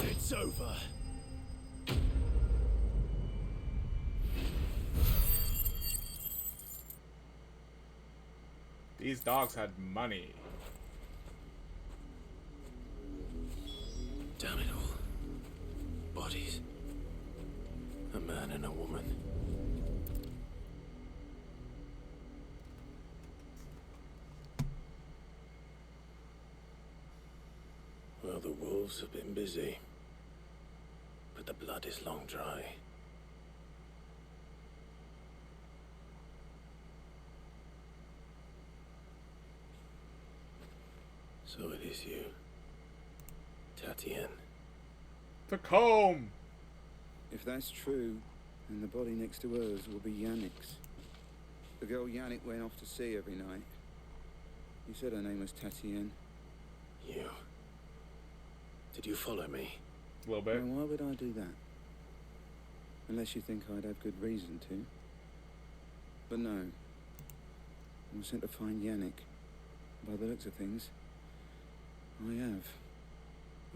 It's over. These dogs had money. Damn it all. Bodies. A man and a woman. Well, the wolves have been busy. But the blood is long dry. So it is you, Tatien. The comb! If that's true, then the body next to hers will be Yannick's. The girl Yannick went off to sea every night. You said her name was Tatien. You. Did you follow me? A little bit. Now, why would I do that? Unless you think I'd have good reason to. But no. I was sent to find Yannick. By the looks of things, I have.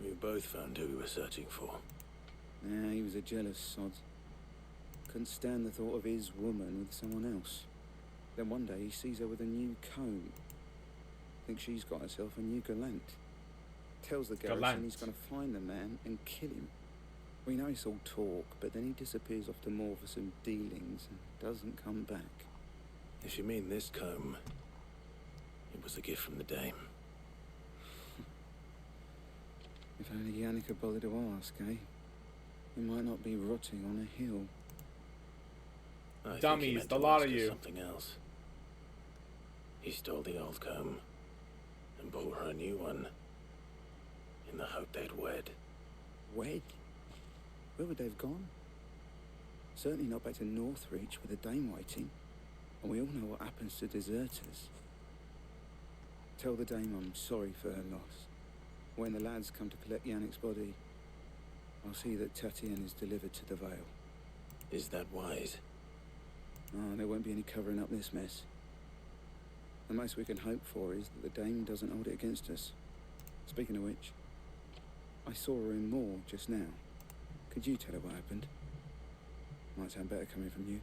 We both found who we were searching for. Nah, he was a jealous sod. Couldn't stand the thought of his woman with someone else. Then one day he sees her with a new comb. Thinks she's got herself a new gallant. Tells the garrison he's going to find the man and kill him. We know it's all talk, but then he disappears off to Moor for some dealings and doesn't come back. If you mean this comb, it was a gift from the dame. If only Yannick had bothered to ask, eh? He might not be rotting on a hill. I Dummies, the lot of you. Something else. He stole the old comb and bought her a new one in the hope they'd wed. Wed? Where would they have gone? Certainly not back to Northreach with a dame waiting. And we all know what happens to deserters. Tell the dame I'm sorry for her loss. When the lads come to collect Yannick's body, I'll see that Tatien is delivered to the Vale. Is that wise? Oh, there won't be any covering up this mess. The most we can hope for is that the dame doesn't hold it against us. Speaking of which, I saw her in Moor just now. Could you tell her what happened? Might sound better coming from you.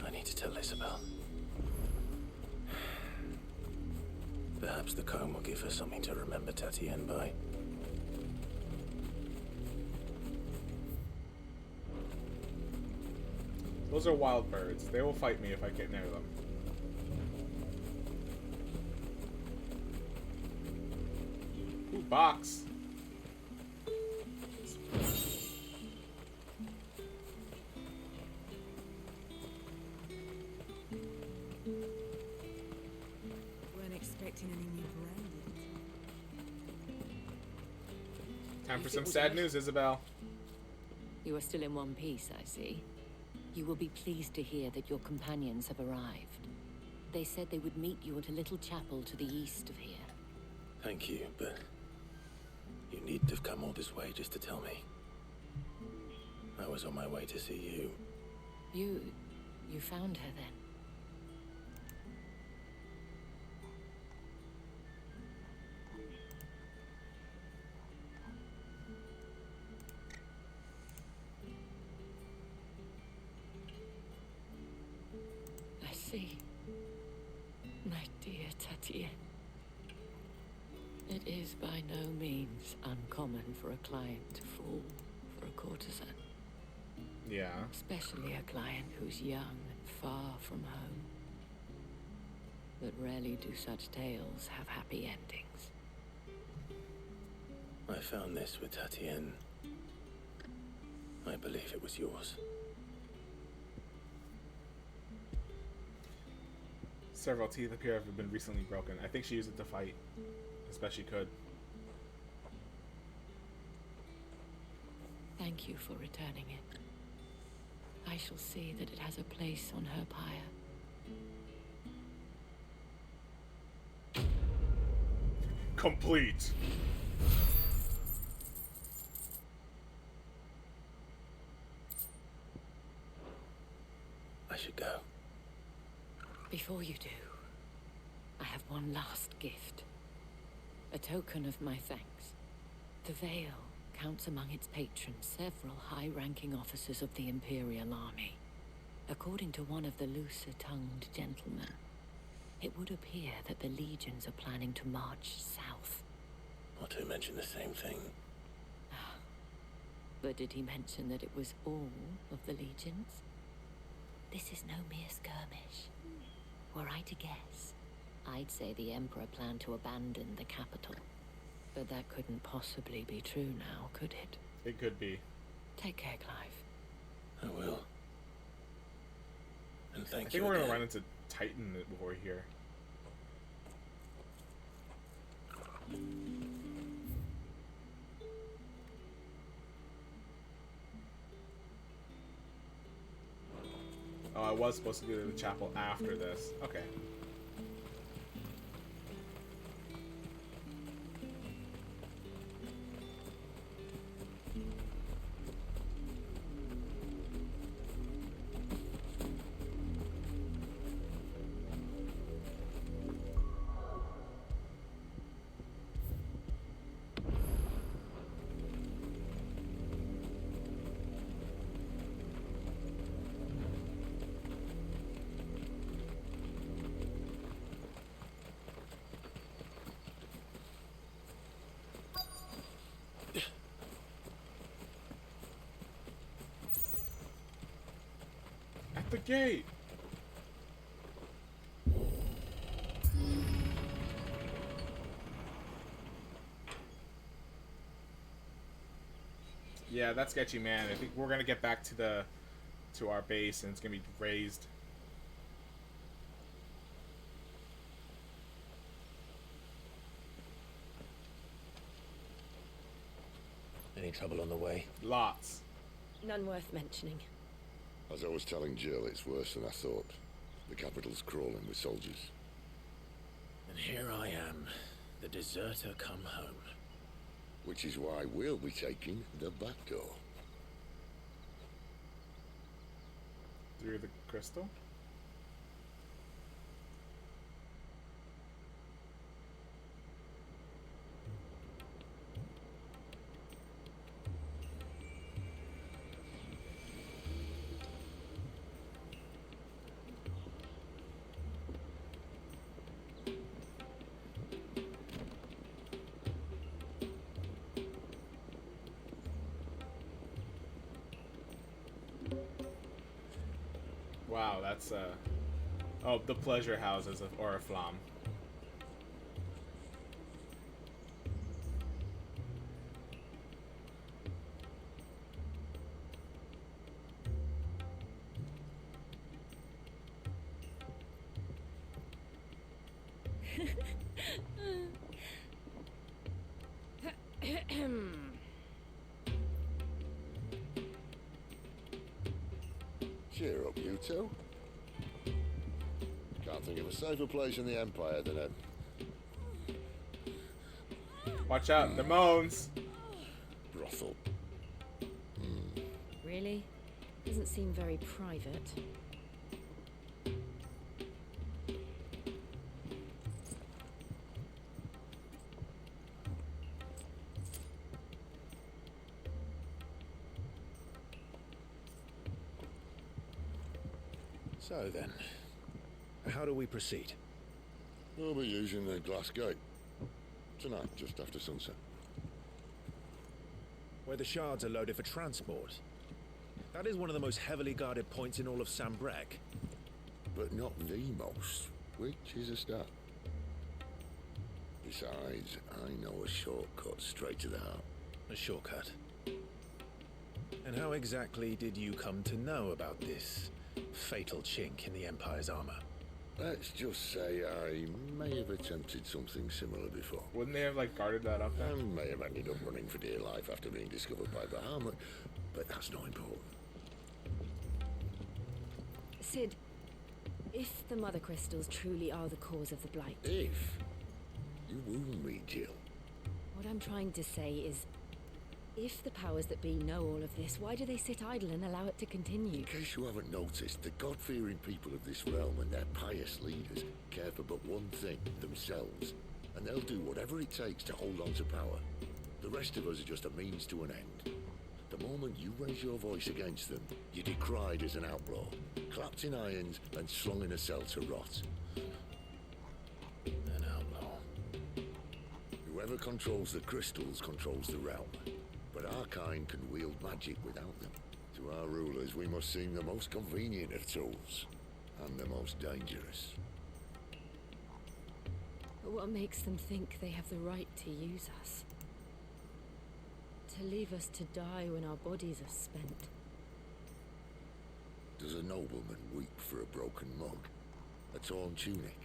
I need to tell Isabel. Perhaps the comb will give her something to remember Tatien by. Those are wild birds. They will fight me if I get near them. Ooh, box. Weren't expecting any new branding. Time for some sad news, Isabel. You are still in one piece, I see. You will be pleased to hear that your companions have arrived. They said they would meet you at a little chapel to the east of here. Thank you, but you needn't have come all this way just to tell me. I was on my way to see you. You found her then? I see. My dear Tatien. It is by no means uncommon for a client to fall for a courtesan. Yeah. Especially a client who's young and far from home. But rarely do such tales have happy endings. I found this with Tatienne. I believe it was yours. Several teeth appear to have been recently broken. I think she used it to fight as best she could. Thank you for returning it. I shall see that it has a place on her pyre. Complete. I should go. Before you do, I have one last gift. A token of my thanks. The Veil counts among its patrons several high-ranking officers of the Imperial Army. According to one of the looser-tongued gentlemen, it would appear that the legions are planning to march south. Not to mention the same thing. But did he mention that it was all of the legions? This is no mere skirmish. Were I to guess, I'd say the Emperor planned to abandon the capital. But that couldn't possibly be true now, could it? It could be. Take care, Clive. I will. And thank you. I think we're gonna run into Titan before here. Oh, I was supposed to go to the chapel after this. Okay. The gate. Yeah, that's sketchy, man. I think we're gonna get back to our base, and it's gonna be raised. Any trouble on the way? Lots. None worth mentioning. As I was telling Jill, it's worse than I thought. The capital's crawling with soldiers. And here I am, the deserter come home. Which is why we'll be taking the back door. Through the crystal? Wow, that's oh, the pleasure houses of Oriflamme. Cheer up, you two. Can't think of a safer place in the Empire than a... Watch out, the moans. brothel. Really? Doesn't seem very private. So then, how do we proceed? We'll be using the glass gate. Tonight, just after sunset. Where the shards are loaded for transport. That is one of the most heavily guarded points in all of Sambrek. But not the most, which is a start. Besides, I know a shortcut straight to the heart. A shortcut? And how exactly did you come to know about this fatal chink in the Empire's armor? Let's just say I may have attempted something similar before. Wouldn't they have, like, guarded that up then? And may have ended up running for dear life after being discovered by Bahamut, but that's not important. Sid, if the Mothercrystals truly are the cause of the Blight... If? You wound me, Jill. What I'm trying to say is, if the powers that be know all of this, why do they sit idle and allow it to continue? In case you haven't noticed, the God-fearing people of this realm and their pious leaders care for but one thing, themselves. And they'll do whatever it takes to hold on to power. The rest of us are just a means to an end. The moment you raise your voice against them, you're decried as an outlaw, clapped in irons and slung in a cell to rot. An outlaw. Whoever controls the crystals controls the realm. But our kind can wield magic without them. To our rulers, we must seem the most convenient of tools, and the most dangerous. But what makes them think they have the right to use us? To leave us to die when our bodies are spent? Does a nobleman weep for a broken mug? A torn tunic?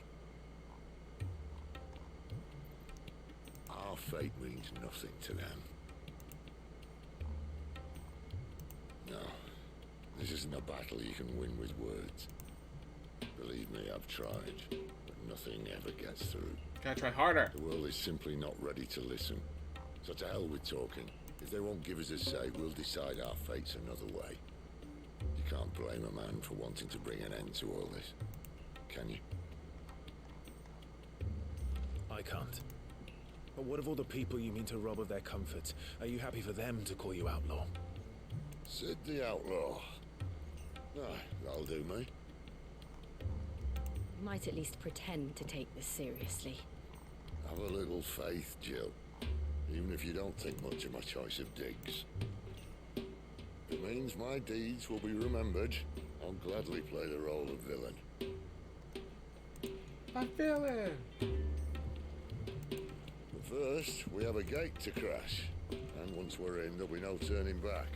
Our fate means nothing to them. No, this isn't a battle you can win with words. Believe me, I've tried, but nothing ever gets through. Gotta try harder. The world is simply not ready to listen. So to hell with talking. If they won't give us a say, we'll decide our fates another way. You can't blame a man for wanting to bring an end to all this, can you? I can't. But what of all the people you mean to rob of their comforts? Are you happy for them to call you outlaw? Sid the Outlaw. Ah, that'll do me. You might at least pretend to take this seriously. Have a little faith, Jill. Even if you don't think much of my choice of digs. It means my deeds will be remembered. I'll gladly play the role of villain. I'm villain! But first, we have a gate to crash. And once we're in, there'll be no turning back.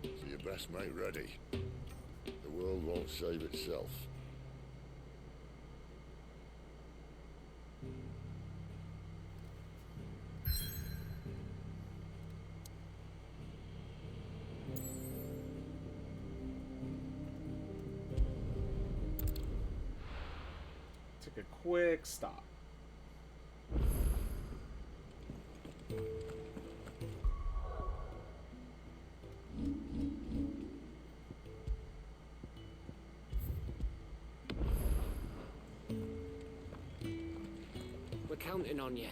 So you best make ready. The world won't save itself. Take a quick stop. We're counting on you.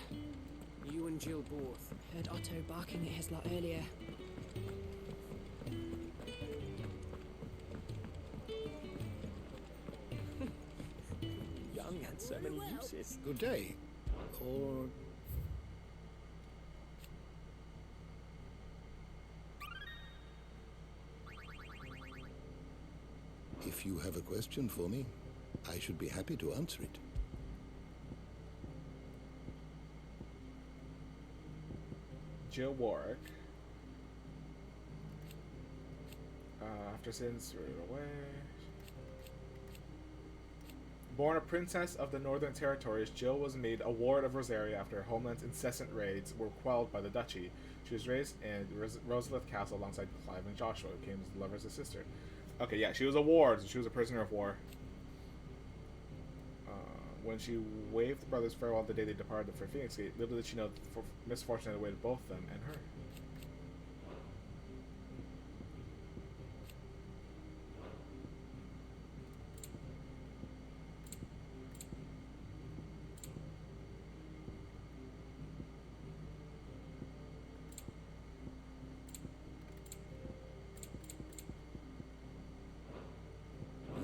You and Jill both. Heard Otto barking at his lot earlier. Young, handsome, and useless. Good day. Or... If you have a question for me, I should be happy to answer it. Jill Warwick. After sins rooted away. Born a princess of the Northern Territories, Jill was made a ward of Rosaria after her homeland's incessant raids were quelled by the duchy. She was raised in Rosalith Castle alongside Clive and Joshua, who became lovers as sister. Okay, yeah, she was a ward, so she was a prisoner of war. When she waved the brothers farewell the day they departed for Phoenix Gate, little did she know the misfortune that awaited both them and her.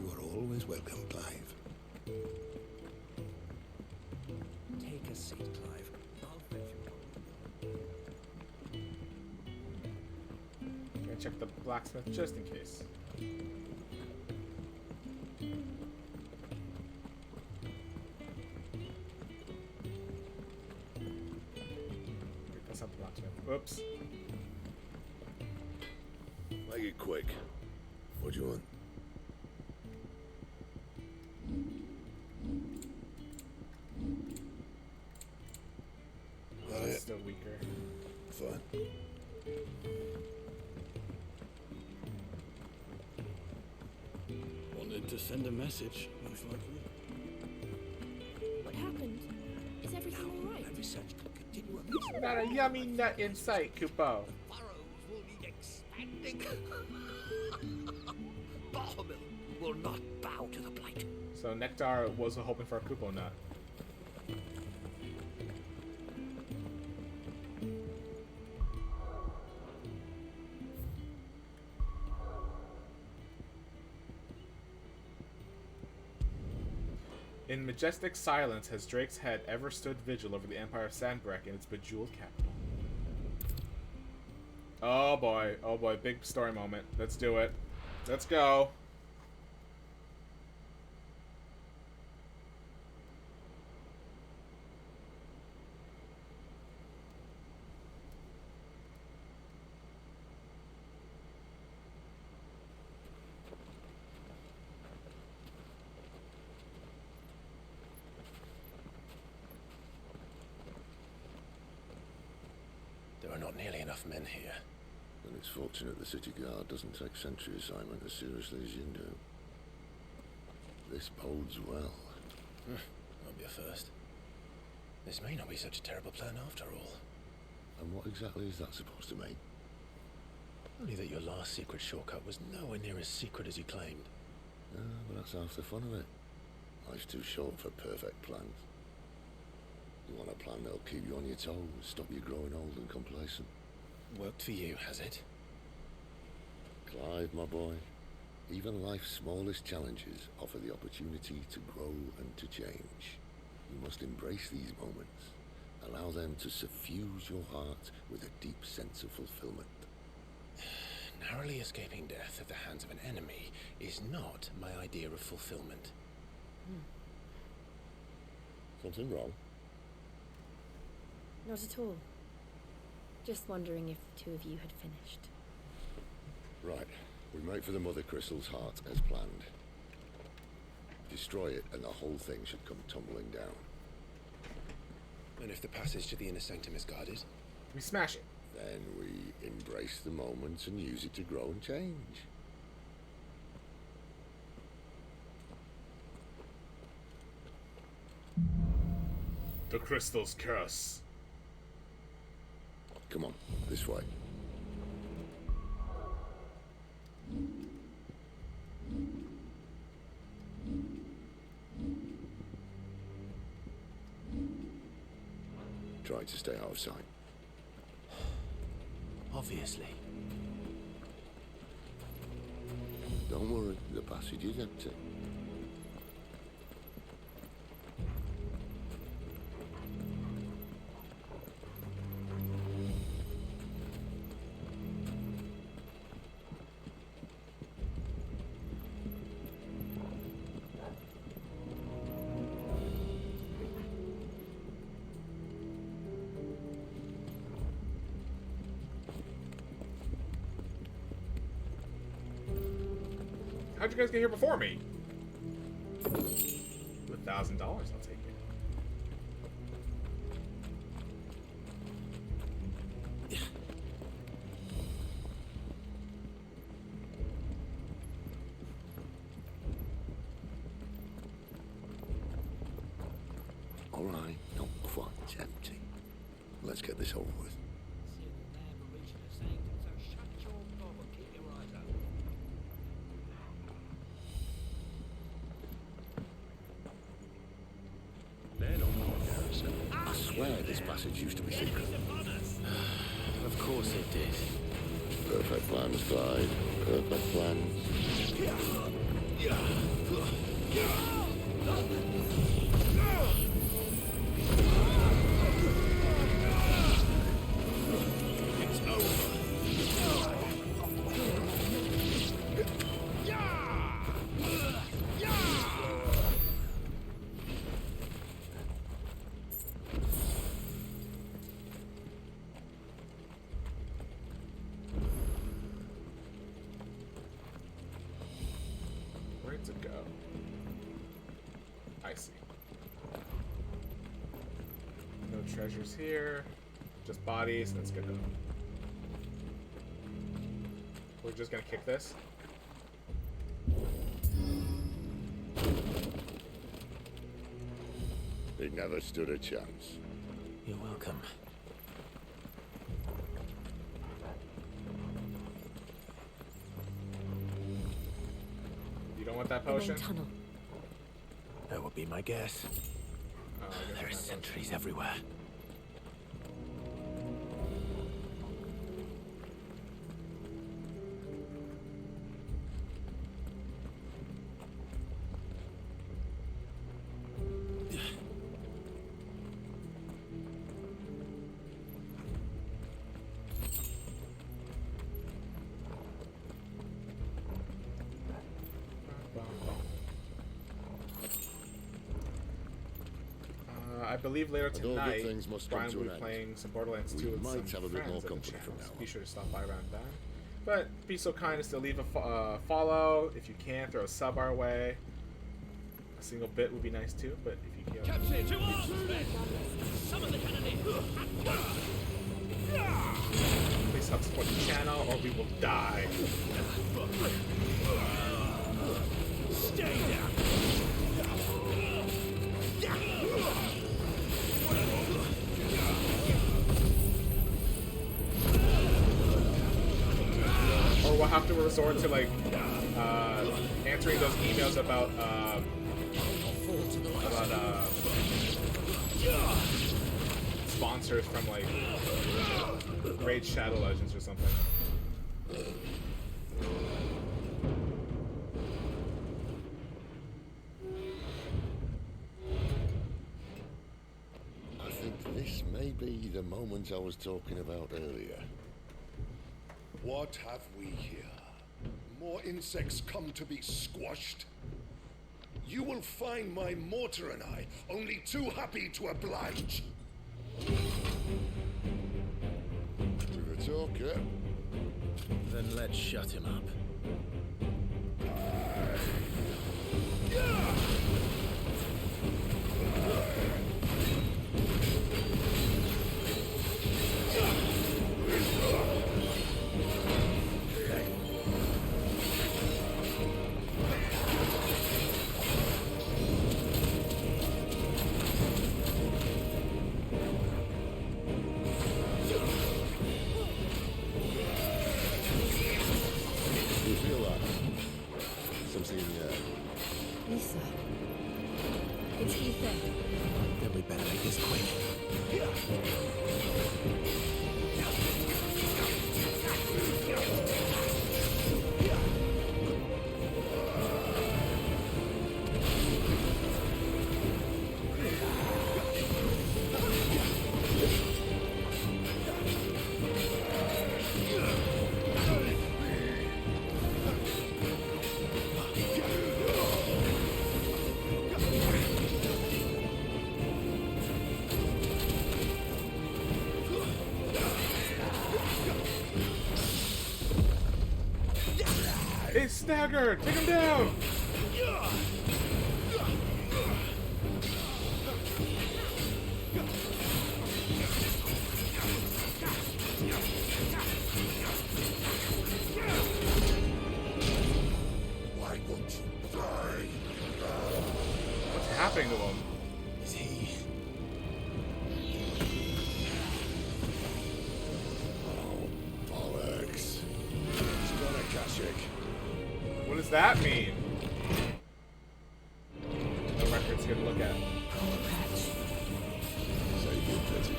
You are always welcome, Clive. Take a seat, Clive. I'll fetch you. Gonna check the blacksmith just in case. That's not the blacksmith. Whoops. Make it quick. What do you want? Oh, it's still weaker. Fine. Wanted to send a message, most likely. What happened? Is everything alright? Research could continue. Not a yummy nut in sight, Kupo. Burrows will need expanding. Bahamut will not bow to the blight. So Nectar was hoping for a Kupo nut. In majestic silence has Drake's head ever stood vigil over the Empire of Sandbreck and its bejeweled capital. Oh boy, big story moment. Let's do it. Let's go. There are not nearly enough men here. Then it's fortunate the city guard doesn't take sentry assignment as seriously as you do. This bodes well. That'll be a first. This may not be such a terrible plan after all. And what exactly is that supposed to mean? Only that your last secret shortcut was nowhere near as secret as you claimed. Yeah, but that's half the fun of it. Life's too short for perfect plans. You want a plan that'll keep you on your toes, stop you growing old and complacent. Worked for you, has it? Clive, my boy, even life's smallest challenges offer the opportunity to grow and to change. You must embrace these moments. Allow them to suffuse your heart with a deep sense of fulfillment. Narrowly escaping death at the hands of an enemy is not my idea of fulfillment. Something wrong? Not at all. Just wondering if the two of you had finished. Right. We make for the Mothercrystals' heart as planned. Destroy it and the whole thing should come tumbling down. And if the passage to the inner sanctum is guarded? We smash it. Then we embrace the moment and use it to grow and change. The crystal's curse. Come on, this way. Try to stay out of sight. Obviously. Don't worry, the passage is empty. How'd you guys get here before me? $1,000, I'll take it. All right, not quite empty. Let's get this over with. I swear this passage used to be secret. Of course it did. Perfect plans, Clyde. Perfect plans. It's over. treasures here. Just bodies. Let's get them. We're just gonna kick this. They never stood a chance. You're welcome. You don't want that The main potion? tunnel. That would be my guess. There are sentries everywhere. I believe later And all good tonight, things must come Brian to will an be end. playing some Borderlands We 2 with might some have a bit more friends of the company from channel. now Be on. sure to stop by around then. But be so kind as to leave a follow. If you can, throw a sub our way. A single bit would be nice too, but if you can... Captain, to arms, men! Summon the cannoneer! Please help support the channel or we will die. Stay down! Or we'll have to resort to like answering those emails about sponsors from like Raid Shadow Legends or something. I think this may be the moment I was talking about earlier. What have we here? More insects come to be squashed? You will find my mortar and I only too happy to oblige. To the talker. Then let's shut him up. You feel that? Something, Lisa. It's Ethan. Then we better make this quick. It's staggered! Take him down! Why won't you die? What's happening to him? Is he... bollocks. It's gonna Kashyyyk. What does that mean? No records here to look at. Save your pity.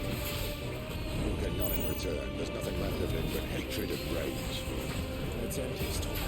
You'll get none in return. There's nothing left of him but hatred and rage. Let's end his torment.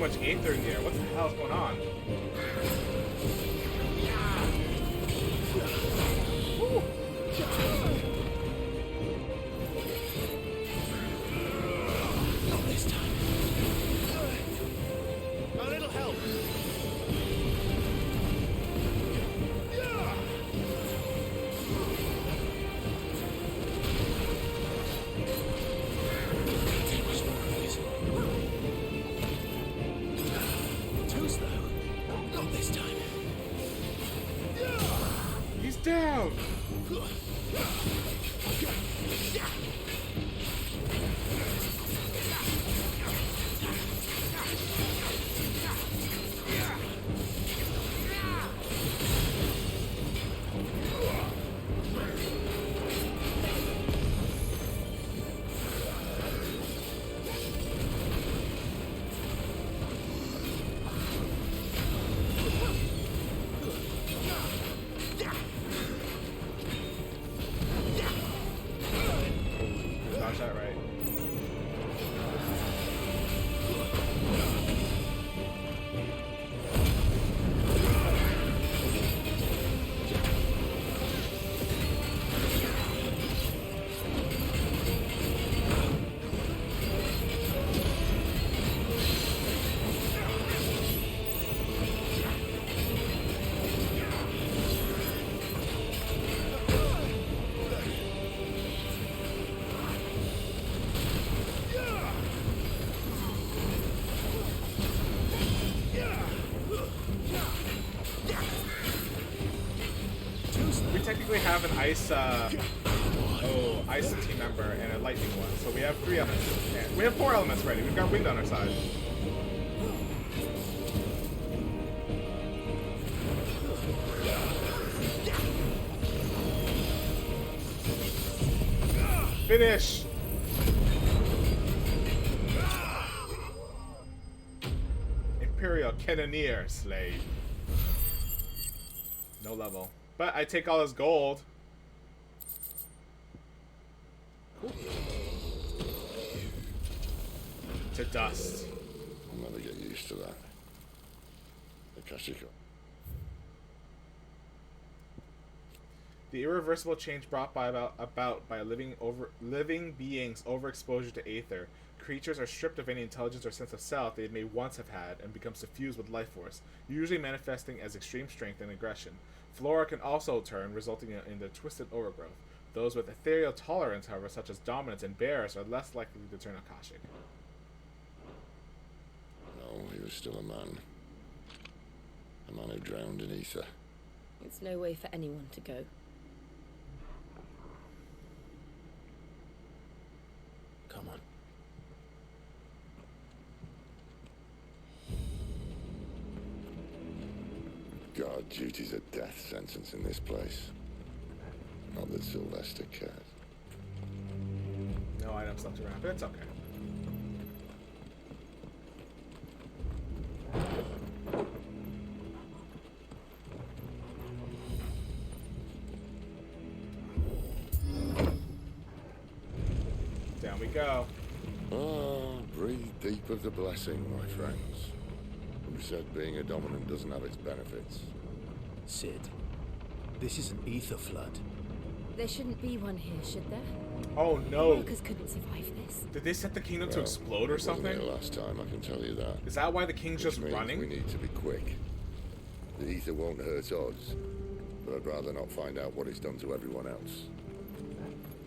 much aether in the air. What the hell's going on? Woo. Not this time. A little help. Too slow. Not this time. He's down. Dodge that right. We technically have an ice, ice team member and a lightning one, so we have 3 elements. And we have 4 elements ready. We've got wind on our side. Finish! Imperial Cannoneer Slave. No level. But I take all his gold. Cool. To dust. I'll never get used to that. The irreversible change brought about by living beings' overexposure to aether. Creatures are stripped of any intelligence or sense of self they may once have had and become suffused with life force, usually manifesting as extreme strength and aggression. Flora can also turn, resulting in the twisted overgrowth. Those with ethereal tolerance, however, such as dominance and bears, are less likely to turn Akashic. No, he was still a man. A man who drowned in ether. It's no way for anyone to go. Come on. Guard duty's a death sentence in this place. Not that Sylvester cares. No items left around, but it's okay. Down we go. Ah, breathe deep of the blessing, my friends. Who said being a dominant doesn't have its benefits? Sid, this is an ether flood. There shouldn't be one here, should there? Oh no! Workers couldn't survive this. Did they set the kingdom to explode or something? Wasn't here last time, I can tell you that. Is that why the king's Which just means running? We need to be quick. The ether won't hurt us, but I'd rather not find out what it's done to everyone else.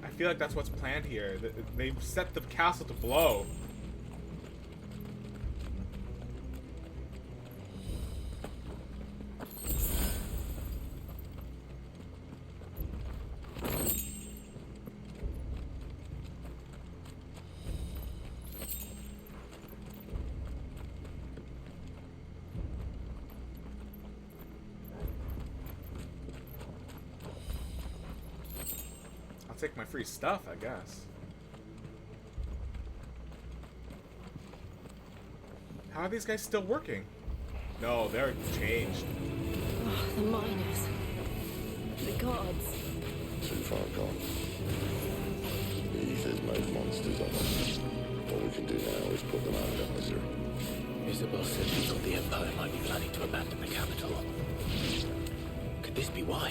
I feel like that's what's planned here. They've set the castle to blow. I'll take my free stuff, I guess. How are these guys still working? No, they're changed. Oh, the miners. The gods. Too far gone. The ether's made monsters of us. All we can do now is put them out of their misery. Isabel said she thought the Empire might be planning to abandon the capital. Could this be why?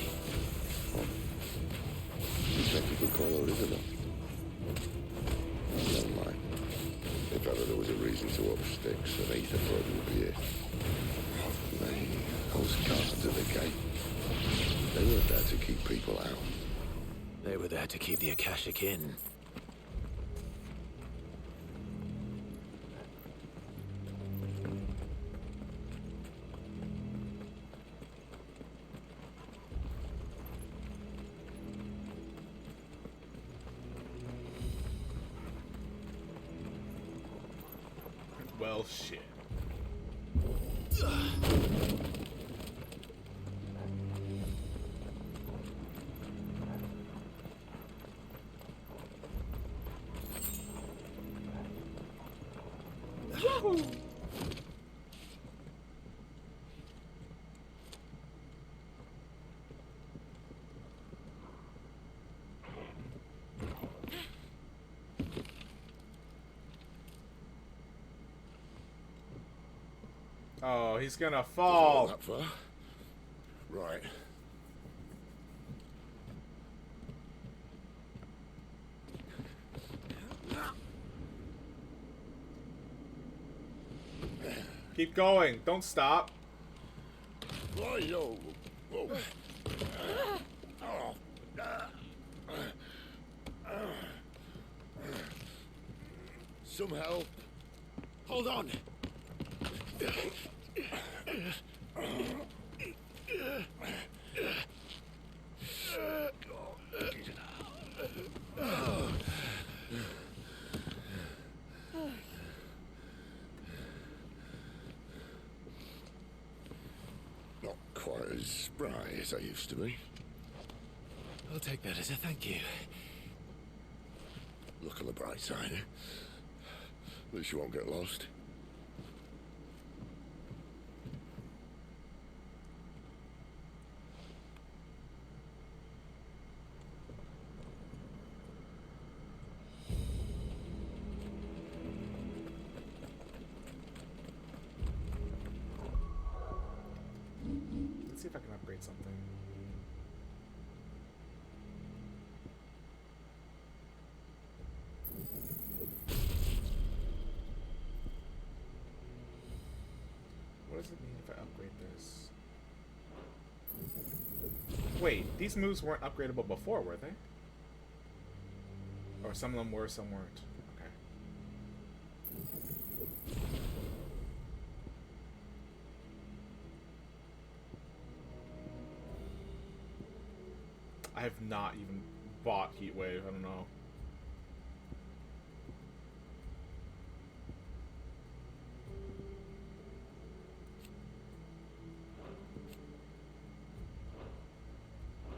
You think you could call her Isabel? Never mind. If ever there was a reason to up sticks, an ether flood would be it. Man, those guards at the gate. They weren't there to keep people out. They were there to keep the Akashic in. Well, shit. Oh, he's gonna fall. That far? Right. Keep going. Don't stop. Whoa. Some help. Hold on. Not quite as spry as I used to be. I'll take that as a thank you. Look on the bright side, eh? At least you won't get lost. Let's see if I can upgrade something. What does it mean if I upgrade this? Wait, these moves weren't upgradable before, were they? Or some of them were, some weren't. Okay. I have not even bought Heatwave, I don't know.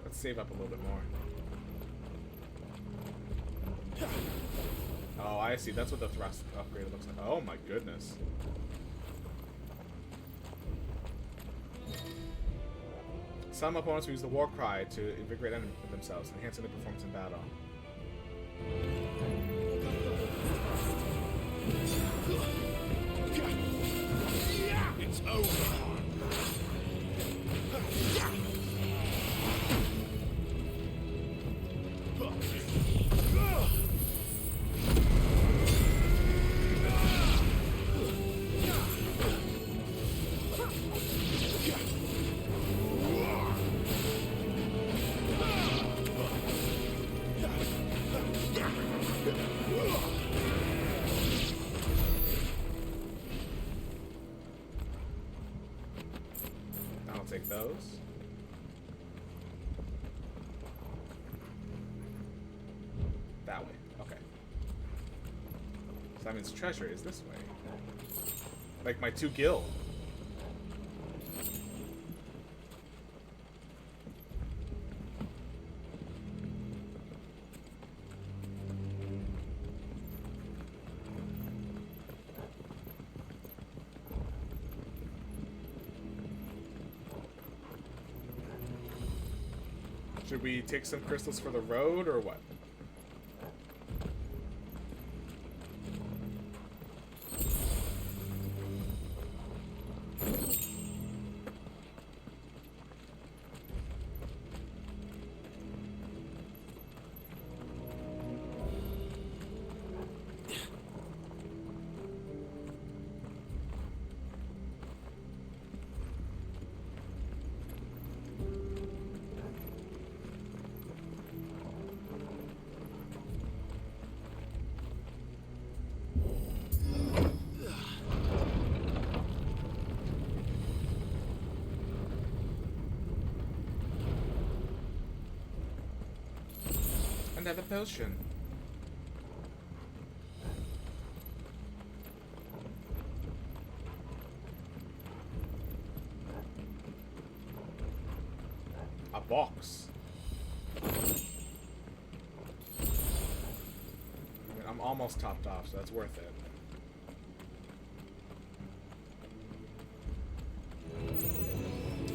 Let's save up a little bit more. Oh, I see. That's what the thrust upgrade looks like. Oh my goodness. Some opponents will use the war cry to invigorate themselves, enhancing their performance in battle. It's over. I'll take those. That way. Okay. So that means treasure is this way. Like my 2 gil. Should we take some crystals for the road or what? another potion. A box. I mean, I'm almost topped off, so that's worth it.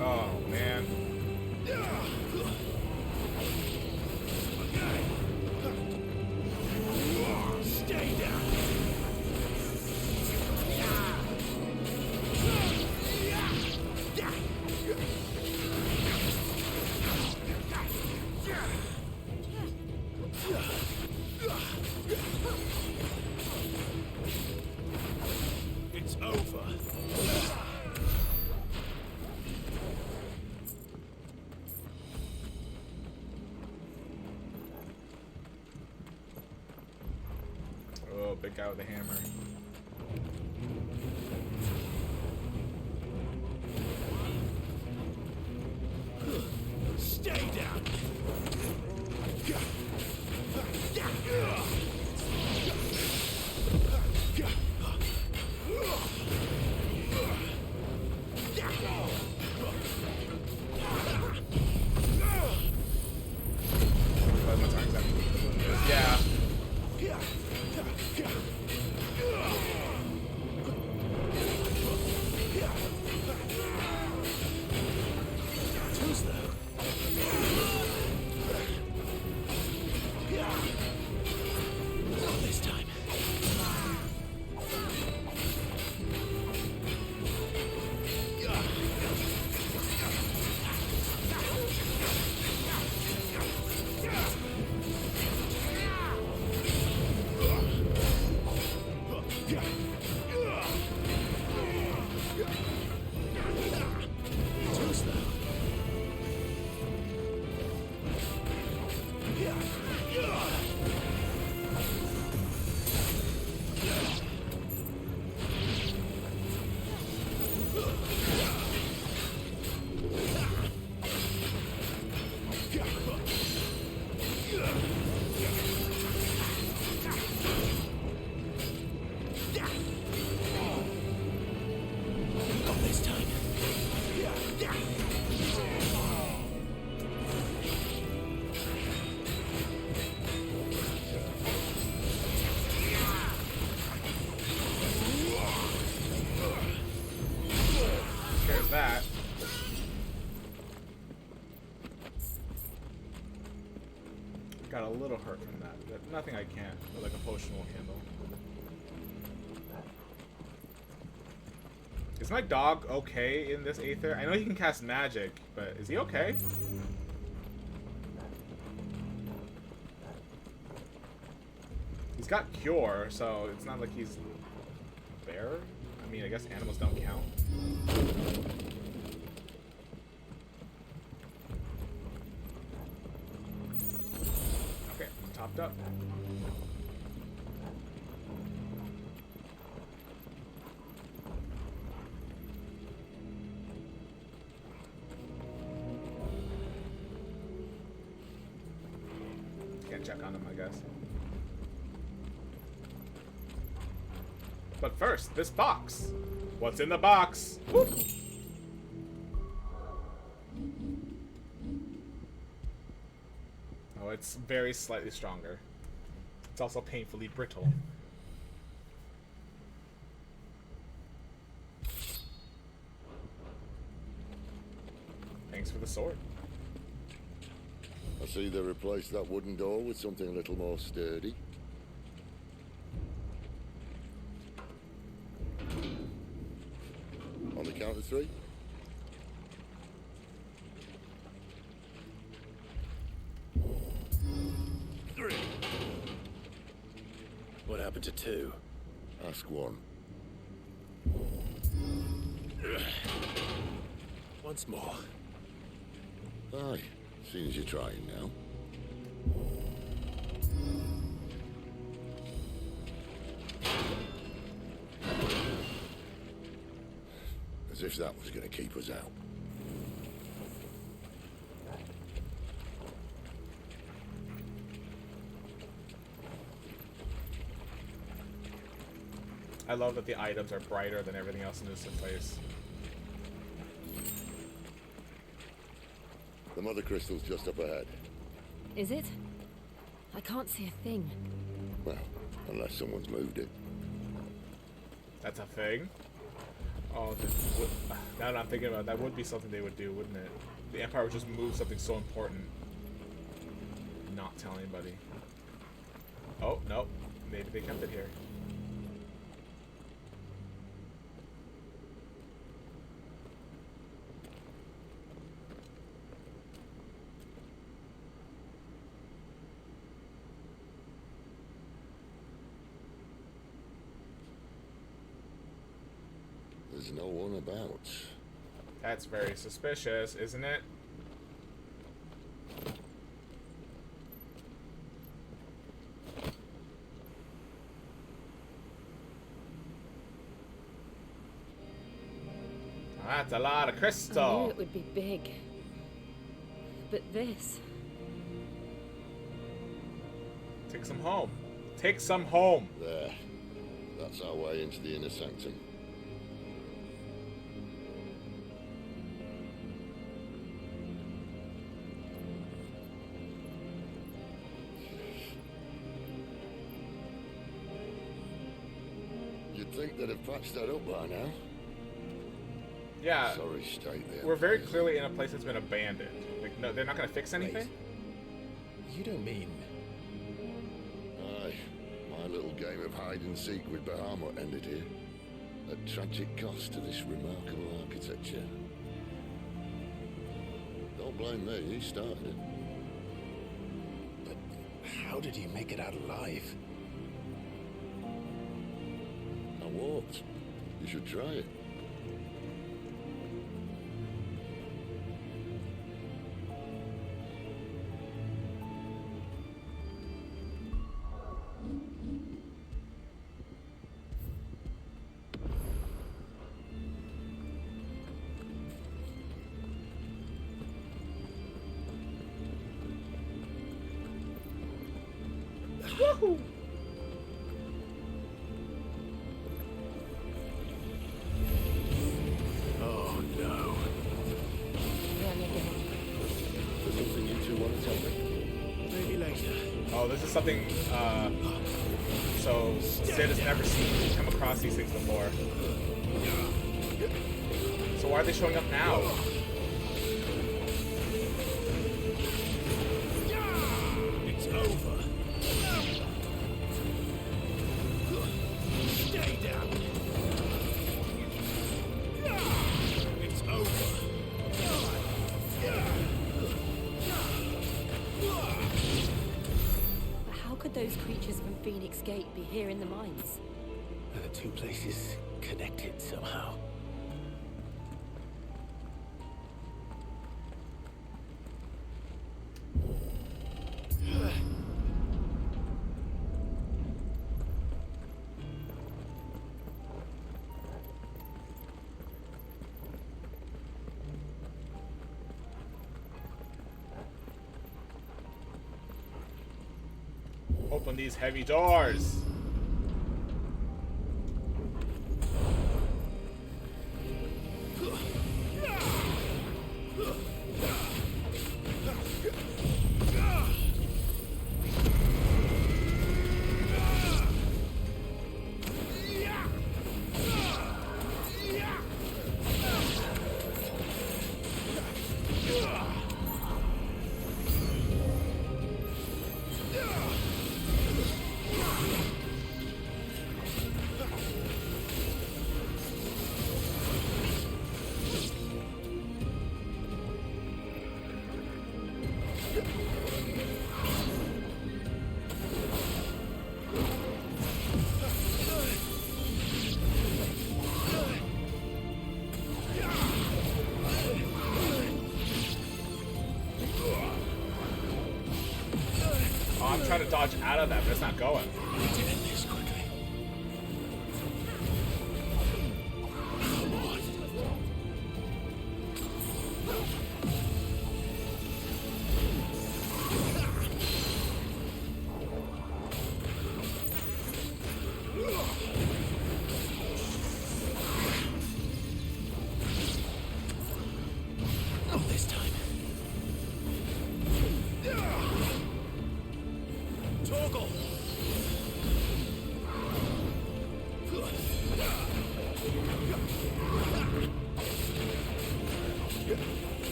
Oh, man. Stay down. It's over. Oh, big guy with a hammer. Stay down. Yeah. This time. There's that. Got a little hurt from that, but nothing I can't, but like a potion will handle. Is my dog okay in this Aether? I know he can cast magic, but is he okay? He's got cure, so it's not like he's bear. I mean, I guess animals don't count. Okay, I'm topped up. Can't check on him, I guess. But first, this box. What's in the box? Whoop. Oh, it's very slightly stronger. It's also painfully brittle. Thanks for the sword. I see they replaced that wooden door with something a little more sturdy. On the count of three. What happened to two? Ask one. Once more. Aye, seeing as you're trying now. As if that was going to keep us out. I love that the items are brighter than everything else in this place. The Mothercrystals just up ahead. Is it? I can't see a thing. Well, unless someone's moved it. That's a thing? Oh, now that I'm thinking about it, that would be something they would do, wouldn't it? The Empire would just move something so important. Not tell anybody. Oh, no. Maybe they kept it here. There's no one about. That's very suspicious, isn't it? That's a lot of crystal. I knew it would be big. But this... Take some home. Take some home. There. That's our way into the inner sanctum. You'd think they'd have patched that up by now. Yeah. Sorry, state we're very clearly in a place that's been abandoned. Like, no, they're not going to fix anything? Wait. You don't mean... Aye. My little game of hide-and-seek with Bahamut ended here. At tragic cost to this remarkable architecture. Don't blame me, he started it. But how did you make it out alive? I walked. You should try it. Woohoo! Oh no. There's something you two want to tell me? Maybe later. Oh, this is something, so Sid has never come across these things before. So why are they showing up now? It's over. Stay down. It's over. But how could those creatures from Phoenix Gate be here in the mines? Are the two places connected somehow? Open these heavy doors. I'm trying to dodge out of that, but it's not going.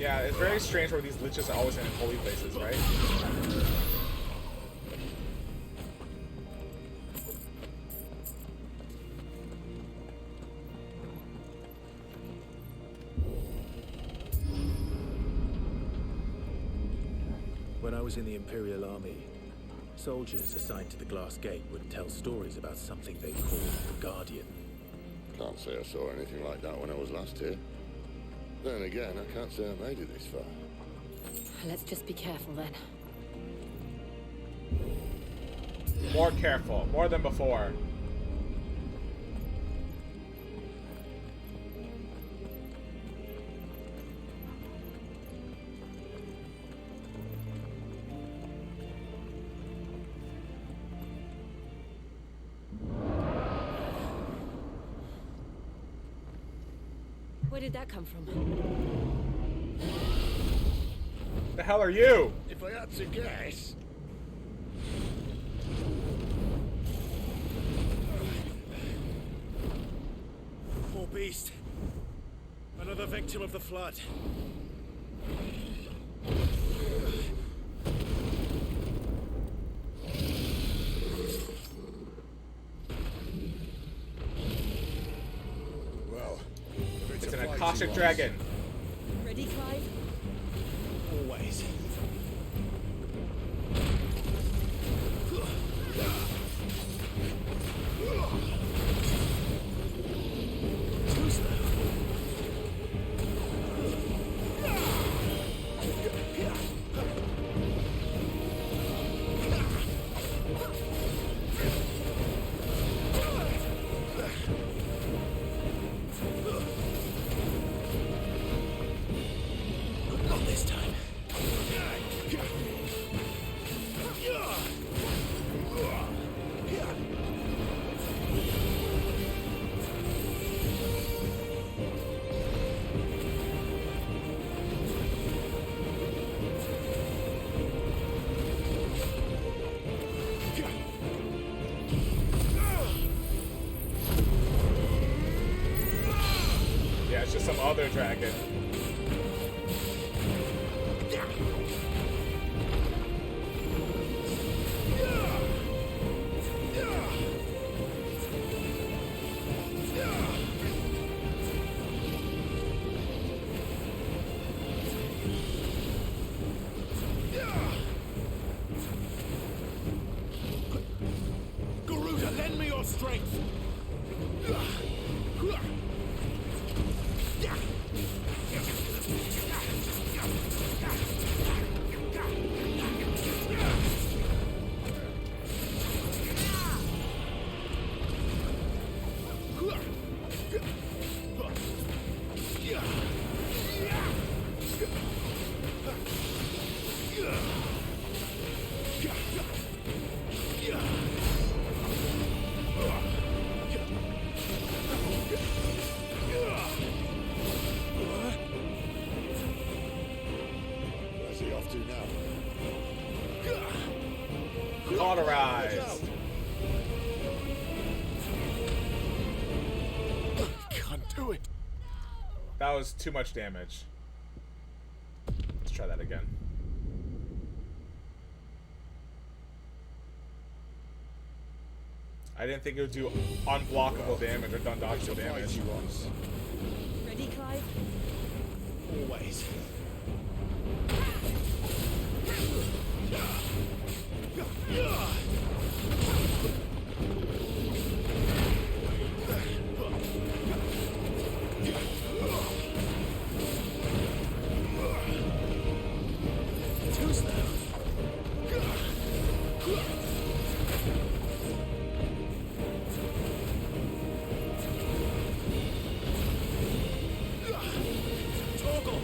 Yeah, it's very strange where these liches are always in holy places, right? When I was in the Imperial Army, soldiers assigned to the Glass Gate would tell stories about something they called the Guardian. Can't say I saw anything like that when I was last here. Then again, I can't say I made it this far. Let's just be careful then. More careful, more than before. Where did that come from? The hell are you? If I had to guess... Poor beast. Another victim of the flood. Well, It's an Akashic dragon. Ready, Clive? Always. Too slow. Not this time. Yeah, it's just some other dragon. Garuda, lend me your strength. Where's he off to now? Cauterized. Can't do it. That was too much damage. Let's try that again. I didn't think it would do unblockable damage or undodgeable damage. Ready, Clive? Always. Too slow. Toggle.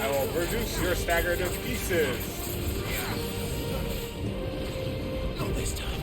I will reduce your stagger to pieces. Not this time.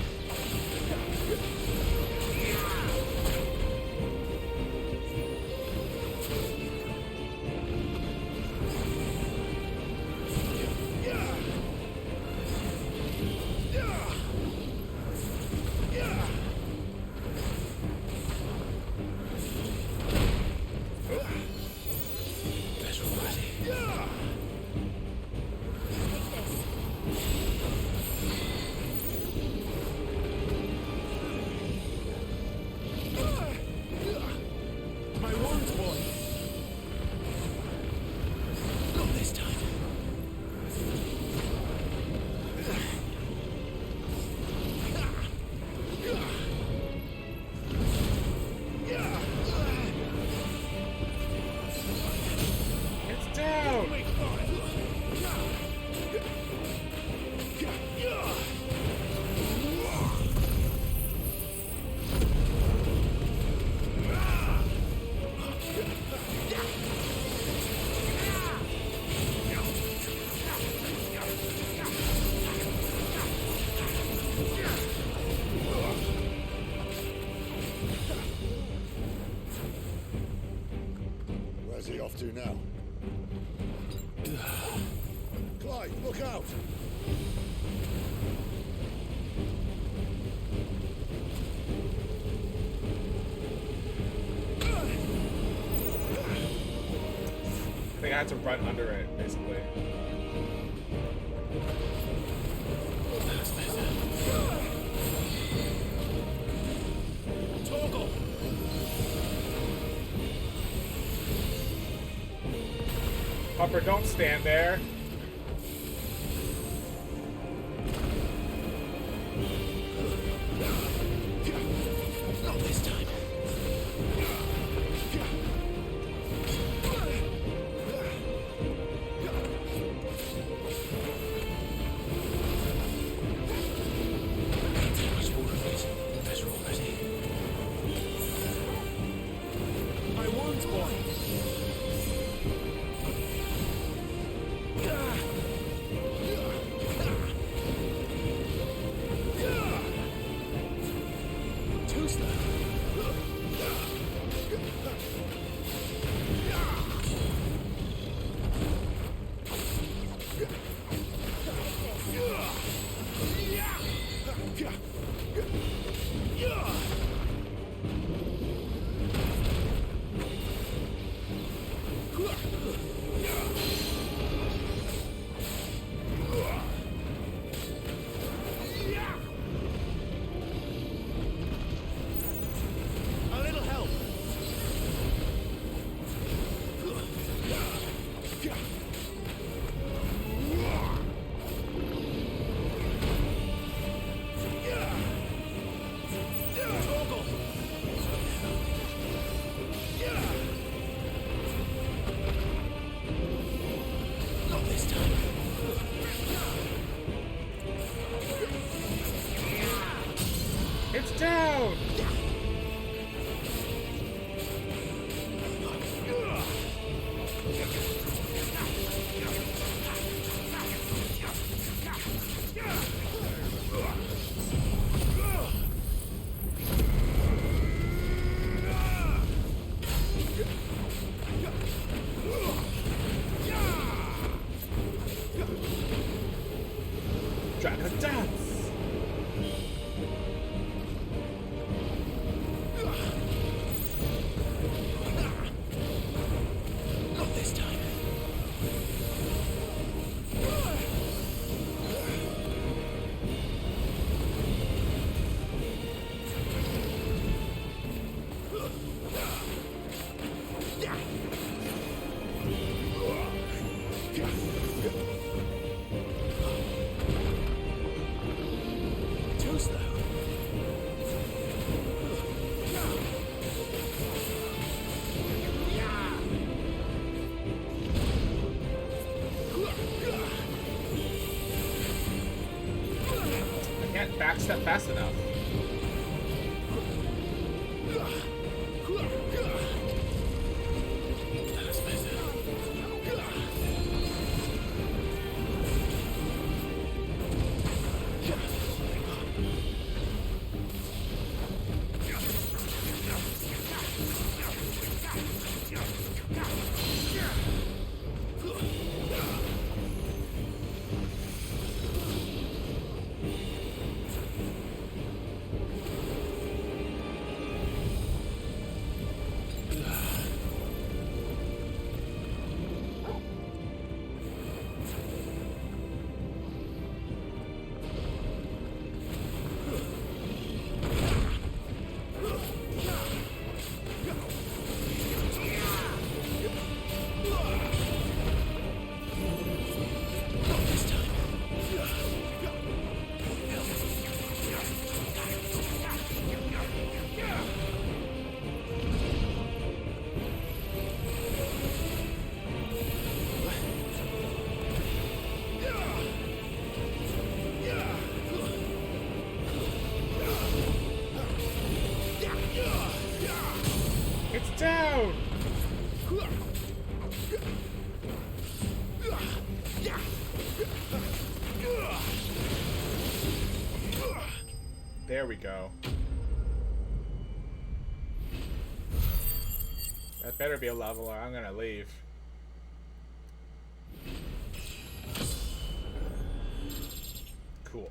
I had to run under it, basically. Toggle! Hopper, don't stand there. Not this time. I want one. Too slow. A little help. Toggle. Not this time. It's down! Dragon dance! Not this time. Too slow. I can't backstep fast enough. It's down! There we go. That better be a level or I'm gonna leave. Cool.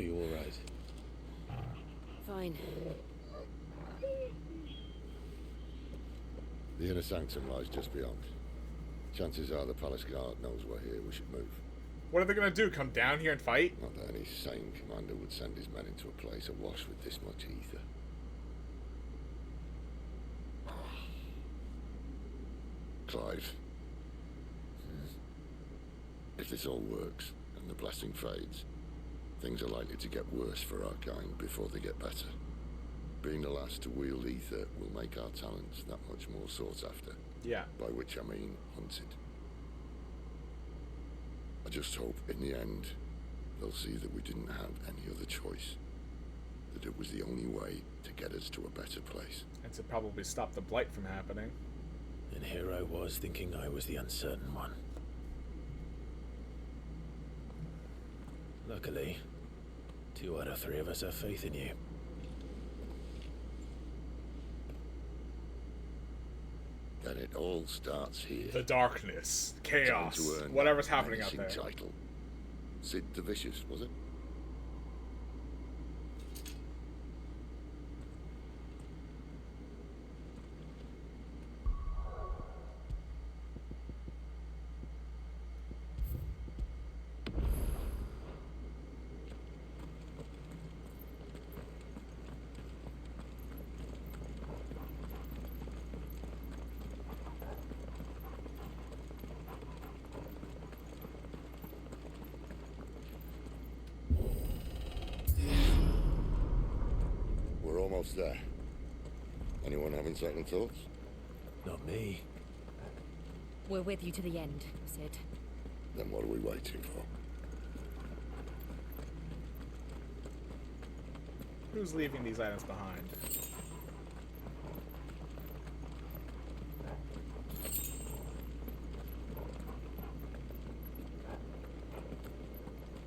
Are you alright? Fine. The inner sanctum lies just beyond. Chances are the palace guard knows we're here. We should move. What are they gonna do? Come down here and fight? Not that any sane commander would send his men into a place awash with this much ether. Clive. If this all works, and the blessing fades, things are likely to get worse for our kind before they get better. Being the last to wield ether will make our talents that much more sought after. Yeah. By which I mean hunted. I just hope in the end they'll see that we didn't have any other choice. That it was the only way to get us to a better place. And to probably stop the blight from happening. And here I was thinking I was the uncertain one. Luckily, 2 out of 3 of us have faith in you. And it all starts here. The darkness, chaos, Time to earn whatever's that happening out menacing there. Title. Sid the Vicious, was it? We're almost there. Anyone having second thoughts? Not me. We're with you to the end, Sid. Then what are we waiting for? Who's leaving these items behind?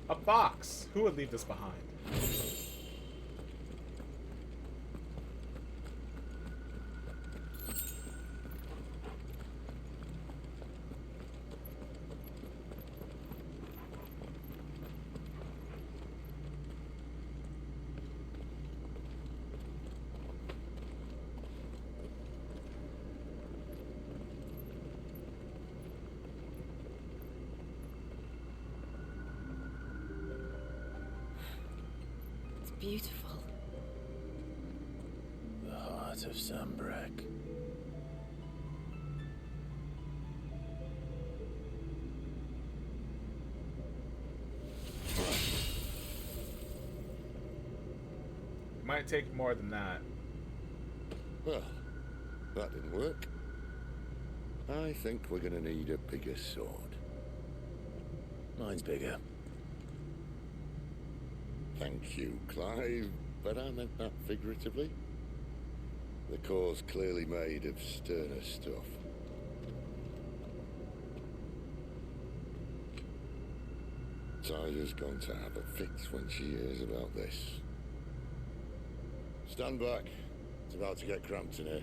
A box! Who would leave this behind? Beautiful. The heart of Sambrek. Might take more than that. Well, that didn't work. I think we're gonna need a bigger sword. Mine's bigger. Thank you, Clive, but I meant that figuratively. The core's clearly made of sterner stuff. Tyler's going to have a fix when she hears about this. Stand back. It's about to get cramped in here.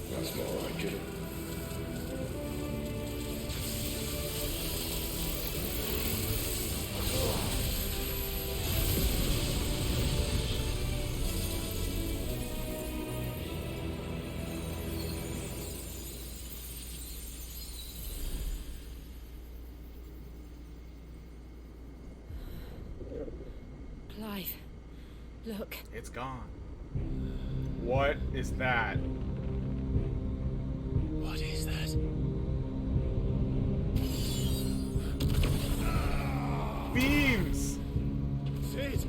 That's more like it. Clive, look. It's gone. What is that? What is that? Beams! Sid!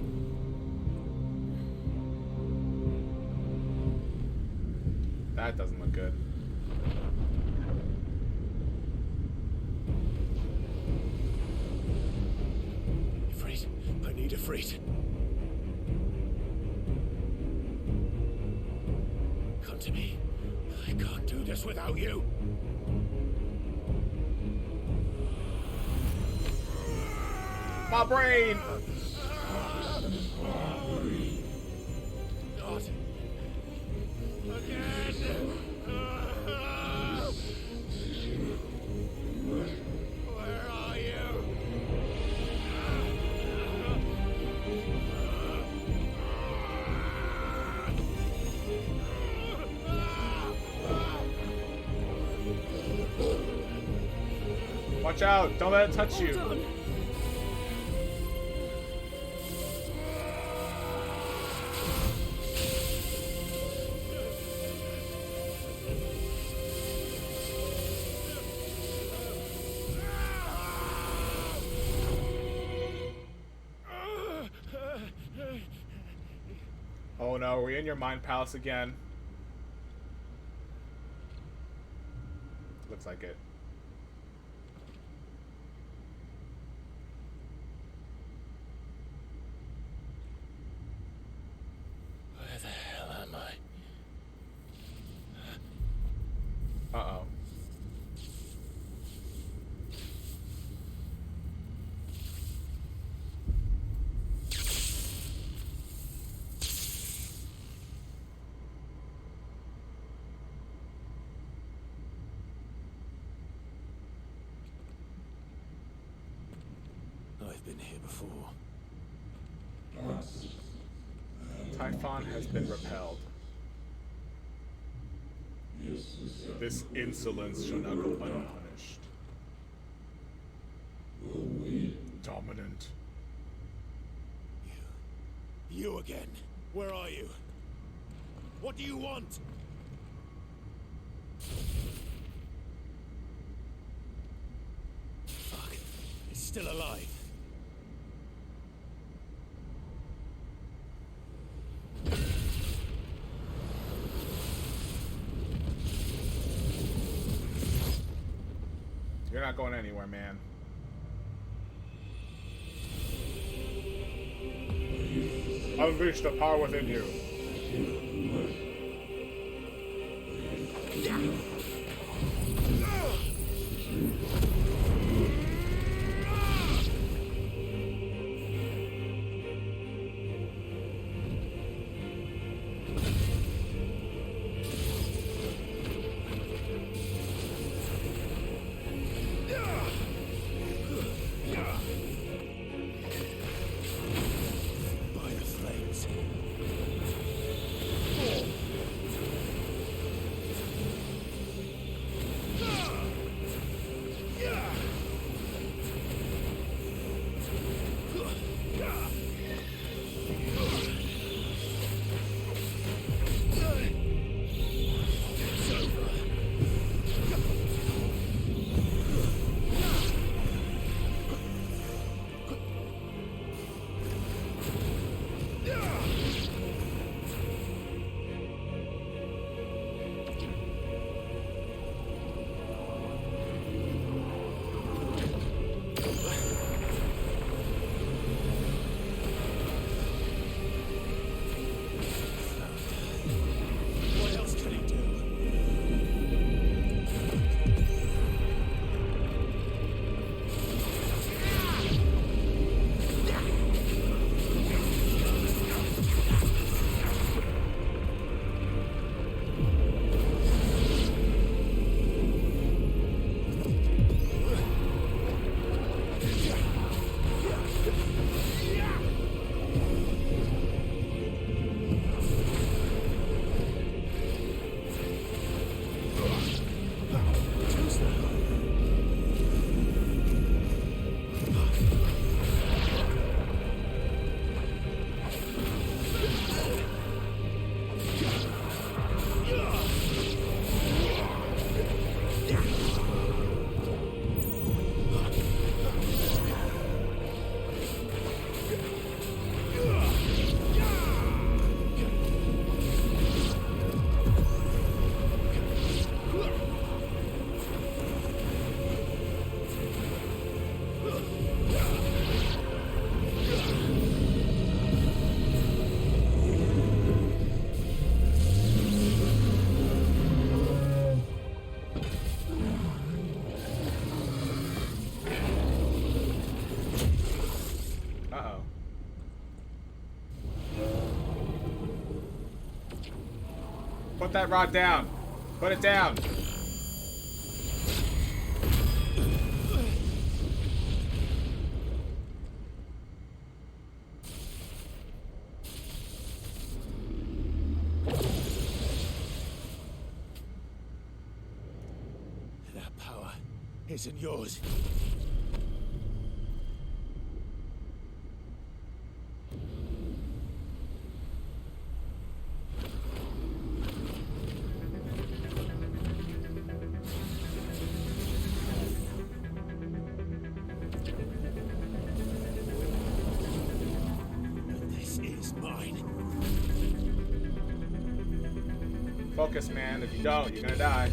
That doesn't look good. Ifrit. Come to me. I can't do this without you. My brain! Not again. Where are you? Watch out! Don't let it touch you! Hold on. Oh no, are we in your mind palace again? Looks like it. Where the hell am I? Uh-oh. I've been here before. Typhon has been repelled. This insolence shall not go unpunished. Dominant. You again. Where are you? What do you want? Fuck. It's still alive. You're not going anywhere, man. Unleash the power within you. By the flames. Put that rod down. Put it down. That power isn't yours. This is mine. Focus, man. If you don't, you're gonna die.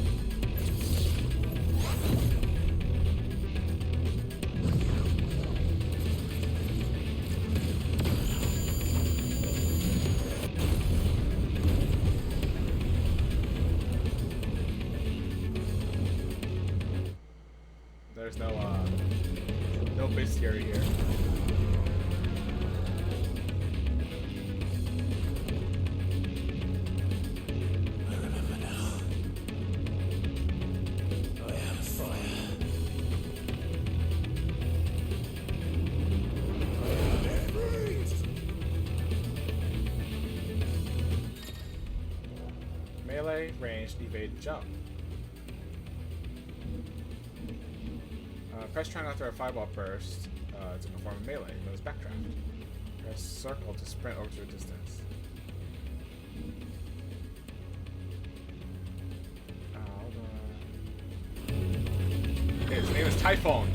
There's no big scary here. Melee, ranged, evade, jump. Press try not to throw a fireball burst to perform a melee. Notice backdraft. Press circle to sprint over to a distance. Okay, his name is Typhon.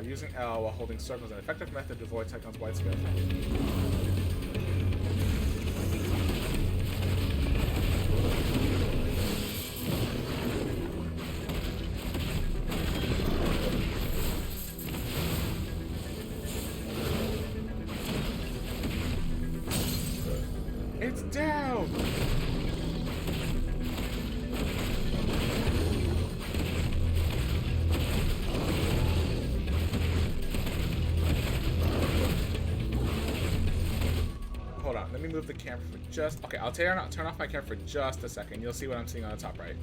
Using L while holding circle is an effective method to avoid Typhon's wide-scale effect. It's down! Hold on, let me move the camera for just... Okay, I'll turn off my camera for just a second. You'll see what I'm seeing on the top right.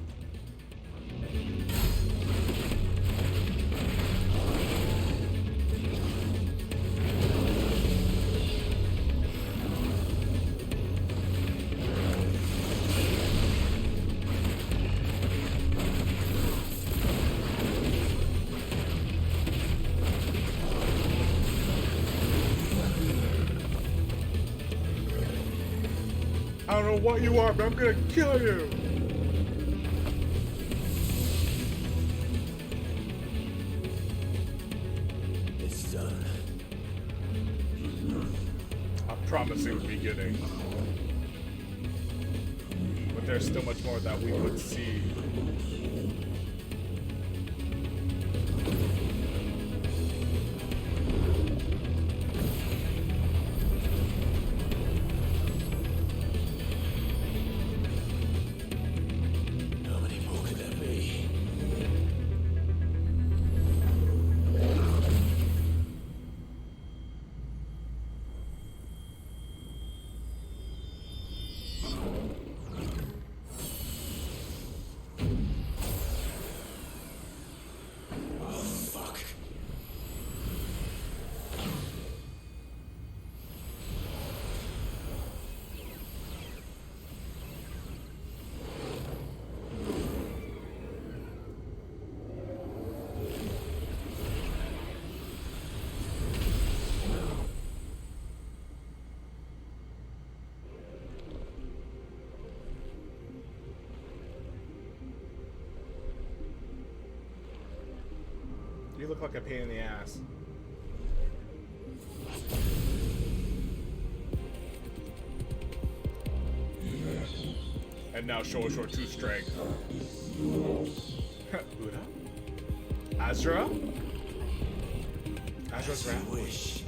I don't know what you are, but I'm gonna kill you! It's done. A promising beginning. But there's still much more that we would see. You look like a pain in the ass. And now show us your true strength. Buddha? Azra? Azra's rat? Wish.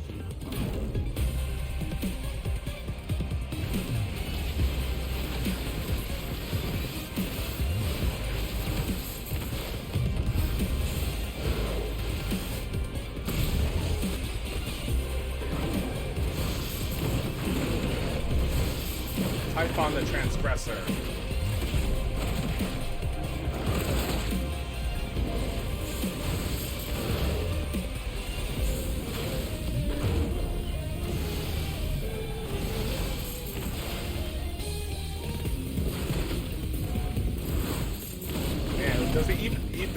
Typhon the Transgressor. Man, does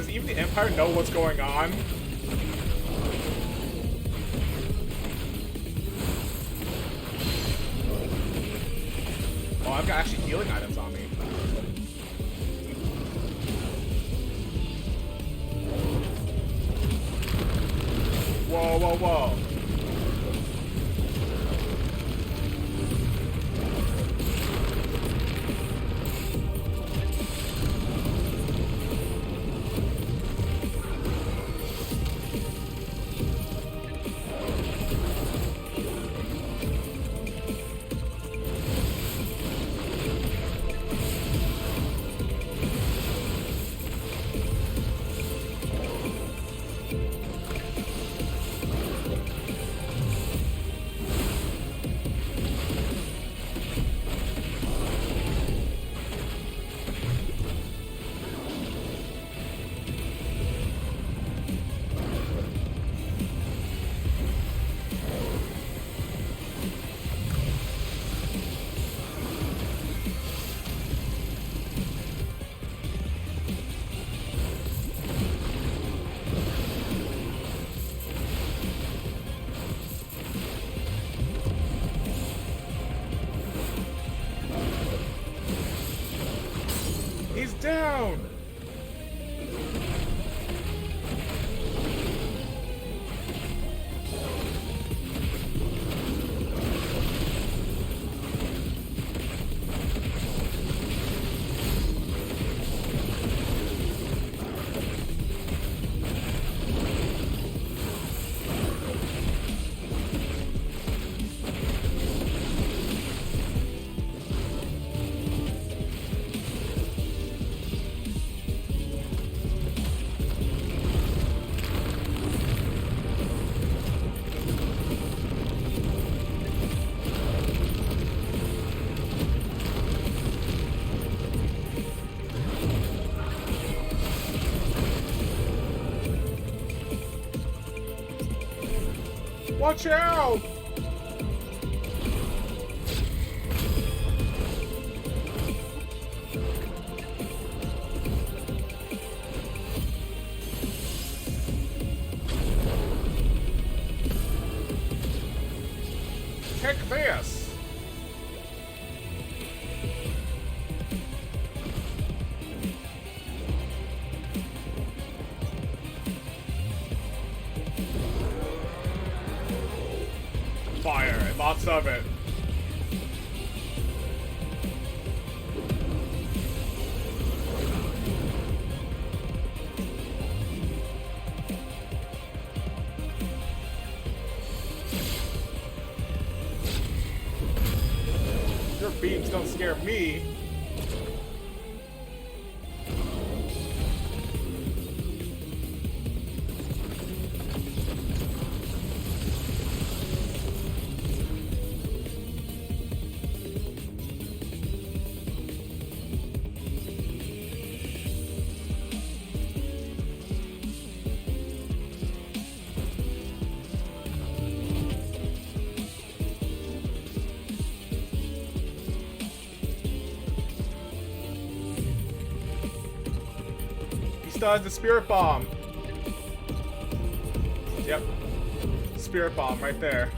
even the Empire know what's going on? Oh, I've got actually healing items on me. Whoa, whoa, whoa. He's down! Watch out! Take this! Fire, and lots of it. Your beams don't scare me. Still has the spirit bomb. Yep. Spirit bomb right there.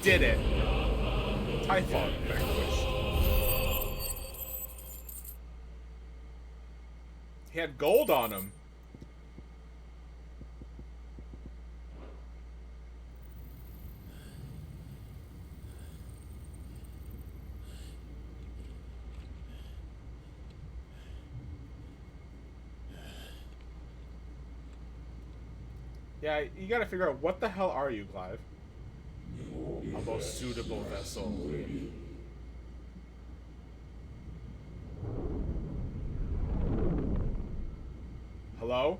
did it. Typhon vanquished. He had gold on him. Yeah, you gotta figure out what the hell are you, Clive? A most suitable vessel. Hello?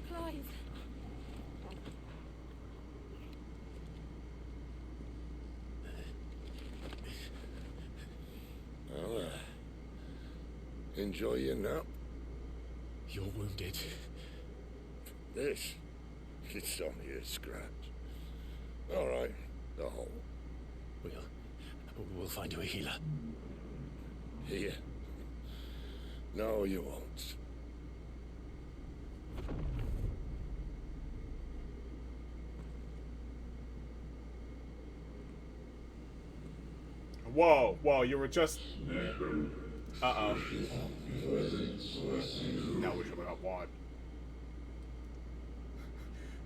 Clive. Well, enjoy your nap. You're wounded. This? It's only a scratch. All right, the hole. We'll find you a healer. Here? No, you won't. Whoa, whoa, you were just... Uh-oh. Now we should have what?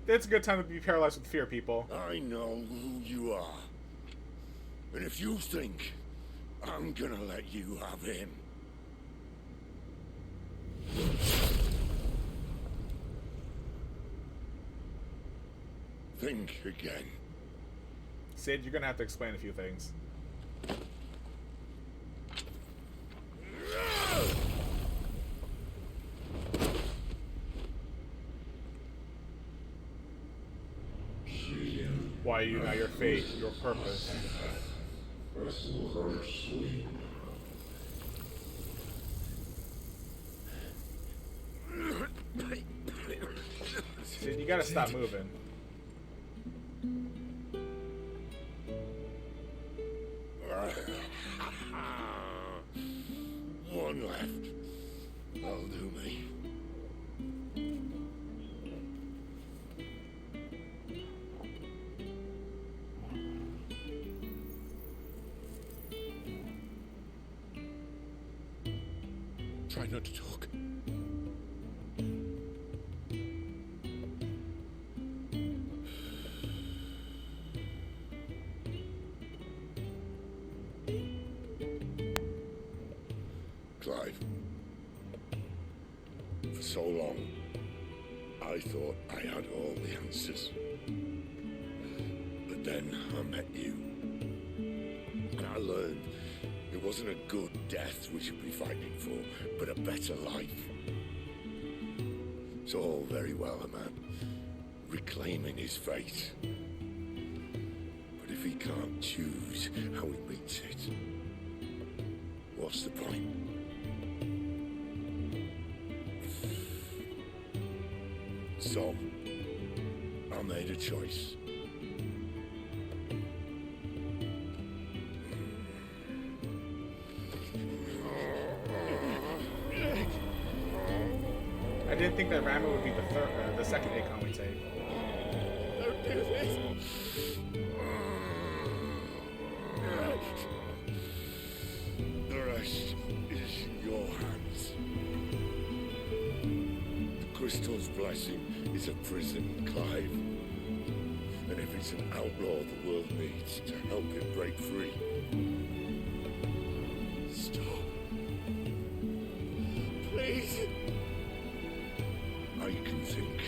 It's a good time to be paralyzed with fear, people. I know who you are. And if you think I'm gonna let you have him... think again. Sid, you're gonna have to explain a few things. Why you know your fate, your purpose. Sid, you gotta stop moving. One left. That'll do me. Try not to talk. Clive. For so long, I thought I had all the answers. But then I met you. And I learned it wasn't a good death we should be fighting for, but a better life. It's all very well, a man reclaiming his fate. But if he can't choose how he meets it, what's the point? So, I made a choice. I didn't think that ramen would be the second icon we take. Don't do this! The rest is in your hands. The crystal's blessing is a prison, Clive. And if it's an outlaw the world needs to help it break free. Stop. Please. I can think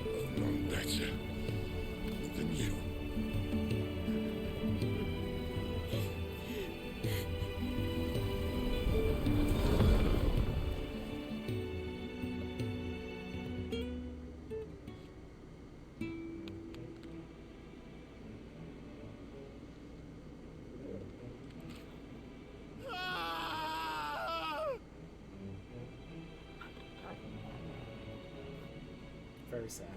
of none better than you. Very sad.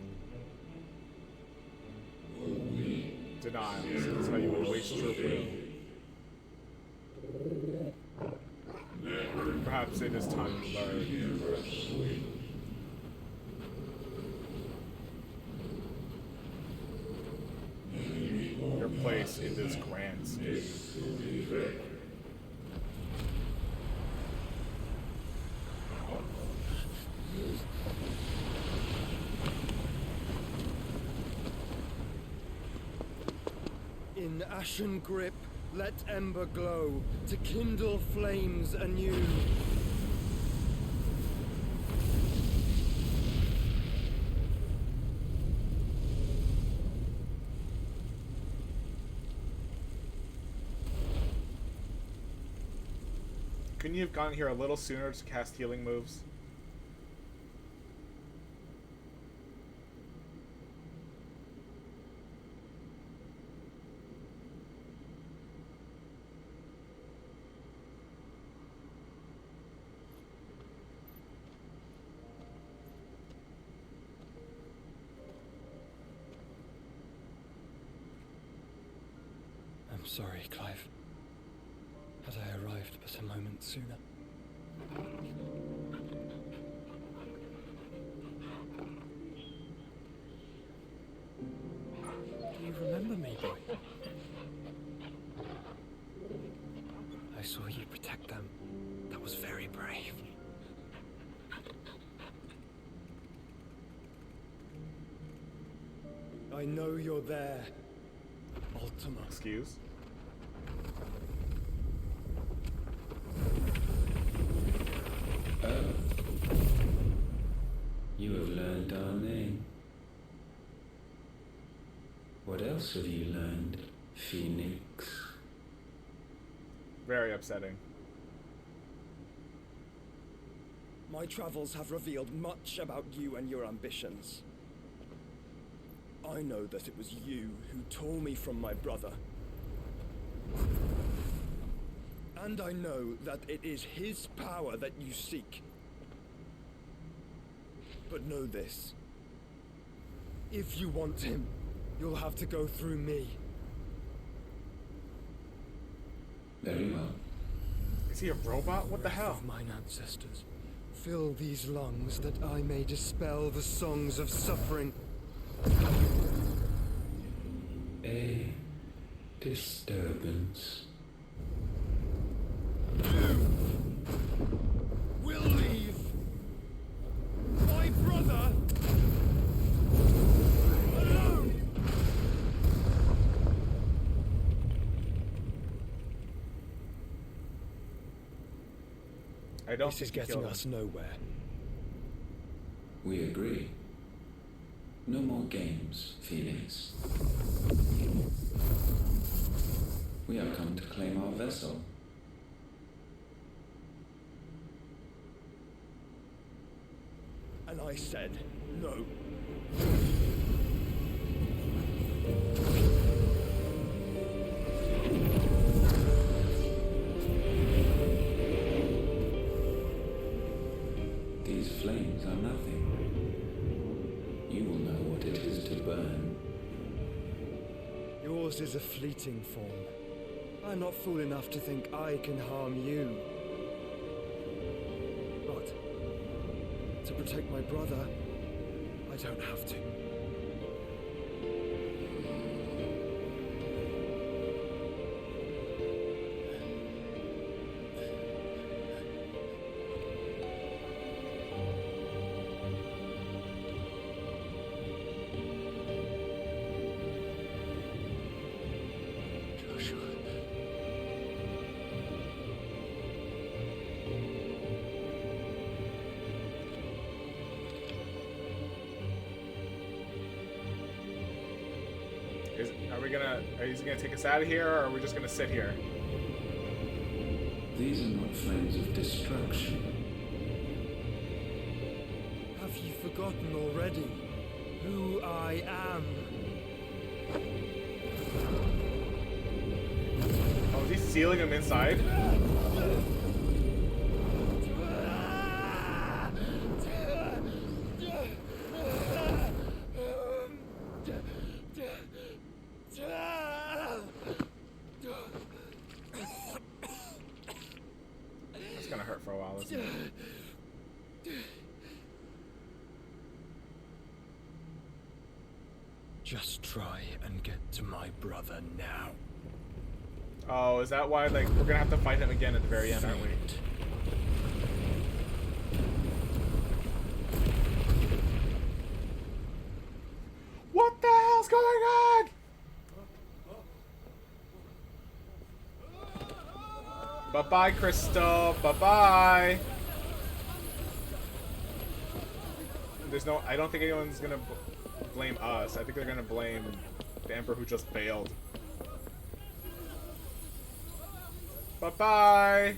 Denial. This is how you would waste your will. Perhaps it is time to learn. Your place in this grand state. In ashen grip, let ember glow, to kindle flames anew. Couldn't you have gotten here a little sooner to cast healing moves? I'm sorry, Clive. Had I arrived but a moment sooner. Do you remember me, boy? I saw you protect them. That was very brave. I know you're there, Ultima. Excuse? Oh. You have learned our name. What else have you learned, Phoenix? Very upsetting. My travels have revealed much about you and your ambitions. I know that it was you who tore me from my brother. And I know that it is his power that you seek. But know this. If you want him, you'll have to go through me. Very well. Is he a robot? What the hell? Of mine ancestors, fill these lungs that I may dispel the songs of suffering. A disturbance. We'll leave. My brother alone. I don't This think is getting us nowhere. We agree. No more games, Phoenix. We have come to claim our vessel. And I said no. These flames are nothing. You will know what it is to burn. Yours is a fleeting form. I'm not fool enough to think I can harm you. But to protect my brother, I don't have to. Are you gonna take us out of here, or are we just gonna sit here? These are not flames of destruction. Have you forgotten already who I am? Oh, is he sealing him inside? gonna hurt for a while, isn't it? Just try and get to my brother now. Oh, is that why, like, we're gonna have to fight him again at the very end, aren't we? What the hell's going on? Bye-bye, Crystal. Bye-bye. There's no... I don't think anyone's gonna blame us. I think they're gonna blame the Emperor who just failed. Bye-bye.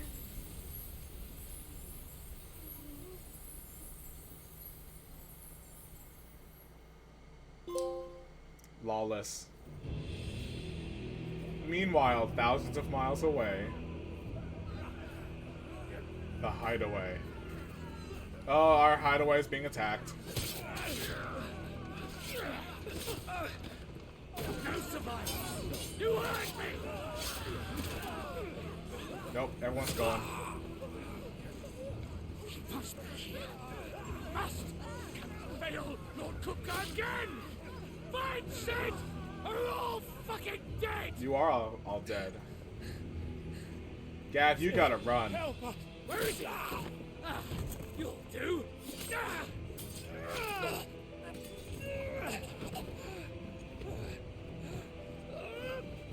Lawless. Meanwhile, thousands of miles away, the hideaway. Oh, our hideaway is being attacked. No survival. You hurt me. Nope, everyone's gone. She must be here. Must. Fail, Lord Cook again. Find Sid. Are all fucking dead. You are all dead. Gav, you gotta run. Help us. Where is he? You'll do.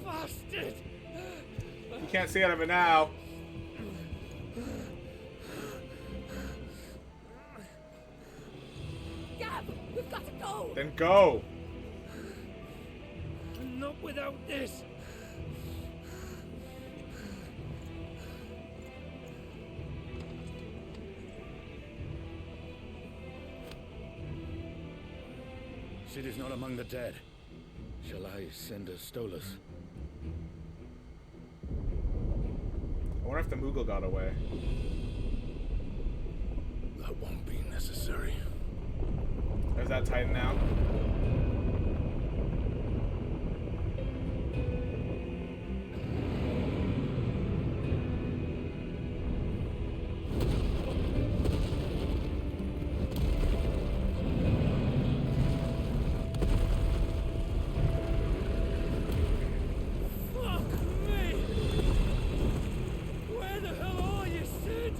Bastard. You can't see out of it now. Gab, we've got to go. Then go. Not without this. Sid is not among the dead. Shall I send a Stolas? I wonder if the Moogle got away. That won't be necessary. Is that Titan now?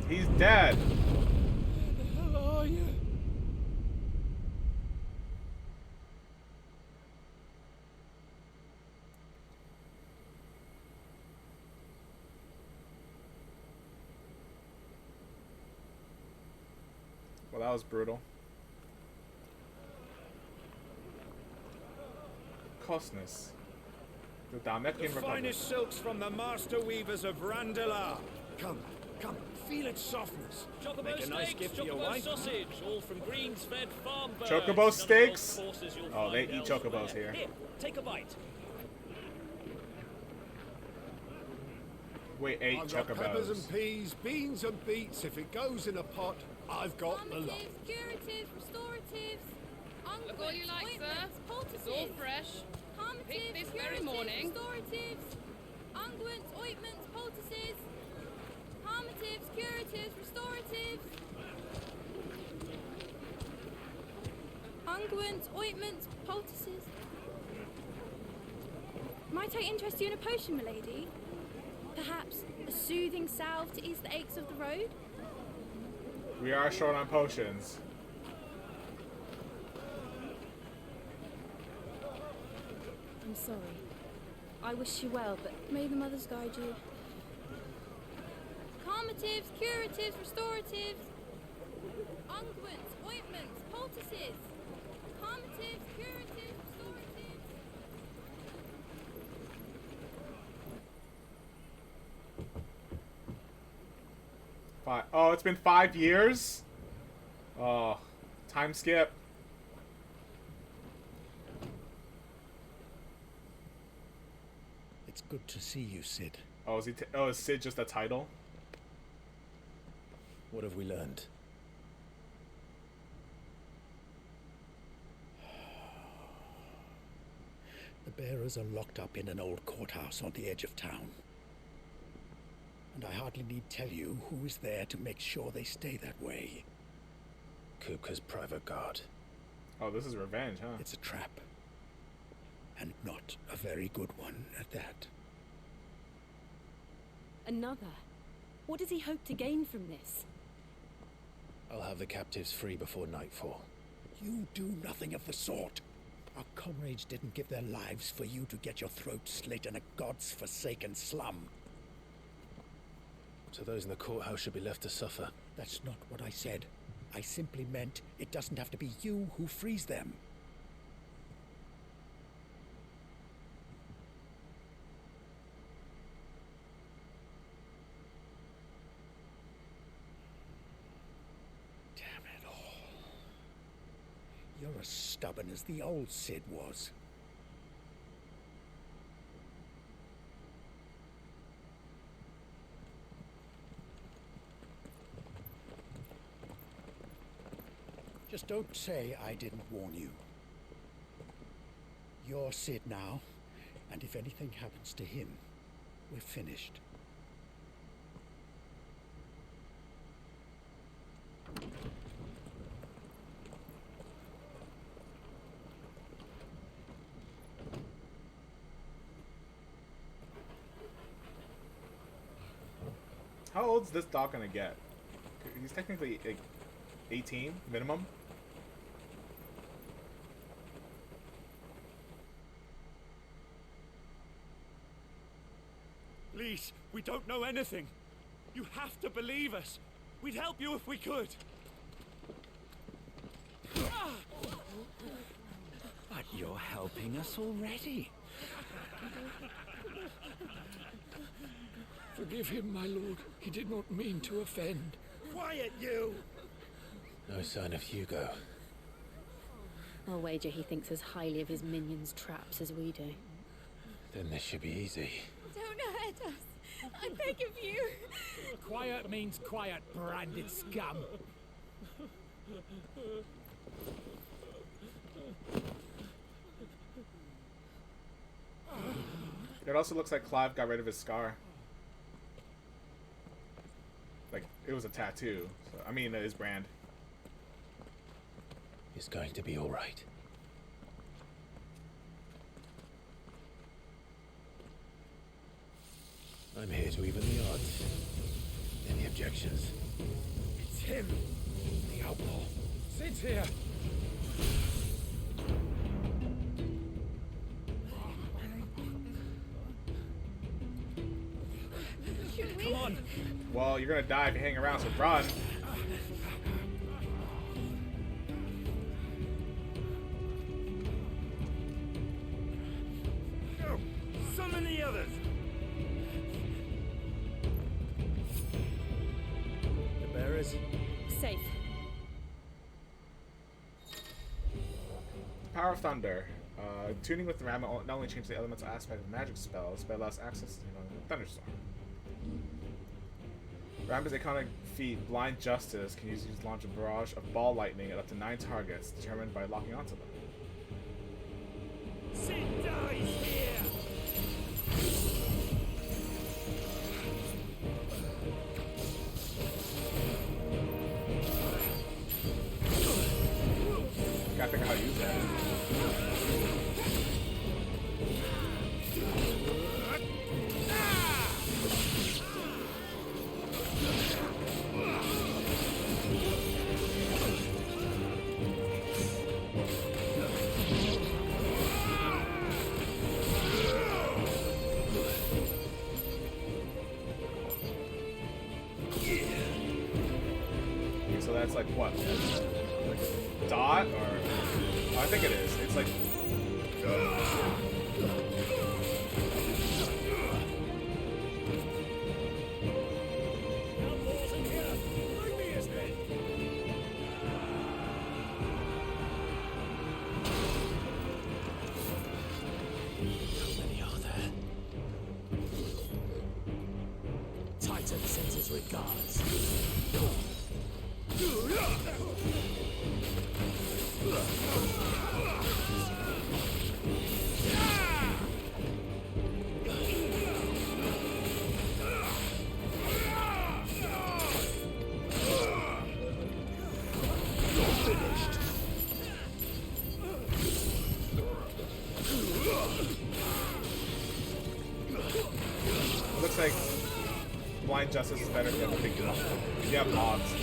He's dead. Where the hell are you? Well, that was brutal. Cosness. The Damekian Republic. Finest silks from the master weavers of Randalar. Come, feel its softness. Chocobo Make a nice steaks, gift for your chocobo wife. sausage, all from greens-fed farm birds. Chocobo None of steaks? those horses you'll Oh, they find eat elsewhere. chocobos here. Here, take a bite. We ate I've got peppers chocobos. and peas, beans and beets. If it goes in a pot, I've got the lot. Curatives, restoratives, Look all you like, sir. It's all fresh. Picked this very morning. restoratives, unguents, ointments, poultices, harmatives, curatives, restoratives, unguents, ointments, poultices. Might I interest you in a potion, milady? Perhaps a soothing salve to ease the aches of the road? We are short on potions. I'm sorry. I wish you well, but may the mothers guide you. Calmatives, curatives, restoratives, unguents, ointments, poultices. Calmatives, curatives, restoratives. Oh, it's been 5 years? Oh, time skip. It's good to see you, Sid. Oh, is Sid just a title? What have we learned? The bearers are locked up in an old courthouse on the edge of town. And I hardly need tell you who is there to make sure they stay that way. Kupka's private guard. Oh, this is revenge, huh? It's a trap. And not a very good one at that. Another? What does he hope to gain from this? I'll have the captives free before nightfall. You do nothing of the sort. Our comrades didn't give their lives for you to get your throat slit in a god's forsaken slum. So those in the courthouse should be left to suffer. That's not what I said. I simply meant it doesn't have to be you who frees them. Damn it all. You're as stubborn as the old Cid was. Just don't say I didn't warn you. You're Cid now, and if anything happens to him, we're finished. How old's this dog gonna get? He's technically like 18 minimum. Please, we don't know anything. You have to believe us. We'd help you if we could. But you're helping us already. Forgive him, my lord. He did not mean to offend. Quiet, you! No sign of Hugo. I'll wager he thinks as highly of his minions' traps as we do. Then this should be easy. Don't hurt us. I beg of you. Quiet means quiet, branded scum. It also looks like Clive got rid of his scar. Like, it was a tattoo. So, I mean, his brand. It's going to be all right. I'm here to even the odds. Any objections? It's him, the outlaw. Sid's here. Come on. Well, you're gonna die if you hang around, so run. Go. Summon the others. The bearers? Safe. Power of Thunder. Tuning with the ram not only changes the elemental aspect of magic spells, but allows access to thunderstorm. Ram's iconic feat, Blind Justice, can use to launch a barrage of ball lightning at up to 9 targets, determined by locking onto them. Sid dies here. Gotta figure out how to use that. So that's like what? Like a dot or? Oh, I think it is. It's like. How many are there? Titan sends his regards. justice is better than the big one. You have mods.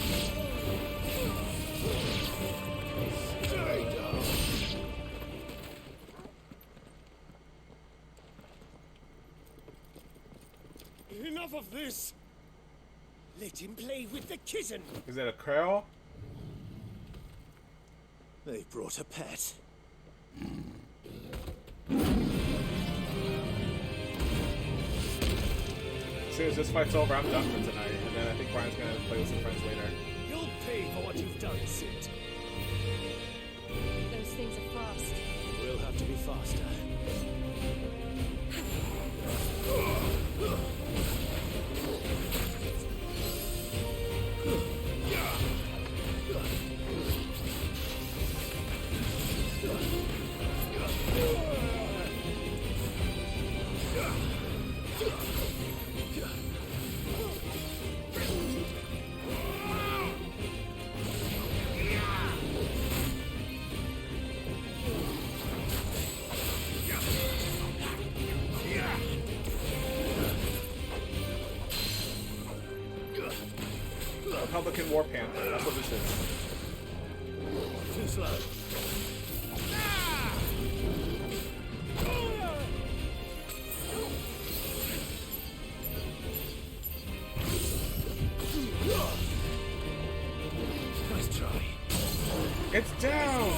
Enough of this! Let him play with the kitten! Is it a crow? They brought a pet. As soon as this fight's over, I'm done for tonight. And then I think Brian's gonna play with some friends later. You'll pay for what you've done, Sid. Those things are fast. We'll have to be faster. Republican War Panther. That's what this is. Too slow. Nice try. It's down!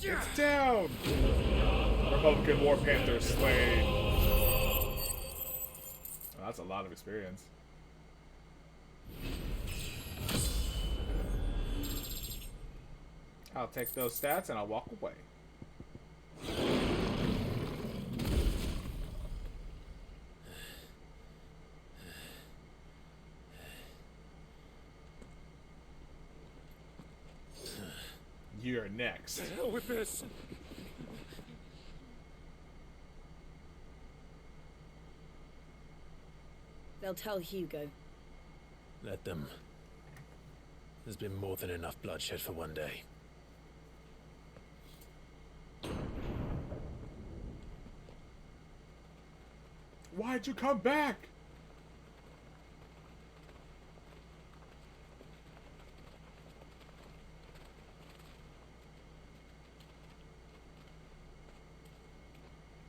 It's down! Republican War Panther slain. Oh, that's a lot of experience. I'll take those stats and I'll walk away. You're next. The hell with this. They'll tell Hugo. Let them. There's been more than enough bloodshed for one day. Why'd you come back?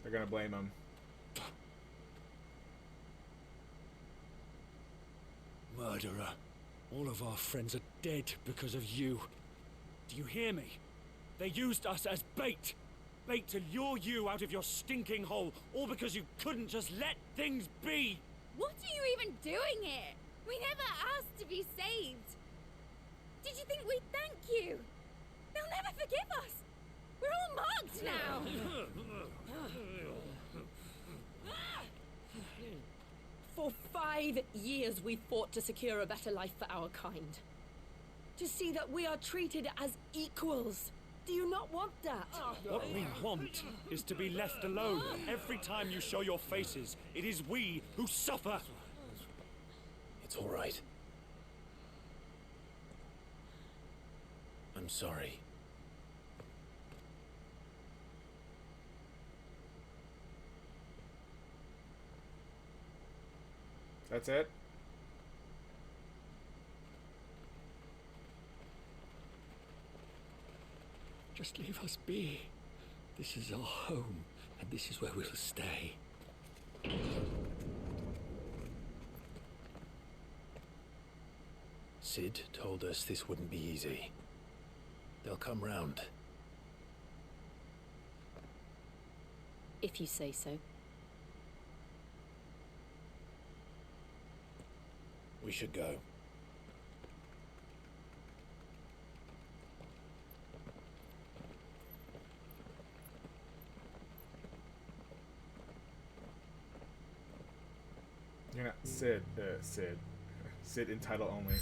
They're gonna blame him. Murderer. All of our friends are dead because of you. Do you hear me? They used us as bait. Bait to lure you out of your stinking hole, all because you couldn't just let things be. What are you even doing here? We never asked to be saved. Did you think we'd thank you? They'll never forgive us. We're all marked now. For 5 years we fought to secure a better life for our kind. To see that we are treated as equals. Do you not want that? What we want is to be left alone. Every time you show your faces, it is we who suffer. It's all right. I'm sorry. That's it? Just leave us be. This is our home, and this is where we'll stay. Sid told us this wouldn't be easy. They'll come round. If you say so. We should go. You're not Sid. Sid in title only.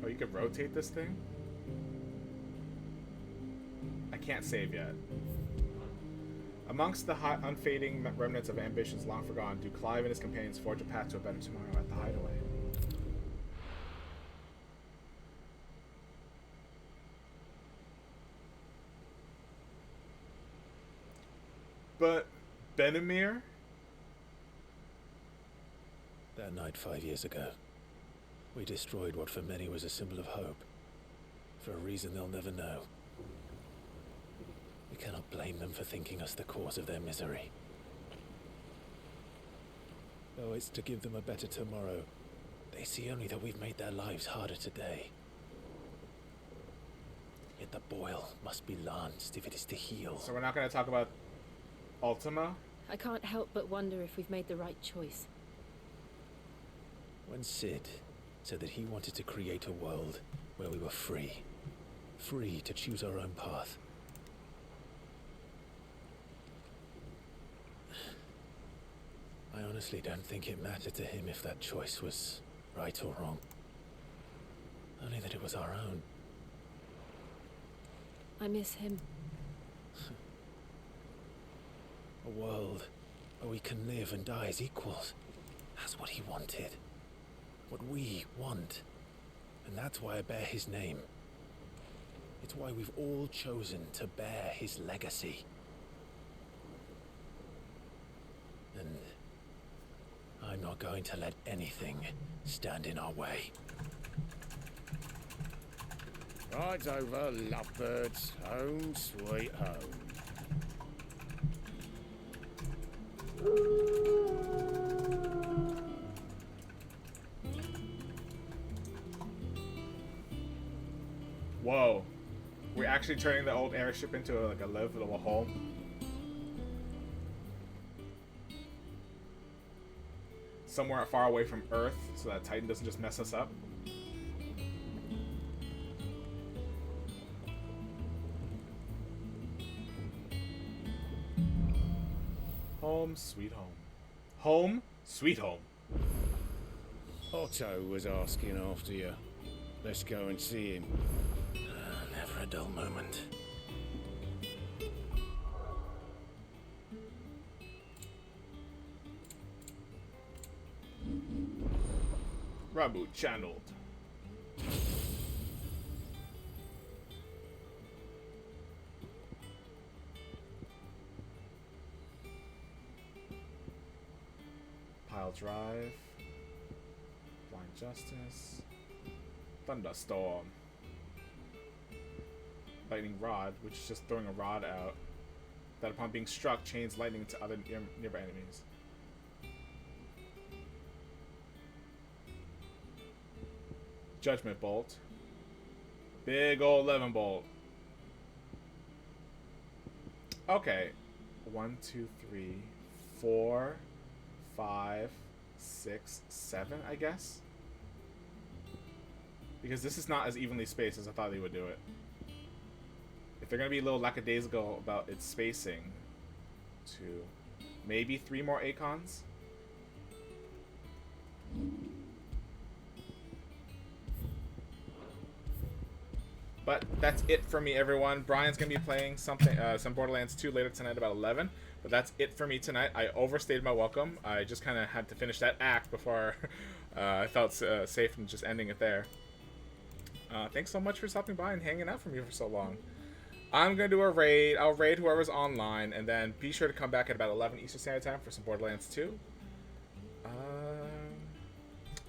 Oh, you could rotate this thing? I can't save yet. Amongst the unfading remnants of ambitions long forgone, do Clive and his companions forge a path to a better tomorrow at the hideaway? But Benamir? That night 5 years ago, we destroyed what for many was a symbol of hope. For a reason they'll never know. We cannot blame them for thinking us the cause of their misery. Though it's to give them a better tomorrow, they see only that we've made their lives harder today. Yet the boil must be lanced if it is to heal. So we're not going to talk about Ultima? I can't help but wonder if we've made the right choice. When Sid said that he wanted to create a world where we were free. Free to choose our own path. I honestly don't think it mattered to him if that choice was right or wrong. Only that it was our own. I miss him. A world where we can live and die as equals. That's what he wanted. What we want. And that's why I bear his name. It's why we've all chosen to bear his legacy. And I'm not going to let anything stand in our way. Rides over, lovebirds. Home, sweet home. Whoa. We're actually turning the old airship into like a livable home. Somewhere far away from Earth so that Titan doesn't just mess us up. Home, sweet home. Home, sweet home. Otto was asking after you. Let's go and see him. Never a dull moment. Rabu channeled. Pile Drive. Blind Justice. Thunderstorm. Lightning Rod, which is just throwing a rod out that upon being struck chains lightning to other nearby enemies. Judgment Bolt. Big old 11 bolt. Okay. 1, 2, 3, 4, 5, 6, 7, I guess. Because this is not as evenly spaced as I thought they would do it. If they're going to be a little lackadaisical about its spacing, 2, maybe 3 more Acons. But that's it for me, everyone. Brian's going to be playing something, some Borderlands 2 later tonight about 11. But that's it for me tonight. I overstayed my welcome. I just kind of had to finish that act before I felt safe in just ending it there. Thanks so much for stopping by and hanging out for me for so long. I'm going to do a raid. I'll raid whoever's online. And then be sure to come back at about 11 Eastern Standard Time for some Borderlands 2.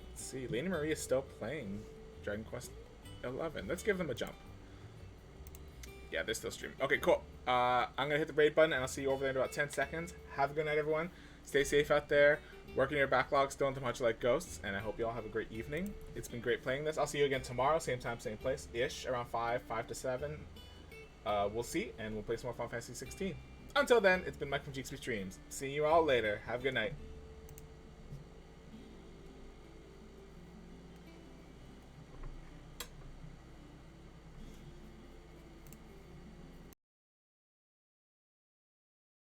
Let's see. Lena Marie is still playing Dragon Quest 11. Let's give them a jump. Yeah, they're still streaming. Okay, cool. I'm going to hit the raid button, and I'll see you over there in about 10 seconds. Have a good night, everyone. Stay safe out there. Working your backlog, still into much like ghosts, and I hope you all have a great evening. It's been great playing this. I'll see you again tomorrow, same time, same place-ish, around 5 to 7. We'll see, and we'll play some more Final Fantasy 16. Until then, it's been Mike from GXP Streams. See you all later. Have a good night.